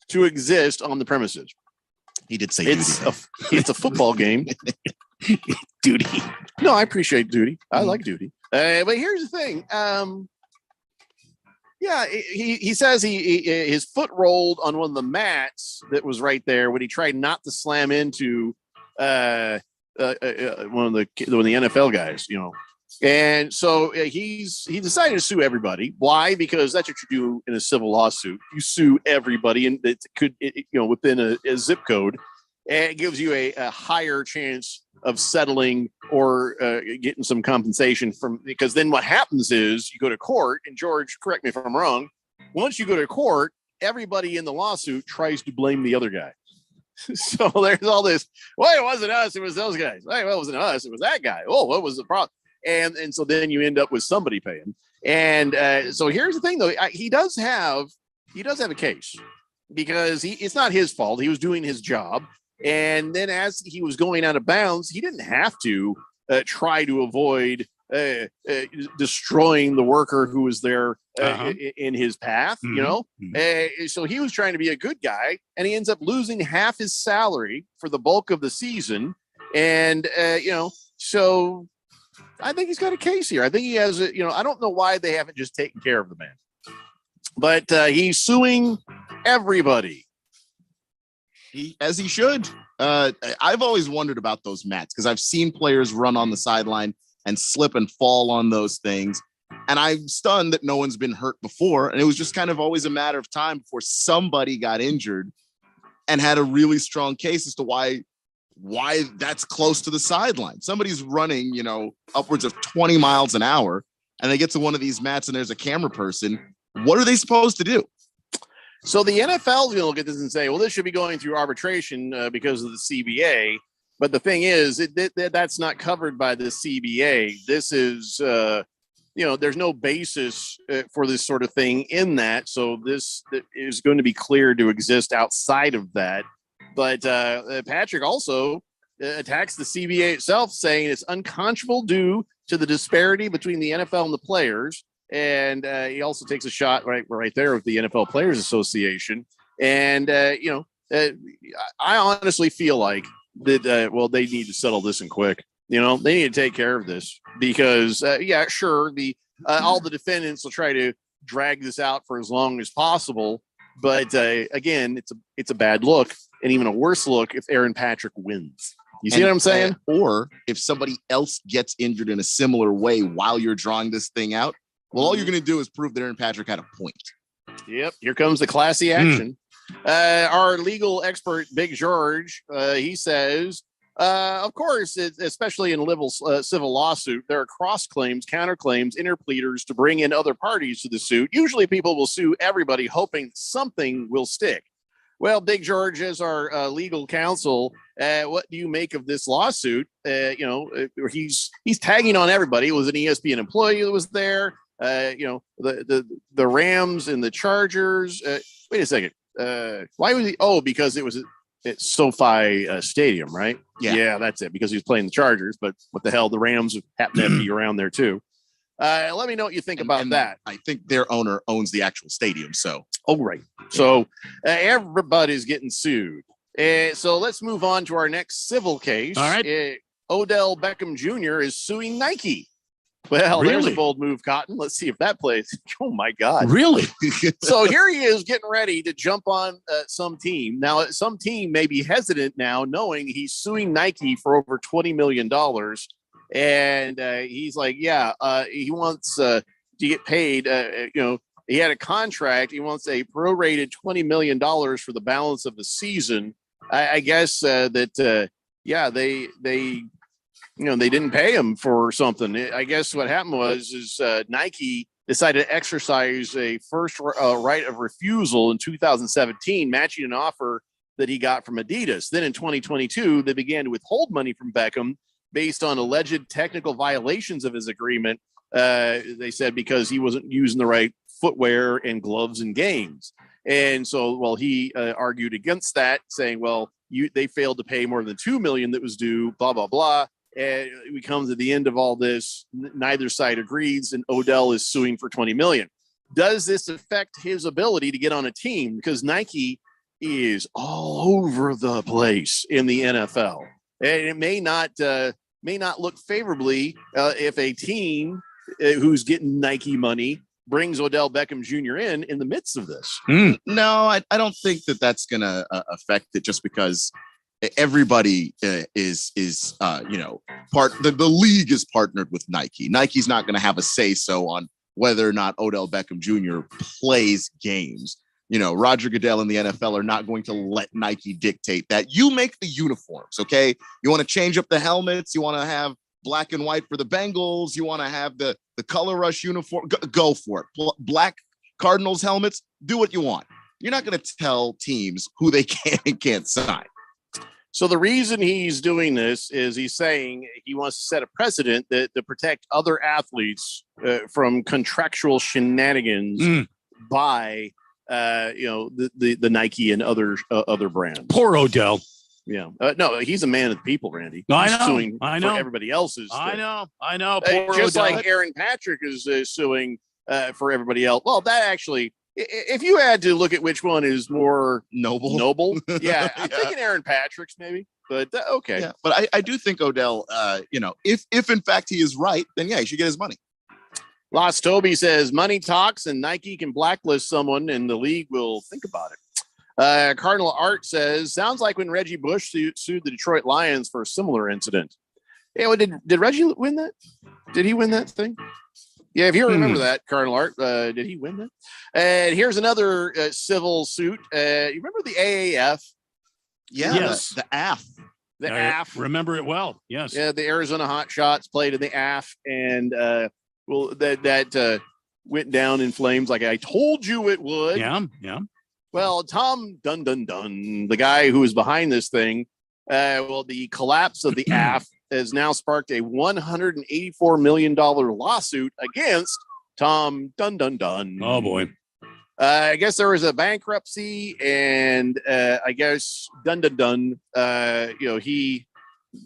to exist on the premises. He did say it's a football game. Duty. No, I appreciate duty. I like duty. But here's the thing. Yeah, he says his foot rolled on one of the mats that was right there when he tried not to slam into one of the NFL guys, you know. And so he decided to sue everybody. Why? Because that's what you do in a civil lawsuit. You sue everybody, and it could within a zip code, and it gives you a higher chance of settling or getting some compensation because then what happens is you go to court, and George, correct me if I'm wrong, once you go to court, everybody in the lawsuit tries to blame the other guy. So there's all this, well, it wasn't us, it was those guys. Hey, well, it wasn't us, it was that guy. Oh, what was the problem? And so then you end up with somebody paying. And so here's the thing, though. He does have a case because it's not his fault. He was doing his job. And then as he was going out of bounds, he didn't have to try to avoid destroying the worker who was there in his path, you know? So he was trying to be a good guy, and he ends up losing half his salary for the bulk of the season. And, so I think he's got a case here. I think he has I don't know why they haven't just taken care of the man. But he's suing everybody. As he should. I've always wondered about those mats because I've seen players run on the sideline and slip and fall on those things. And I'm stunned that no one's been hurt before. And it was just kind of always a matter of time before somebody got injured and had a really strong case as to why that's close to the sideline. Somebody's running, upwards of 20 miles an hour, and they get to one of these mats and there's a camera person. What are they supposed to do? So the NFL is going to look at this and say, well, this should be going through arbitration because of the CBA. But the thing is, that's not covered by the CBA. This is, there's no basis for this sort of thing in that. So this is going to be clear to exist outside of that. But Patrick also attacks the CBA itself, saying it's unconscionable due to the disparity between the NFL and the players. And he also takes a shot right there with the NFL Players Association. And, I honestly feel like that, they need to settle this in quick. They need to take care of this because, sure, all the defendants will try to drag this out for as long as possible. But, again, it's a bad look and even a worse look if Aaron Patrick wins. You see what I'm saying? Or if somebody else gets injured in a similar way while you're drawing this thing out, well, all you're going to do is prove that Aaron Patrick had a point. Yep. Here comes the classy action. Our legal expert, Big George, he says, of course, especially in a civil lawsuit, there are cross claims, counterclaims, interpleaders to bring in other parties to the suit. Usually people will sue everybody hoping something will stick. Well, Big George, as our legal counsel, what do you make of this lawsuit? He's tagging on everybody. It was an ESPN employee that was there. The Rams and the Chargers. Wait a second. Why was he? Oh, because it was at SoFi Stadium, right? Yeah, that's it. Because he was playing the Chargers. But what the hell? The Rams happen to be around there too. Let me know what you think about that. I think their owner owns the actual stadium. So, right. So everybody's getting sued. So let's move on to our next civil case. All right. Odell Beckham Jr. is suing Nike. Well, there's a Really? bold move, Cotton. Let's see if that plays. Oh, my God. Really? So here he is getting ready to jump on some team. Now, some team may be hesitant now, knowing he's suing Nike for over $20 million. And he's like, he wants to get paid. He had a contract. He wants a prorated $20 million for the balance of the season. I guess they didn't pay him for something. I guess what happened was Nike decided to exercise a first right of refusal in 2017, matching an offer that he got from Adidas. Then in 2022, they began to withhold money from Beckham based on alleged technical violations of his agreement. They said because he wasn't using the right footwear and gloves in games. And so, he argued against that, saying, they failed to pay more than $2 million that was due, blah, blah, blah. And we come to the end of all this. Neither side agrees, and Odell is suing for $20 million. Does this affect his ability to get on a team? Because Nike is all over the place in the NFL, and it may not look favorably if a team who's getting Nike money brings Odell Beckham Jr. in the midst of this. No, I don't think that's going to affect it, just because everybody is the league is partnered with Nike. Nike's not going to have a say so on whether or not Odell Beckham Jr. plays games. Roger Goodell and the NFL are not going to let Nike dictate that. You make the uniforms, okay? You want to change up the helmets, you want to have black and white for the Bengals, you want to have the color rush uniform, go for it. Black Cardinals helmets, do what you want. You're not going to tell teams who they can and can't sign. So the reason he's doing this is he's saying he wants to set a precedent to protect other athletes from contractual shenanigans by the Nike and other brands. Poor Odell. Yeah. No, he's a man of the people, Randy. No, He's I know. suing I know. for everybody else's. I thing. know. Poor Just Odell. like Aaron Patrick is suing for everybody else. Well, that actually, if you had to look at which one is more noble, yeah, I'm thinking Aaron Patrick's maybe, but okay. Yeah, but I do think Odell, if in fact he is right, then yeah, he should get his money. Lost Toby says money talks and Nike can blacklist someone and the league will think about it. Cardinal Art says, sounds like when Reggie Bush sued the Detroit Lions for a similar incident. Yeah, did Reggie win that? Did he win that thing? Yeah, if you remember that, Cardinal Art, did he win that? And here's another civil suit. You remember the AAF? Yeah, yes. The AF. The I AF. remember it well. Yes. Yeah, the Arizona Hotshots played in the AF, and that went down in flames like I told you it would. Yeah. Well, Tom Dun, the guy who is behind this thing, the collapse of the AF has now sparked a $184 million lawsuit against Tom Dun. Oh, boy. I guess there was a bankruptcy, and I guess Dun, he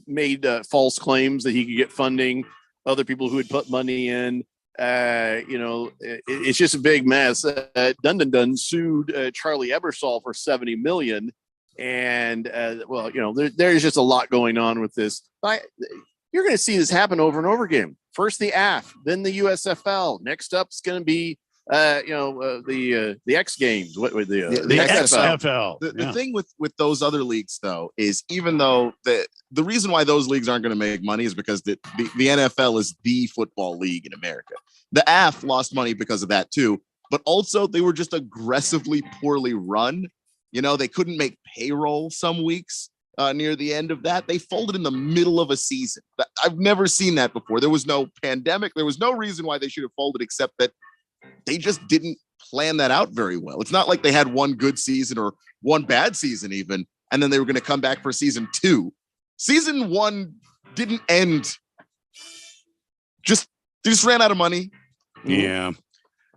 made false claims that he could get funding. Other people who had put money in, it's just a big mess. Dun sued Charlie Ebersol for $70 million. And there's just a lot going on with this. You're going to see this happen over and over again. First the AF, then the USFL. Next up is going to be the X Games. What with the XFL? The thing with those other leagues, though, is even though the reason why those leagues aren't going to make money is because the NFL is the football league in America. The AF lost money because of that too, but also they were just aggressively poorly run. They couldn't make payroll some weeks near the end of that. They folded in the middle of a season. I've never seen that before. There was no pandemic. There was no reason why they should have folded, except that they just didn't plan that out very well. It's not like they had one good season or one bad season even, and then they were going to come back for season 2. Season 1 didn't end. They just ran out of money. Yeah.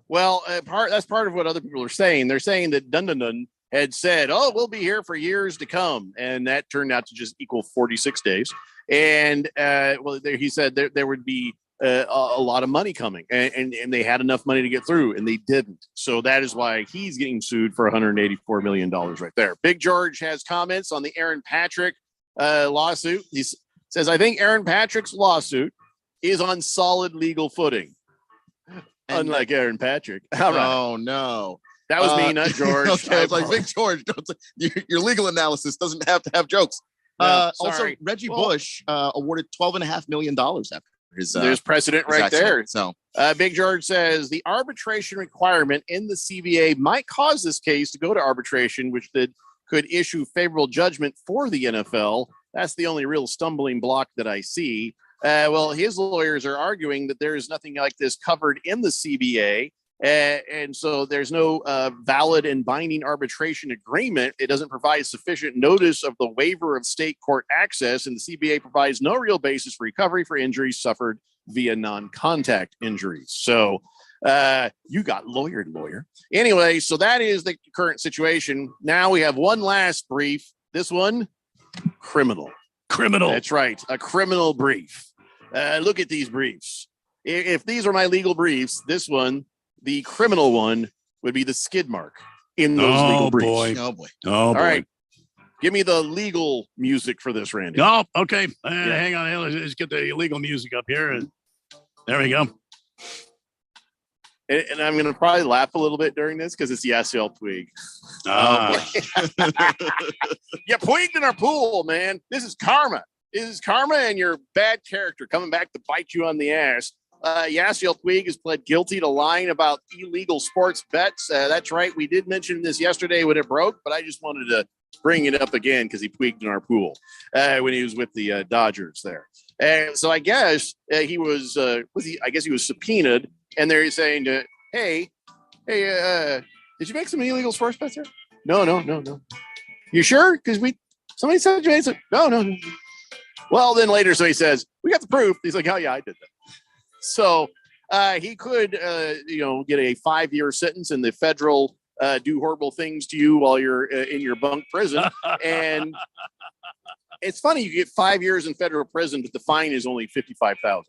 Well, that's part of what other people are saying. They're saying that Dun had said, "Oh, we'll be here for years to come," and that turned out to just equal 46 days. And he said there would be a lot of money coming, and they had enough money to get through, and they didn't. So that is why he's getting sued for $184 million right there. Big George has comments on the Aaron Patrick lawsuit. He says, I think Aaron Patrick's lawsuit is on solid legal footing. Unlike Aaron Patrick. All right. Oh, no. That was me, not George. Okay, I was like, Big George, don't say, your legal analysis doesn't have to have jokes. No, also, Reggie Bush awarded $12.5 million after his. There's precedent right there. So, Big George says the arbitration requirement in the CBA might cause this case to go to arbitration, which could issue favorable judgment for the NFL. That's the only real stumbling block that I see. Well, his lawyers are arguing that there is nothing like this covered in the CBA. And so there's no valid and binding arbitration agreement. It doesn't provide sufficient notice of the waiver of state court access, and the CBA provides no real basis for recovery for injuries suffered via non-contact injuries. So you got lawyer. Anyway, so that is the current situation. Now we have one last brief. This one, criminal. That's right, a criminal brief. Look at these briefs. If these are my legal briefs, this one, the criminal one, would be the skid mark in those legal briefs. Oh boy. All right. Give me the legal music for this, Randy. Oh, okay. Hang on. Let's get the legal music up here. And there we go. And I'm going to probably laugh a little bit during this because it's Yasiel Puig. You Puig in our pool, man. This is karma. This is karma and your bad character coming back to bite you on the ass. Yasiel Puig has pled guilty to lying about illegal sports bets. That's right. We did mention this yesterday when it broke, but I just wanted to bring it up again because he Puiged in our pool when he was with the Dodgers there. And so I guess he was subpoenaed, and they're saying, hey, did you make some illegal sports bets here? No. You sure? Because somebody said you made some. No. Well, then later, so he says, we got the proof. He's like, oh yeah, I did that. So he could, get a 5-year sentence in the federal do horrible things to you while you're in your bunk prison. And it's funny, you get 5 years in federal prison, but the fine is only $55,000.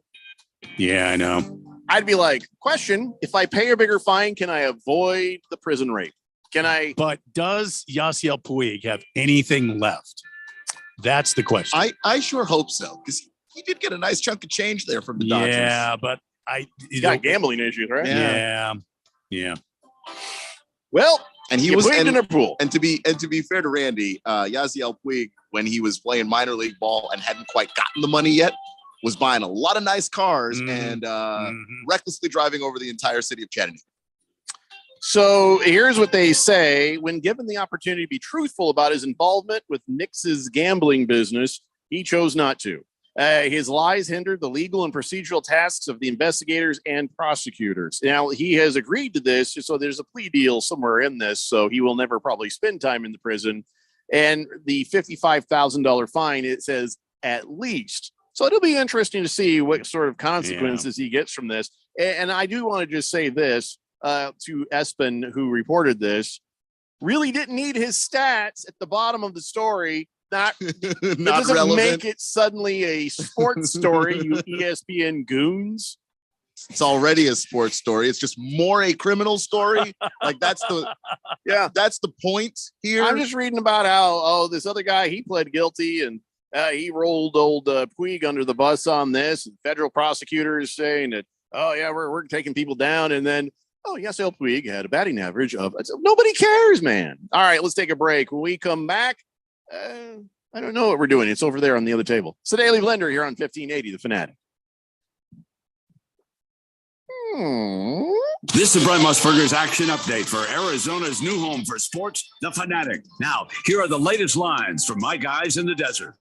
Yeah, I know. I'd be like, question, if I pay a bigger fine, can I avoid the prison rate? But does Yasiel Puig have anything left? That's the question. I sure hope so, because he did get a nice chunk of change there from the Dodgers. Yeah, but he's got gambling issues, right? Yeah. Well, and he was in a pool. And to be fair to Randy, Yasiel Puig, when he was playing minor league ball and hadn't quite gotten the money yet, was buying a lot of nice cars and recklessly driving over the entire city of Chattanooga. So here's what they say. When given the opportunity to be truthful about his involvement with Knicks's gambling business, he chose not to. His lies hindered the legal and procedural tasks of the investigators and prosecutors. Now, he has agreed to this, so there's a plea deal somewhere in this, so he will never probably spend time in the prison. And the $55,000 fine, it says at least. So it'll be interesting to see what sort of consequences he gets from this. And I do want to just say this to Espen, who reported this, really didn't need his stats at the bottom of the story. It doesn't relevant. make it suddenly a sports story, you ESPN goons. It's already a sports story. It's just more a criminal story. Like that's the point here. I'm just reading about how this other guy, he pled guilty and he rolled old Puig under the bus on this. And federal prosecutors saying that, we're taking people down, and then Yasiel Puig had a batting average of. Nobody cares, man. All right, let's take a break. When we come back, I don't know what we're doing. It's over there on the other table. It's the Daily Blender here on 1580 The Fanatic. This is Brent Musburger's action update for Arizona's new home for sports, The Fanatic. Now, here are the latest lines from my guys in the desert.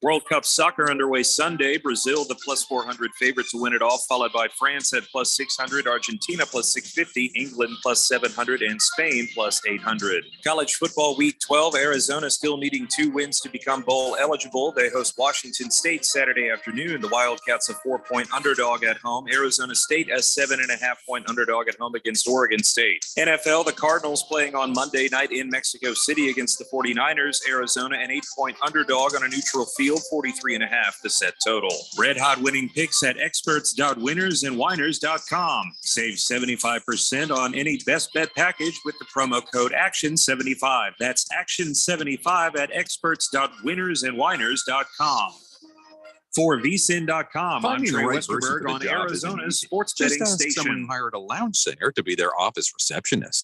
World Cup soccer underway Sunday. Brazil, the plus 400 favorite to win it all, followed by France at plus 600, Argentina plus 650, England plus 700, and Spain plus 800. College football week 12. Arizona still needing 2 wins to become bowl eligible. They host Washington State Saturday afternoon. The Wildcats a 4-point underdog at home. Arizona State a 7.5-point underdog at home against Oregon State. NFL, the Cardinals playing on Monday night in Mexico City against the 49ers. Arizona an 8-point underdog on a neutral field. Brazil 43.5 the set total. Red hot winning picks at experts.winnersandwhiners.com. Save 75% on any best bet package with the promo code ACTION75. That's ACTION75 at experts.winnersandwhiners.com. For vsin.com, I'm Finding the Trey right person Westerberg for the on job isn't Arizona's easy. sports Just betting ask station. someone who hired a lounge singer to be their office receptionist.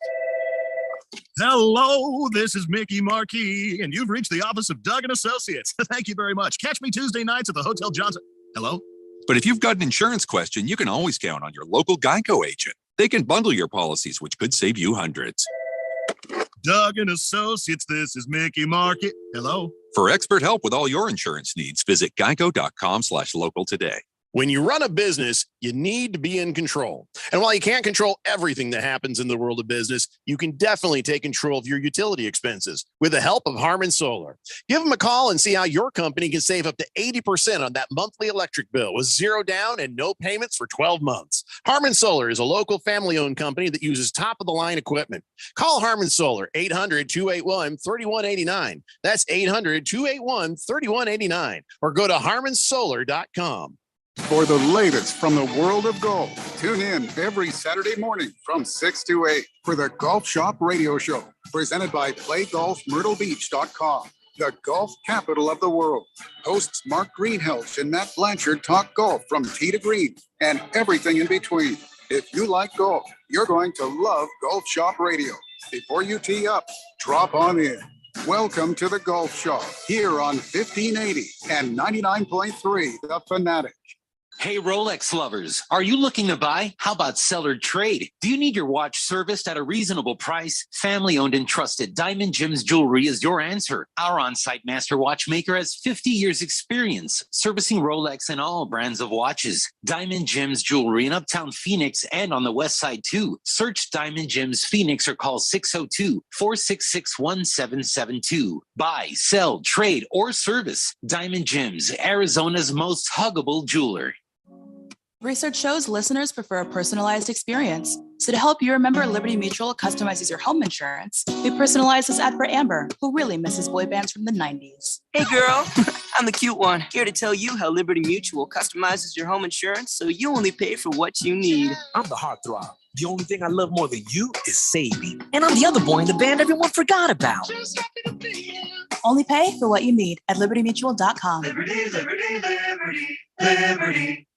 Hello, this is Mickey Marquis, and you've reached the office of Doug & Associates. Thank you very much. Catch me Tuesday nights at the Hotel Johnson. Hello? But if you've got an insurance question, you can always count on your local Geico agent. They can bundle your policies, which could save you hundreds. Doug & Associates, this is Mickey Marquis. Hello? For expert help with all your insurance needs, visit geico.com/local today. When you run a business, you need to be in control. And while you can't control everything that happens in the world of business, you can definitely take control of your utility expenses with the help of Harmon Solar. Give them a call and see how your company can save up to 80% on that monthly electric bill with zero down and no payments for 12 months. Harmon Solar is a local family-owned company that uses top-of-the-line equipment. Call Harmon Solar, 800-281-3189. That's 800-281-3189. Or go to harmonsolar.com. For the latest from the world of golf, tune in every Saturday morning from 6 to 8 for the Golf Shop Radio Show, presented by PlayGolfMyrtleBeach.com, the golf capital of the world. Hosts Mark Greenhelch and Matt Blanchard talk golf from tee to green and everything in between. If you like golf, you're going to love Golf Shop Radio. Before you tee up, drop on in. Welcome to the Golf Shop here on 1580 and 99.3 The Fanatic. Hey, Rolex lovers, are you looking to buy? How about sell or trade? Do you need your watch serviced at a reasonable price? Family owned and trusted Diamond Gems Jewelry is your answer. Our on-site master watchmaker has 50 years experience servicing Rolex and all brands of watches. Diamond Gems Jewelry in Uptown Phoenix and on the west side too. Search Diamond Gems Phoenix or call 602-466-1772. Buy, sell, trade, or service. Diamond Gems, Arizona's most huggable jeweler. Research shows listeners prefer a personalized experience. So to help you remember, Liberty Mutual customizes your home insurance. We personalize this ad for Amber, who really misses boy bands from the 90s. Hey girl, I'm the cute one, here to tell you how Liberty Mutual customizes your home insurance so you only pay for what you need. I'm the heartthrob. The only thing I love more than you is saving. And I'm the other boy in the band everyone forgot about. Only pay for what you need at libertymutual.com. Liberty, liberty, liberty, liberty.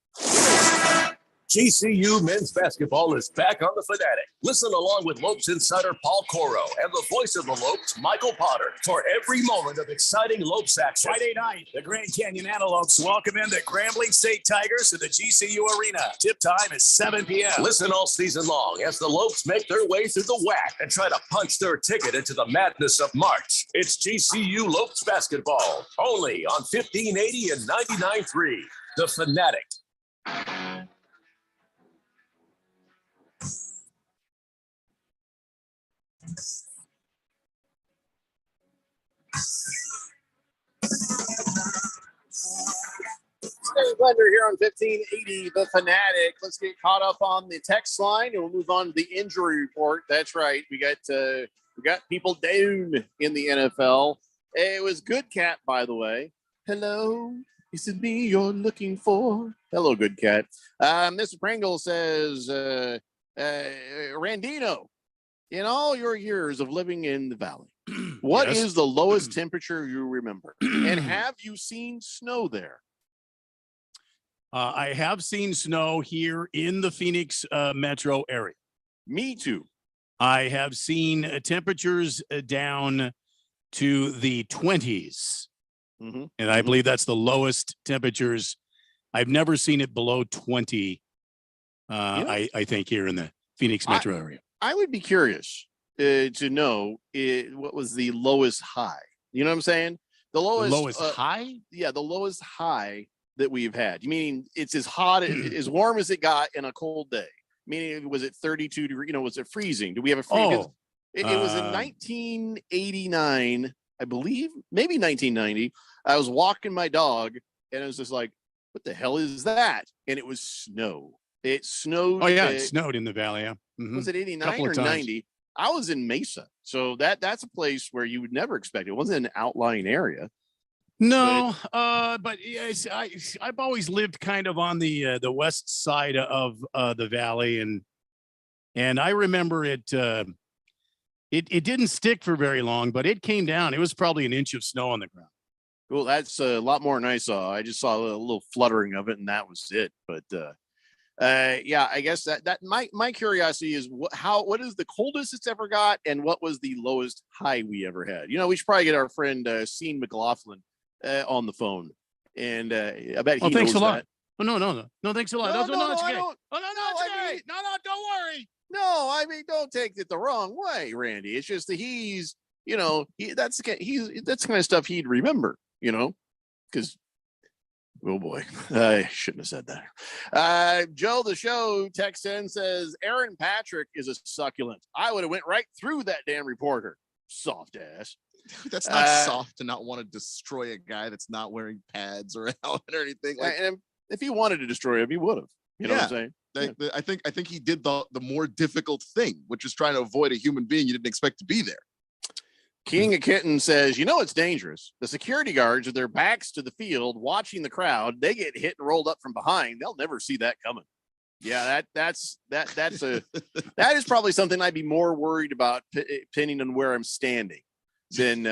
GCU men's basketball is back on the Fanatic. Listen along with Lopes insider Paul Coro and the voice of the Lopes, Michael Potter, for every moment of exciting Lopes action. Friday night, the Grand Canyon Antelopes welcome in the Grambling State Tigers to the GCU Arena. Tip time is 7 p.m. Listen all season long as the Lopes make their way through the WAC and try to punch their ticket into the madness of March. It's GCU Lopes basketball, only on 1580 and 99.3, The Fanatic. Blender here on 1580 The Fanatic. Let's get caught up on the text line and we'll move on to the injury report. That's right. We got people down in the NFL. It was Good Cat, by the way. Hello, is it me you're looking for? Hello, Good Cat. Mr. Pringle says, Randino, in all your years of living in the valley, what Yes. is the lowest temperature you remember? And have you seen snow there? I have seen snow here in the Phoenix metro area. Me too. I have seen temperatures down to the 20s. And I believe that's the lowest temperatures. I've never seen it below 20, I think, here in the Phoenix metro area. I would be curious to know what was the lowest high. You know what I'm saying? The lowest high? Yeah, the lowest high that we've had. Meaning it's as hot, as warm as it got in a cold day. Meaning, was it 32 degrees? Was it freezing? Do we have a freezing? It was in 1989, I believe, maybe 1990. I was walking my dog and I was just like, what the hell is that? And it was snow. It snowed. Oh, yeah, it snowed in the valley. Yeah. Mhm. Was it 89 Couple or of times. 90? I was in Mesa. So that's a place where you would never expect it. It wasn't an outlying area. No, but yes, I've always lived kind of on the west side of the valley, and I remember it. It didn't stick for very long, but it came down. It was probably an inch of snow on the ground. Well, that's a lot more than I saw. I just saw a little fluttering of it, and that was it. But yeah, I guess that my curiosity is what is the coldest it's ever got, and what was the lowest high we ever had? You know, we should probably get our friend Sean McLaughlin on the phone, and I bet he thanks knows a lot. that. Oh, no, thanks a lot. No, It's okay. I don't- Oh, no, it's okay. No, don't worry. No, I mean, don't take it the wrong way, Randy. It's just that he's, you know, that's the kind of stuff he'd remember, you know, because, oh boy, I shouldn't have said that. Joe, the show text in says Aaron Patrick is a succulent. I would have went right through that damn reporter. Soft ass. That's not soft to not want to destroy a guy that's not wearing pads or a helmet or anything. Like, and if he wanted to destroy him, he would have. You know what I'm saying? I think he did the more difficult thing, which is trying to avoid a human being you didn't expect to be there. King of Kitten says, you know, it's dangerous. The security guards with their backs to the field watching the crowd, they get hit and rolled up from behind. They'll never see that coming. Yeah, that is probably something I'd be more worried about depending on where I'm standing than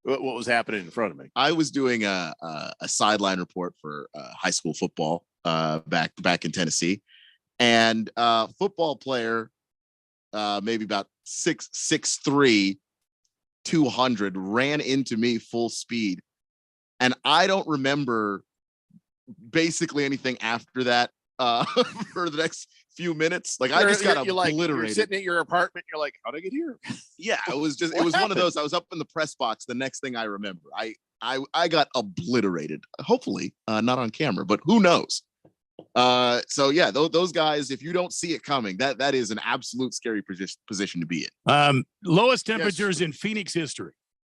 what was happening in front of me. I was doing a sideline report for high school football back in Tennessee, and football player, maybe about 6'3", 200, ran into me full speed, and I don't remember basically anything after that for the next few minutes. Like I just got obliterated. You're sitting at your apartment. You're like, how'd I get here? Yeah, it was one of those. I was up in the press box. The next thing I remember, I got obliterated. Hopefully not on camera, but who knows? So yeah, those guys, if you don't see it coming, that is an absolute scary position to be in. Lowest temperatures in Phoenix history.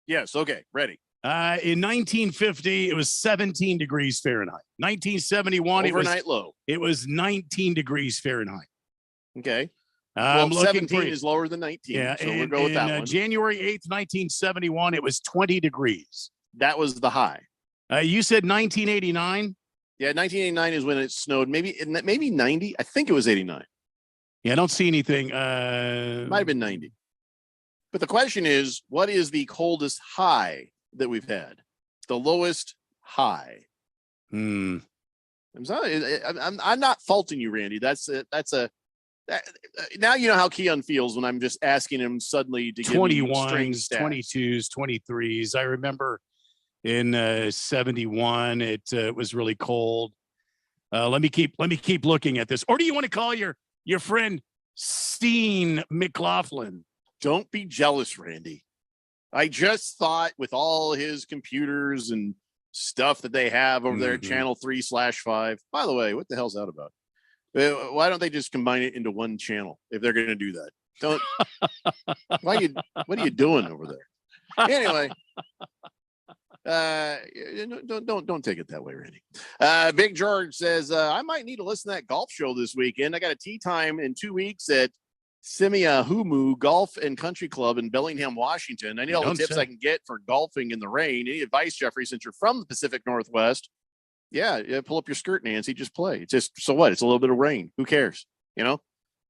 Yes. Okay. Ready. In 1950, it was 17 degrees Fahrenheit. 1971, overnight low. It was 19 degrees Fahrenheit. Okay. I'm well, looking 17 is lower than 19. Yeah, so we'll go with that one. January 8th, 1971, it was 20 degrees. That was the high. You said 1989? Yeah, 1989 is when it snowed. Maybe 90. I think it was 89. Yeah, I don't see anything. Might have been 90. But the question is, what is the coldest high that we've had? The lowest high. Hmm. I'm not faulting you, Randy. Now you know how Keon feels when I'm just asking him suddenly to give me 21s, 22s, 23s. I remember in 71 it was really cold. Let me keep looking at this. Or do you want to call your friend Sean McLaughlin? Don't be jealous, Randy. I just thought with all his computers and stuff that they have over there at Channel 3/5. By the way, what the hell's that about? Why don't they just combine it into one channel if they're going to do that? What are you doing over there? Anyway, don't take it that way, Randy. Big George says, I might need to listen to that golf show this weekend. I got a tee time in 2 weeks at Semiahmoo Golf and Country Club in Bellingham, Washington. I need all the tips I can get for golfing in the rain. Any advice, Jeffrey, since you're from the Pacific Northwest? Yeah, pull up your skirt, Nancy. Just play. It's just, so what? It's a little bit of rain. Who cares? You know?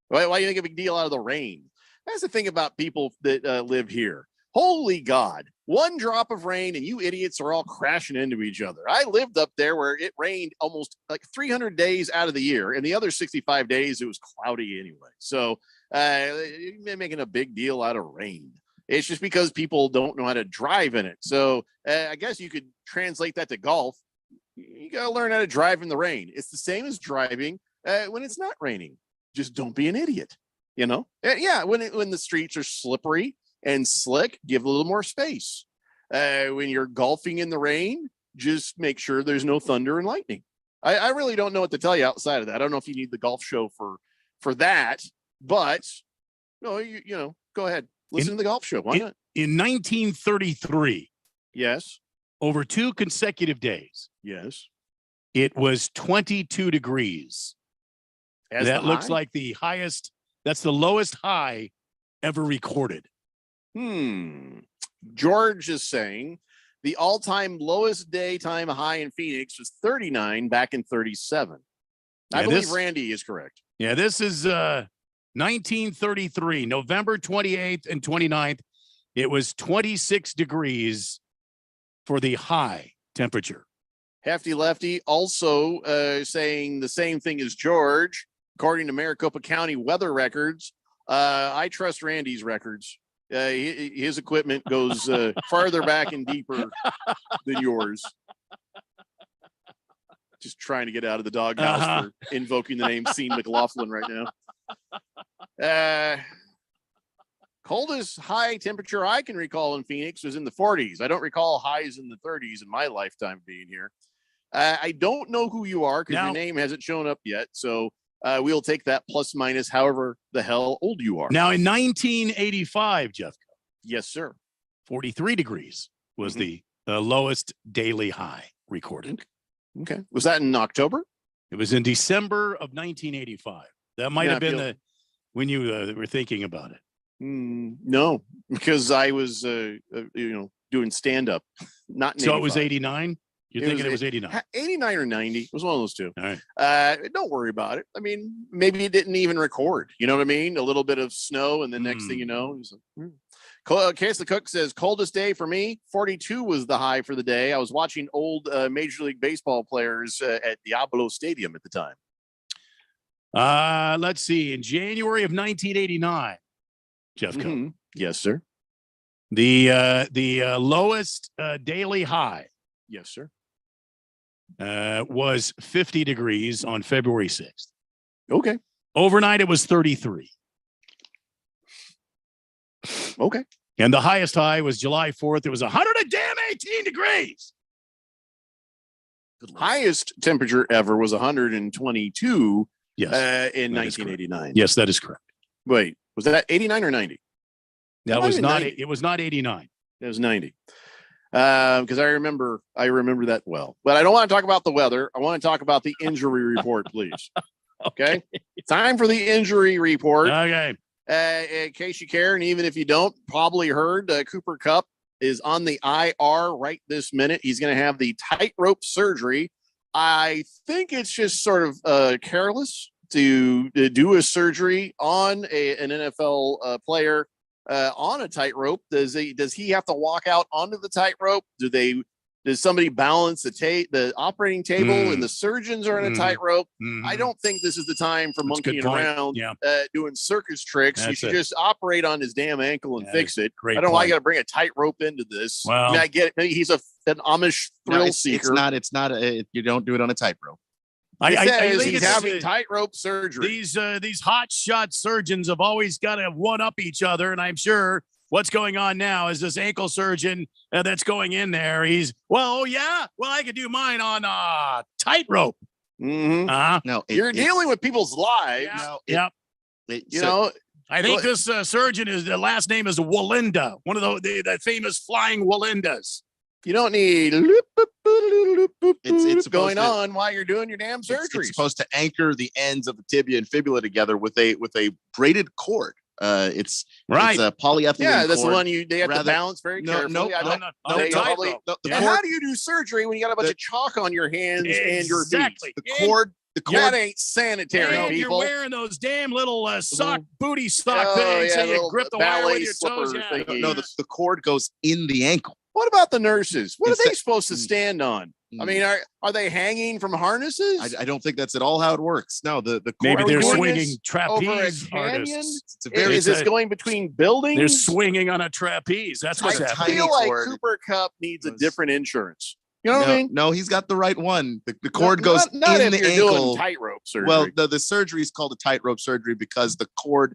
Why do you make a big deal out of the rain? That's the thing about people that live here. Holy God. One drop of rain and you idiots are all crashing into each other. I lived up there where it rained almost like 300 days out of the year. And the other 65 days, it was cloudy anyway. So you're making a big deal out of rain. It's just because people don't know how to drive in it. So I guess you could translate that to golf. You got to learn how to drive in the rain. It's the same as driving when it's not raining. Just don't be an idiot, you know? Yeah, when the streets are slippery and slick, give a little more space. When you're golfing in the rain, just make sure there's no thunder and lightning. I really don't know what to tell you outside of that. I don't know if you need the golf show for that, but no, you know, go ahead. Listen to the golf show. Why not? In 1933. Yes. Over 2 consecutive days. Yes. It was 22 degrees. That looks like the highest. That's the lowest high ever recorded. George is saying The all-time lowest daytime high in Phoenix was 39 back in 37. I believe Randy is correct. Yeah, this is 1933, November 28th and 29th. It was 26 degrees for the high temperature. Hefty Lefty also saying the same thing as George. According to Maricopa County weather records, I trust Randy's records. His equipment goes farther back and deeper than yours. Just trying to get out of the doghouse for invoking the name Sean McLaughlin right now. Coldest high temperature I can recall in Phoenix was in the 40s. I don't recall highs in the 30s in my lifetime being here. I don't know who you are because your name hasn't shown up yet. So we'll take that plus minus however the hell old you are. Now in 1985, Jeff. Yes, sir. 43 degrees was the lowest daily high recorded. Okay. Was that in October? It was in December of 1985. That might have been when you were thinking about it. No, because I was, doing stand up. Not in so 85. it was 89. You're thinking it was 89. 89 or 90. It was one of those two. All right. Don't worry about it. I mean, maybe it didn't even record. You know what I mean? A little bit of snow, and the next thing you know, it was Case the Cook says coldest day for me. 42 was the high for the day. I was watching old Major League Baseball players at Diablo Stadium at the time. Let's see. In January of 1989, Jeff. Yes, sir. The lowest daily high. Yes, sir. Was 50 degrees on February 6th. Okay. Overnight, it was 33. Okay. And the highest high was July 4th. It was 118 degrees. Highest temperature ever was 122 yes, in 1989. Yes, that is correct. Wait, was that 89 or 90? That was not. It was not 89. It was 90. Because I remember that well. But I don't want to talk about the weather. I want to talk about the injury report, please. Okay. Time for the injury report. Okay. In case you care, and even if you don't, probably heard Cooper Kupp is on the IR right this minute. He's going to have the tightrope surgery. I think it's just sort of careless to do a surgery on an NFL player on a tightrope. Does he have to walk out onto the tightrope? Does somebody balance the operating table and the surgeons are in a tightrope? I don't think this is the time for monkeying around doing circus tricks. You should just operate on his damn ankle and fix it. I don't know why you got to bring a tightrope into this. Well, I mean, I get it. Maybe he's an Amish thrill seeker. It's not. You don't do it on a tightrope. I think he's having tightrope surgery. These hot shot surgeons have always got to one up each other, and I'm sure what's going on now is this ankle surgeon that's going in there. I could do mine on tightrope. No, you're dealing with people's lives. I think this surgeon the last name is Walinda, one of the famous flying Walindas. You don't need it's going on while you're doing your damn surgery. It's supposed to anchor the ends of the tibia and fibula together with a braided cord. It's a polyethylene. Yeah, that's cord. the one they have to balance very carefully. No. How do you do surgery when you got a bunch of chalk on your hands and your feet? The cord that ain't sanitary. And people. You're wearing those damn little booty sock things, so you grip the wire with your toes. No, the cord goes in the ankle. What about the nurses? What are they supposed to stand on? I mean, are they hanging from harnesses? I don't think that's at all how it works. No, the cord. Maybe they're swinging trapeze over a canyon. artists. Is this going between buildings? They're swinging on a trapeze. That's what's happening. I feel like Cooper Kupp needs a different insurance. You know what I mean? No, he's got the right one. The cord goes not in if the you're ankle. Doing tightrope surgery. Well, the surgery is called a tightrope surgery because the cord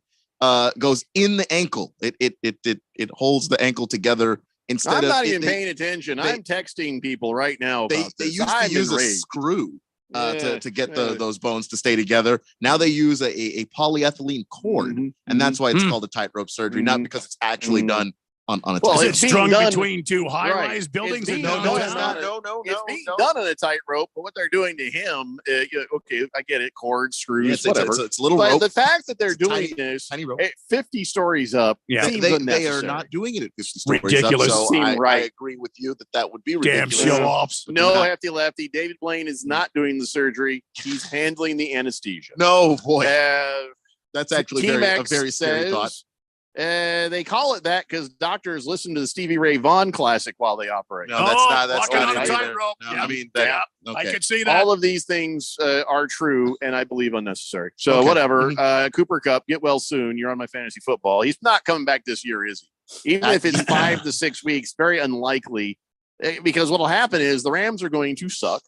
goes in the ankle. It holds the ankle together. I'm not even paying attention. I'm texting people right now about they this. used to use a screw to get those bones to stay together. Now they use a polyethylene cord, and that's why it's called a tightrope surgery, not because it's actually done a Well, Is tight it it's being strung done- between two high-rise It's buildings? being and done downtown? on a- It's being done on a tightrope, but what they're doing to him, okay, I get it, cords, screws, it's whatever. a little but rope. the fact that they're It's doing tiny- this tiny rope. at 50 stories up seems they unnecessary. are not doing it at 50 stories Ridiculous. up, so Seem I right. agree with you that would be Damn ridiculous. show-offs. No, Not- hefty lefty. David Blaine is not doing the surgery. He's handling the anesthesia. No, boy. Uh, That's actually a very scary thought. They call it that because doctors listen to the Stevie Ray Vaughan classic while they operate. No, that's walking not on a it either. tightrope. No, Yeah. I mean, Yeah, okay. I could see that. All of these things are true and I believe unnecessary. So Okay. whatever. Cooper Kupp, get well soon. You're on my fantasy football. He's not coming back this year, is he? Even if it's 5 to 6 weeks, very unlikely. Because what'll happen is the Rams are going to suck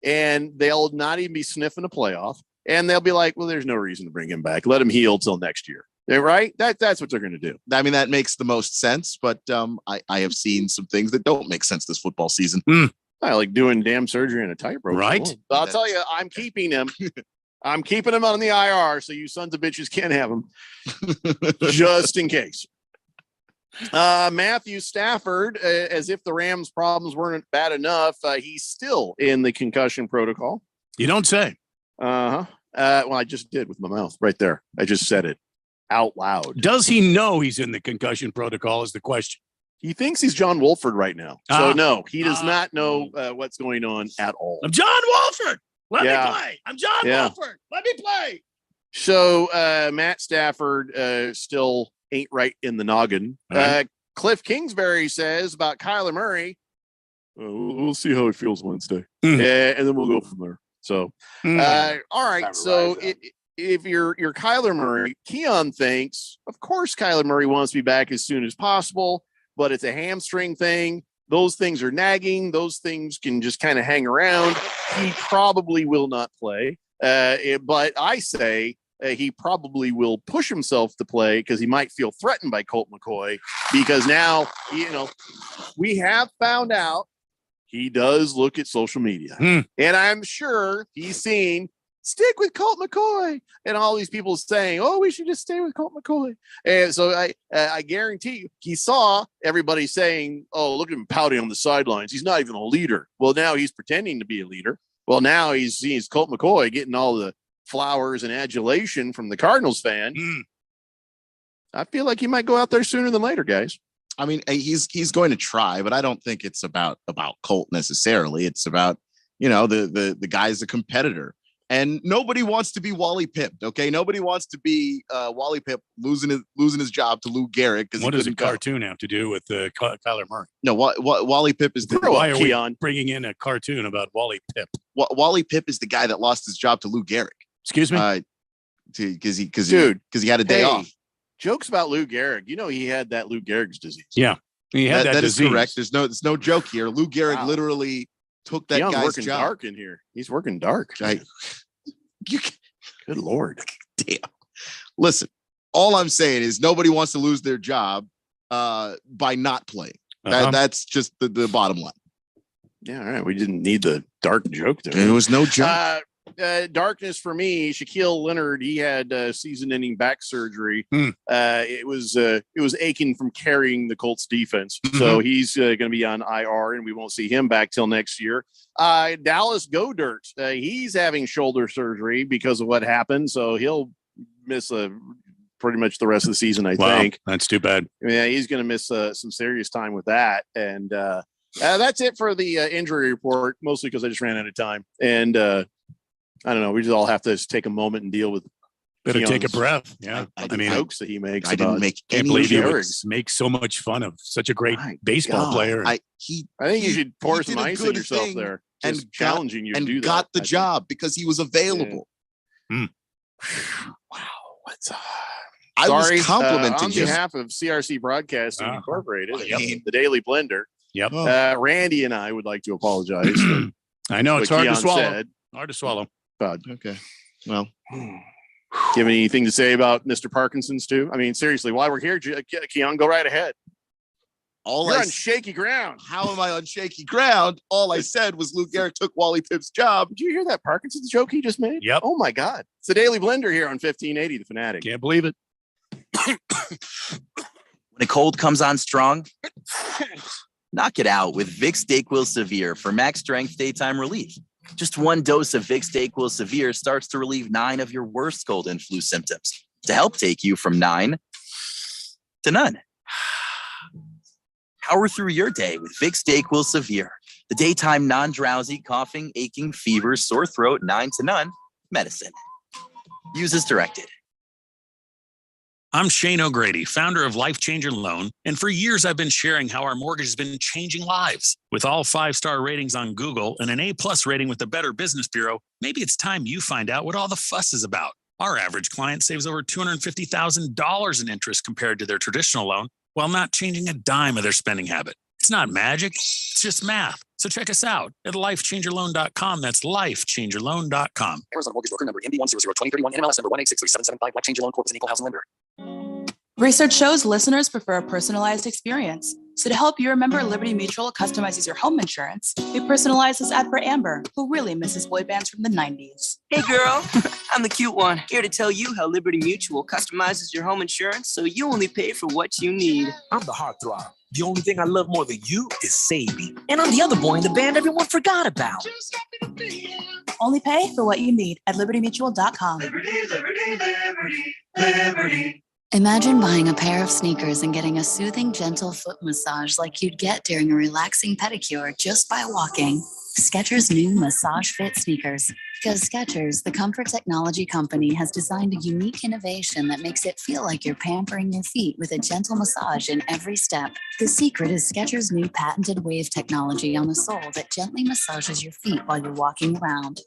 and they'll not even be sniffing a playoff. And they'll be like, well, there's no reason to bring him back. Let him heal till next year. Right? That's what they're going to do. I mean, that makes the most sense, but I have seen some things that don't make sense this football season. I like doing damn surgery on a tightrope. Right. I'll tell you, I'm keeping him. I'm keeping him on the IR so you sons of bitches can't have him just in case. Matthew Stafford, as if the Rams' problems weren't bad enough, he's still in the concussion protocol. You don't say. Well, I just did with my mouth right there. I just said it out loud. Does he know he's in the concussion protocol is the question. He thinks he's John Wolford right now. So no, he does not know what's going on at all. I'm John Wolford. Let Yeah. me play. I'm John Yeah. Wolford. Let me play. So Matt Stafford still ain't right in the noggin. Right. Cliff Kingsbury says about Kyler Murray, we'll see how he feels Wednesday. Mhm. And then we'll go from there. So, all right. So if you're Kyler Murray, Keon thinks, of course, Kyler Murray wants to be back as soon as possible, but it's a hamstring thing. Those things are nagging. Those things can just kind of hang around. He probably will not play. But I say he probably will push himself to play because he might feel threatened by Colt McCoy because now, we have found out he does look at social media. And I'm sure he's seen stick with Colt McCoy and all these people saying, oh, we should just stay with Colt McCoy. And so I guarantee you, he saw everybody saying, oh, look at him pouting on the sidelines. He's not even a leader. Well, now he's pretending to be a leader. Well, now he's Colt McCoy getting all the flowers and adulation from the Cardinals fan. I feel like he might go out there sooner than later, guys. I mean, he's going to try, but I don't think it's about Colt necessarily. It's about, the guy's a competitor. And nobody wants to be Wally pipped, okay? Nobody wants to be Wally Pipp losing his job to Lou Gehrig. What does a cartoon have to do with Kyler Murray? No, Wally Pipp is the Why are we bringing in a cartoon about Wally Pipp? Wally Pipp is the guy that lost his job to Lou Gehrig. Excuse me? Because he had a day Hey, off. Jokes about Lou Gehrig. He had that Lou Gehrig's disease. Yeah, he had that That is disease. correct. There's no joke here. Lou Gehrig literally took that Keon's guy's working job. dark in here. He's working dark. Good Lord. Damn. Listen, all I'm saying is nobody wants to lose their job by not playing. That's just the bottom line. Yeah, all right. We didn't need the dark joke there. There was no joke. Darkness for me. Shaquille Leonard. He had season-ending back surgery. It was aching from carrying the Colts defense. So he's going to be on IR, and we won't see him back till next year. Dallas Goedert. He's having shoulder surgery because of what happened. So he'll miss pretty much the rest of the season. I think that's too bad. Yeah, he's going to miss some serious time with that. And that's it for the injury report, mostly because I just ran out of time. And I don't know. We just all have to just take a moment and deal with. Better take a Keon's- breath. Yeah, I mean, jokes that he makes. I didn't make Can't any believe you would jokes. make so much fun of such a great baseball God, player. I think you should pour some did a ice in good yourself thing there. and Just challenging you to and do that. got the I think. job because he was available. What's I Sorry, was complimenting on you. behalf of CRC Broadcasting Incorporated, Yep. the Daily Blender. Yep. Randy and I would like to apologize. I know it's what hard to Keon swallow. said. Hard to swallow. God. Okay. Well, do you have anything to say about Mr. Parkinson's too? I mean, seriously, while we're here, Keon, go right ahead. You're on shaky ground. How am I on shaky ground? All I said was Lou Gehrig took Wally Pipp's job. Did you hear that Parkinson's joke he just made? Yep. Oh my God. It's the Daily Blender here on 1580 The Fanatic. Can't believe it. The cold comes on strong. Knock it out with Vicks DayQuil Severe for max strength daytime relief. Just one dose of Vicks DayQuil Severe starts to relieve 9 of your worst cold and flu symptoms to help take you from 9 to none. Power through your day with Vicks DayQuil Severe, the daytime non-drowsy, coughing, aching, fever, sore throat, 9 to none medicine. Use as directed. I'm Shane O'Grady, founder of Life Changer Loan, and for years I've been sharing how our mortgage has been changing lives. With all 5-star ratings on Google and an A+ rating with the Better Business Bureau, maybe it's time you find out what all the fuss is about. Our average client saves over $250,000 in interest compared to their traditional loan, while not changing a dime of their spending habit. It's not magic, it's just math. So check us out at lifechangerloan.com. That's lifechangerloan.com. Arizona Mortgage Broker number MD1002031, NMLS number 1863775. Life Changer Loan Corp is an equal housing lender. Research shows listeners prefer a personalized experience. So to help you remember, Liberty Mutual customizes your home insurance. We personalize this ad for Amber, who really misses boy bands from the 90s. Hey girl, I'm the cute one, here to tell you how Liberty Mutual customizes your home insurance so you only pay for what you need. I'm the heartthrob. The only thing I love more than you is Sadie. And I'm the other boy in the band everyone forgot about. Only pay for what you need at libertymutual.com. Liberty, liberty, liberty, liberty. Imagine buying a pair of sneakers and getting a soothing, gentle foot massage like you'd get during a relaxing pedicure just by walking. Skechers' new Massage Fit sneakers. Because Skechers, the comfort technology company, has designed a unique innovation that makes it feel like you're pampering your feet with a gentle massage in every step. The secret is Skechers' new patented wave technology on the sole that gently massages your feet while you're walking around.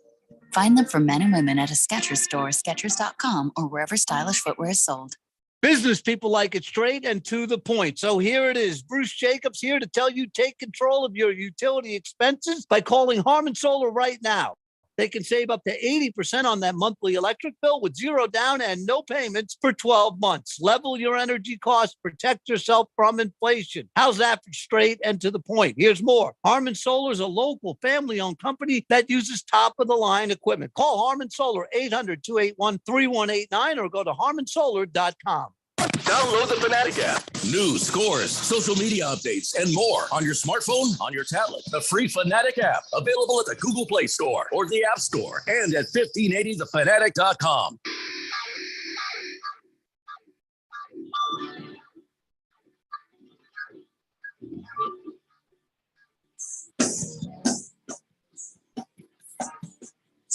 Find them for men and women at a Skechers store, Skechers.com, or wherever stylish footwear is sold. Business people like it straight and to the point. So here it is. Bruce Jacobs here to tell you take control of your utility expenses by calling Harmon Solar right now. They can save up to 80% on that monthly electric bill with zero down and no payments for 12 months. Level your energy costs, protect yourself from inflation. How's that for straight and to the point? Here's more. Harmon Solar is a local family-owned company that uses top-of-the-line equipment. Call Harmon Solar 800-281-3189 or go to harmonsolar.com. Download the Fanatic app. News, scores, social media updates, and more on your smartphone, on your tablet. The free Fanatic app, available at the Google Play Store or the App Store and at 1580thefanatic.com.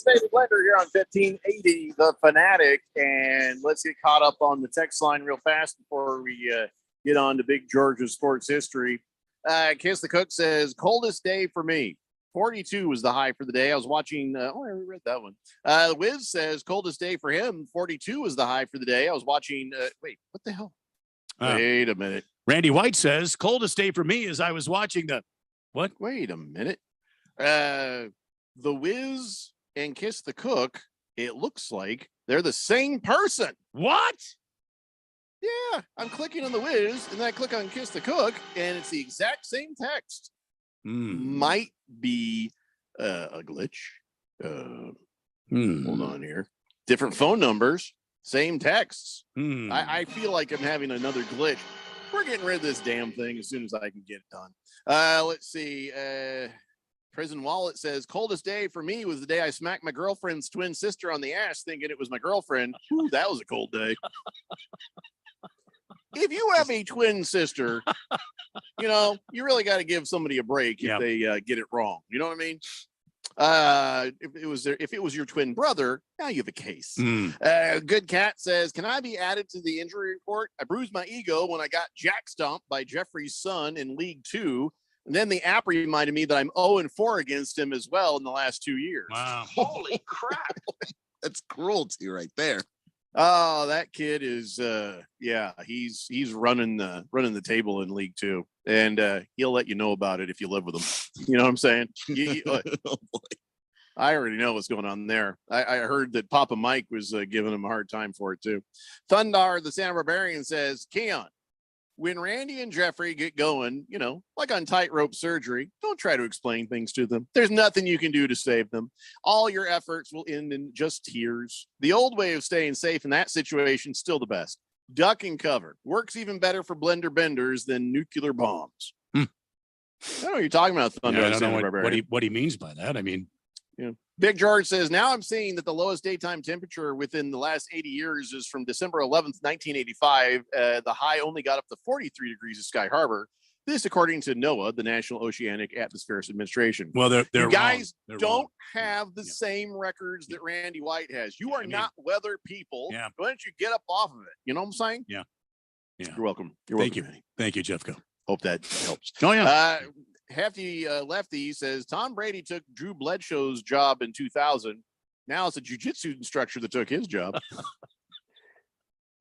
David Blender here on 1580 The Fanatic, and let's get caught up on the text line real fast before we get on to Big Georgia's sports history. Kiss the Cook says, coldest day for me. 42 was the high for the day. I was watching, I read that one. The Wiz says, coldest day for him. 42 was the high for the day. I was watching, wait, what the hell? Wait a minute. Randy White says, coldest day for me is I was watching the, what? Wait a minute. The Wiz and Kiss the Cook, it looks like they're the same person. What? Yeah, I'm clicking on the Wiz and then I click on Kiss the Cook and it's the exact same text. Might be a glitch. Hold on here. Different phone numbers, same texts. I feel like I'm having another glitch. We're getting rid of this damn thing as soon as I can get it done. Let's see. Prison Wallet says, coldest day for me was the day I smacked my girlfriend's twin sister on the ass thinking it was my girlfriend. Ooh, that was a cold day. If you have a twin sister, you know, you really got to give somebody a break if they get it wrong. You know what I mean? If it was your twin brother, now you have a case. Good Cat says, can I be added to the injury report? I bruised my ego when I got jack stomped by Jeffrey's son in League 2. And then the app reminded me that I'm 0-4 against him as well in the last 2 years. Wow. Holy crap. That's cruelty right there. Oh, that kid is he's running the table in League 2. And he'll let you know about it if you live with him. You know what I'm saying? Oh, boy. I already know what's going on there. I heard that Papa Mike was giving him a hard time for it too. Thundar, the Santa Barbarian, says, Keon, when Randy and Jeffrey get going, you know, like on tightrope surgery, don't try to explain things to them. There's nothing you can do to save them. All your efforts will end in just tears. The old way of staying safe in that situation is still the best. duck and cover. Works even better for blender benders than nuclear bombs. I don't know what you're talking about, Thunder. Yeah, I don't know what he means by that. I mean, yeah. Big George says, now I'm seeing that the lowest daytime temperature within the last 80 years is from December 11th, 1985. The high only got up to 43 degrees at Sky Harbor. This, according to NOAA, the National Oceanic Atmospherics Administration. Well, they're you guys wrong. don't have the same records that Randy White has. You are not weather people. Yeah. Why don't you get up off of it? You know what I'm saying? Yeah. You're welcome. Thank you. Thank you, Jeffco. Hope that helps. Oh, yeah. Hefty Lefty says Tom Brady took Drew Bledsoe's job in 2000. Now it's a jiu-jitsu instructor that took his job.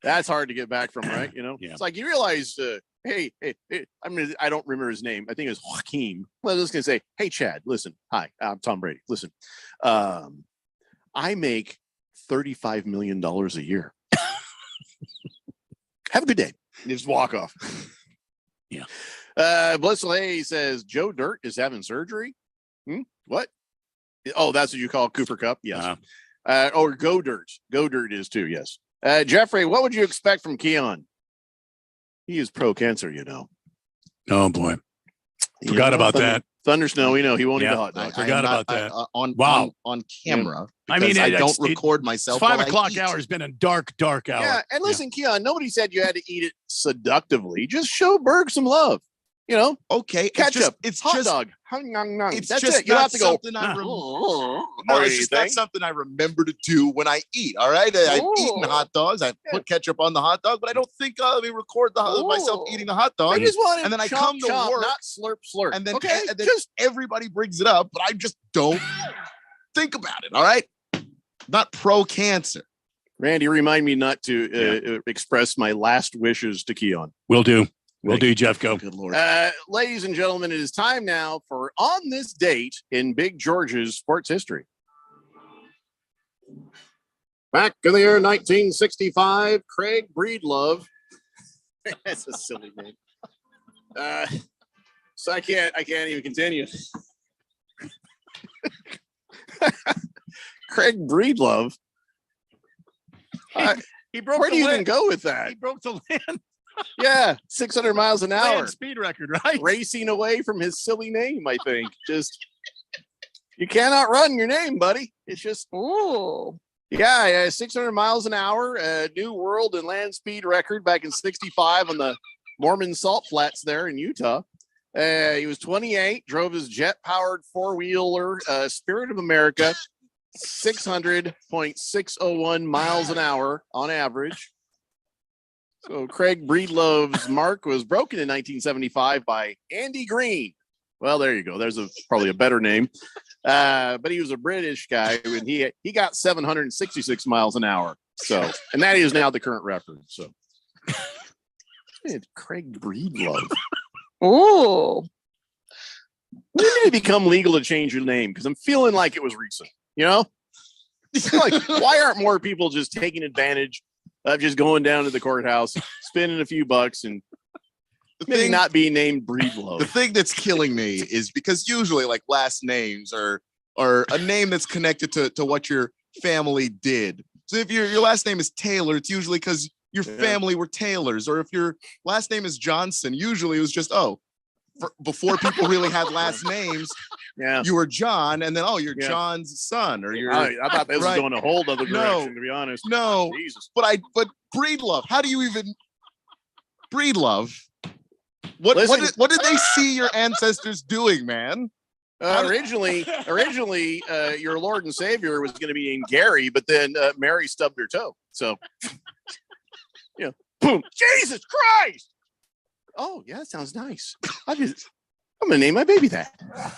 That's hard to get back from, right? You know, it's like you realize, hey, I mean, I don't remember his name. I think it was Joaquin. Well, I was just gonna say, hey, Chad, listen, hi, I'm Tom Brady. Listen, I make $35 million a year. Have a good day. Just walk off. Yeah. Blissel says Joe Dirt is having surgery. What? Oh, that's what you call Cooper Cup. Yes. Or Go Dirt. Go Dirt is too. Yes. Jeffrey, what would you expect from Keon? He is pro cancer, you know. Oh boy. Forgot about that. Thunder Snow, we know he won't eat a hot dog. Forgot about that. On camera. I mean, I don't record myself. 5 o'clock hour has been a dark hour. Yeah, and listen, Keon, nobody said you had to eat it seductively. Just show Berg some love. You know, okay, ketchup. It's hot just dog. It's That's just it. You don't not have to go. something No, it's just not something I remember to do when I eat. All right, I've eaten hot dogs. I put ketchup on the hot dog, but I don't think let me record myself eating the hot dog. I just want and then I chomp, come to chomp, work, not slurp, slurp. and then, okay, and then just everybody brings it up, but I just don't think about it. All right, not pro cancer. Randy, remind me not to express my last wishes to Keon. Will do. Will do, Jeffco. Good Lord. Ladies and gentlemen, it is time now for On This Date in Big George's sports history. Back in the year 1965, Craig Breedlove. That's a silly name. So I can't even continue. Craig Breedlove. He broke Where the do you land. even go with that? He broke the land. Yeah, 600 miles an hour. Land speed record, right? Racing away from his silly name, I think. Just, you cannot run your name, buddy. It's just, yeah, 600 miles an hour, new world and land speed record back in 65 on the Mormon Salt Flats there in Utah. He was 28, drove his jet-powered four-wheeler Spirit of America, 600.601 miles an hour on average. So Craig Breedlove's mark was broken in 1975 by Andy Green. Well, there you go. There's probably a better name. But he was a British guy, and he got 766 miles an hour. So, and that is now the current record. So, Craig Breedlove. Oh, when did it become legal to change your name? Because I'm feeling like it was recent. You know, like why aren't more people just taking advantage of just going down to the courthouse, spending a few bucks, and maybe not being named Breedlove? The thing that's killing me is because usually like last names are a name that's connected to what your family did. So if your last name is Taylor, it's usually because your family were Taylors. Or if your last name is Johnson, usually it was just, before people really had last names, you were John, and then you're John's son, or you're. I thought that was going a whole other direction, to be honest. No, Jesus. But Breedlove. How do you even Breedlove? What did they see your ancestors doing, man? Originally, your Lord and Savior was going to be named Gary, but then Mary stubbed her toe. So, boom! Jesus Christ! Oh yeah, that sounds nice. I'm gonna name my baby that.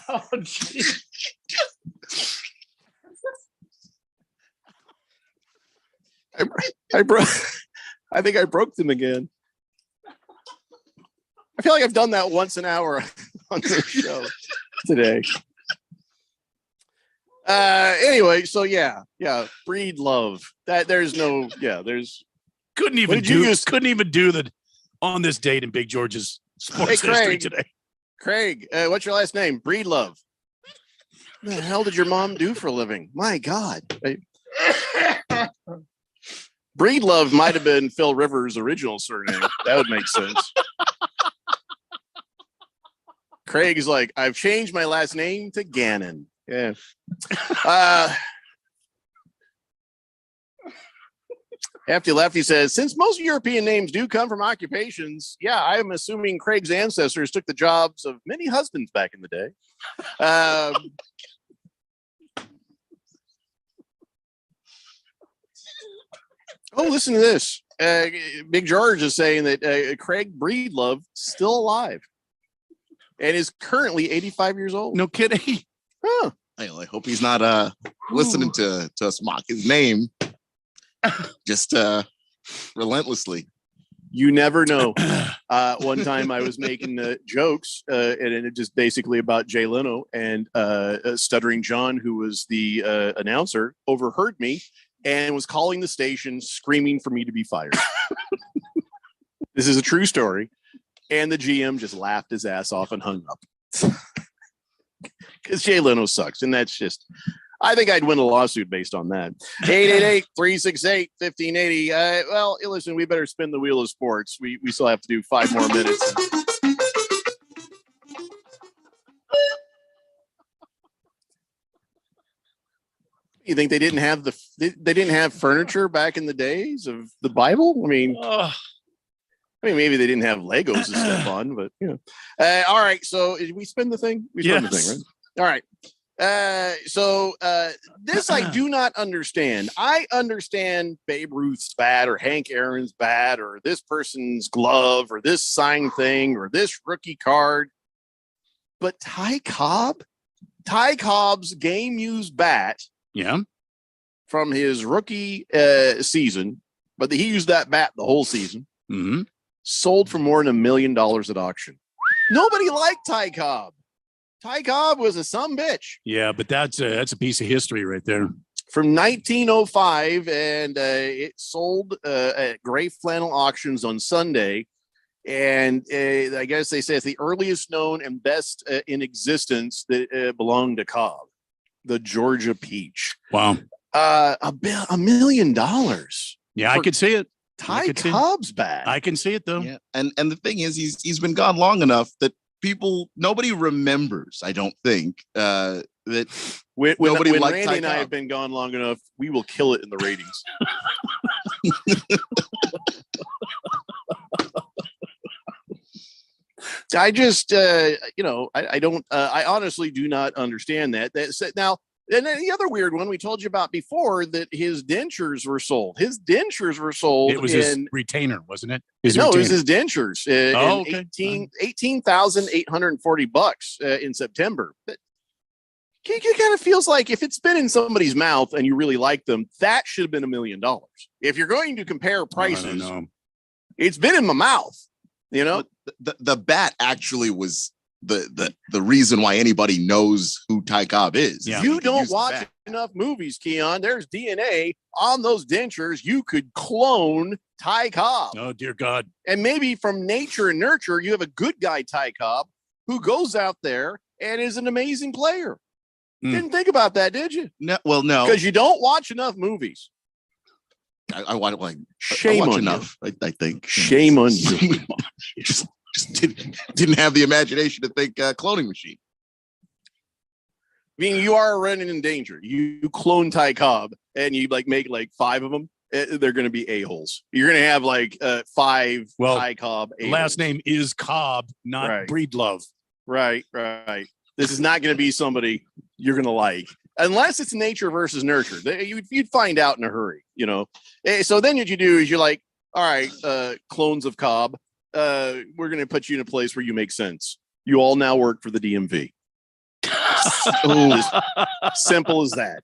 Oh, geez. I broke. I think I broke them again. I feel like I've done that once an hour on the show today. Anyway, so yeah, Breedlove. That there's couldn't even do the On This Date in Big George's sports history today. Craig, what's your last name? Breedlove. What the hell did your mom do for a living? My God. Breedlove might have been Phil Rivers' original surname. That would make sense. Craig's like, I've changed my last name to Gannon. Yeah. Hefty Lefty says, since most European names do come from occupations, yeah, I'm assuming Craig's ancestors took the jobs of many husbands back in the day. Oh, listen to this. Big George is saying that Craig Breedlove still alive and is currently 85 years old. No kidding. Huh. I hope he's not listening to us mock his name just relentlessly. You never know. One time I was making jokes and it just basically about Jay Leno, and Stuttering John, who was the announcer, overheard me and was calling the station screaming for me to be fired. This is a true story. And the GM just laughed his ass off and hung up. Because Jay Leno sucks. And that's just, I think I'd win a lawsuit based on that. 888-368-1580. Well, listen, we better spin the wheel of sports. We still have to do 5 more minutes. You think they didn't have they didn't have furniture back in the days of the Bible? I mean, maybe they didn't have Legos to step on, but you know. All right, so we spin the thing. We spin the thing, right? All right. This I do not understand. I understand Babe Ruth's bat or Hank Aaron's bat or this person's glove or this signed thing or this rookie card, but Ty Cobb's game used bat. Yeah. From his rookie season, but he used that bat the whole season. Mm-hmm. Sold for more than $1 million at auction. Nobody liked Ty Cobb. Ty Cobb was a sumbitch. Yeah, but that's a piece of history right there. From 1905, and it sold at Gray Flannel Auctions on Sunday. And I guess they say it's the earliest known and best in existence that belonged to Cobb. The Georgia Peach. Wow. $1 million. Yeah, I could see it. Ty Cobb's bat. I can see it though. Yeah. And the thing is, he's been gone long enough that nobody remembers. I don't think that when nobody when liked Randy Ty and I Cobb. have been gone long enough, we will kill it in the ratings. I just, I don't, I honestly do not understand that. Now, and then the other weird one we told you about before, that his dentures were sold. His dentures were sold. It was his retainer, wasn't it? It was his dentures. Okay. $18,840 in September. But it kind of feels like if it's been in somebody's mouth and you really like them, that should have been $1 million. If you're going to compare prices, it's been in my mouth. You know, the bat actually was the reason why anybody knows who Ty Cobb is. Yeah. You don't watch enough movies, Keon. There's DNA on those dentures. You could clone Ty Cobb. Oh, dear God. And maybe from nature and nurture, you have a good guy, Ty Cobb, who goes out there and is an amazing player. Didn't think about that, did you? No, well, no. Because you don't watch enough movies. I want like shame on enough. I think shame on you. just didn't have the imagination to think cloning machine. I mean, you are running in danger. You clone Ty Cobb and you make 5 of them. They're going to be a-holes. You're going to have 5 Ty Cobb. The last name is Cobb, not Breedlove. Right. This is not going to be somebody you're going to like. Unless it's nature versus nurture, you'd find out in a hurry, you know. So then what you do is you're like, all right, clones of Cobb, we're going to put you in a place where you make sense. You all now work for the DMV. Simple as that.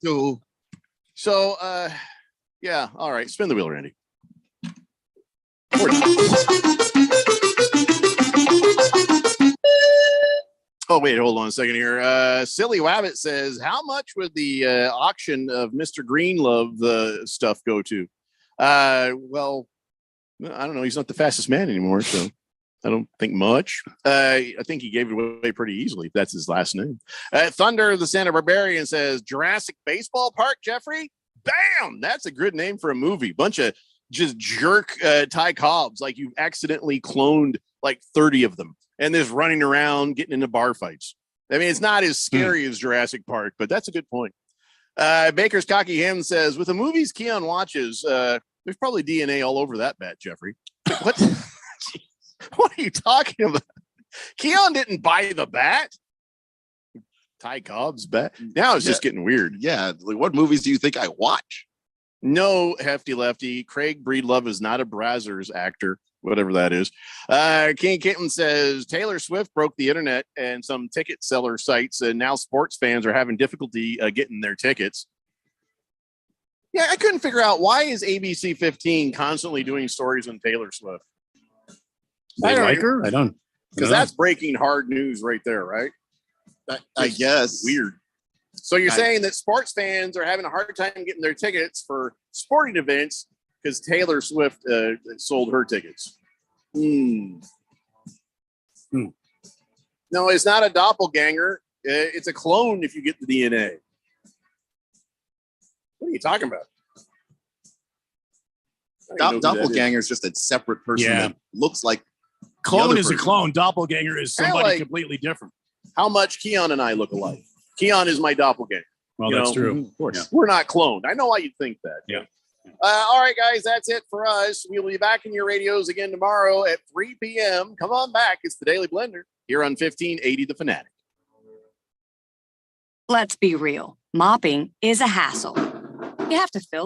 So, yeah, all right, spin the wheel, Randy. Oh, wait, hold on a second here. Silly Wabbit says, how much would the auction of Mr. Greenlove stuff go to? Well, I don't know. He's not the fastest man anymore, so I don't think much. I think he gave it away pretty easily, if that's his last name. Thunder the Santa Barbarian says, Jurassic Baseball Park, Jeffrey? Bam! That's a good name for a movie. Bunch of just jerk Ty Cobbs like you've accidentally cloned like 30 of them and just running around getting into bar fights. I mean, it's not as scary as Jurassic Park, but that's a good point. Baker's Cocky Ham says, with the movies Keon watches, there's probably DNA all over that bat, Jeffrey. What? What are you talking about? Keon didn't buy the bat. Ty Cobb's bat. Now it's just getting weird. Yeah. Like, what movies do you think I watch? No, Hefty Lefty. Craig Breedlove is not a Brazzers actor, whatever that is. King Kitten says Taylor Swift broke the internet and some ticket seller sites, and now sports fans are having difficulty getting their tickets. Yeah, I couldn't figure out why is ABC 15 constantly doing stories on Taylor Swift. They like her? I don't. Because that's breaking hard news right there, right? I guess. Weird. So you're saying that sports fans are having a hard time getting their tickets for sporting events because Taylor Swift sold her tickets. No, it's not a doppelganger. It's a clone if you get the DNA. What are you talking about? Doppelganger is just a separate person that looks like clone is a clone. Doppelganger is somebody like completely different. How much Keon and I look alike. Keon is my doppelganger. Well, that's true. Of course. Yeah. We're not cloned. I know why you'd think that. Yeah. All right, guys, that's it for us. We'll be back in your radios again tomorrow at 3 p.m. Come on back. It's the Daily Blender here on 1580 The Fanatic. Let's be real. Mopping is a hassle. You have to fill the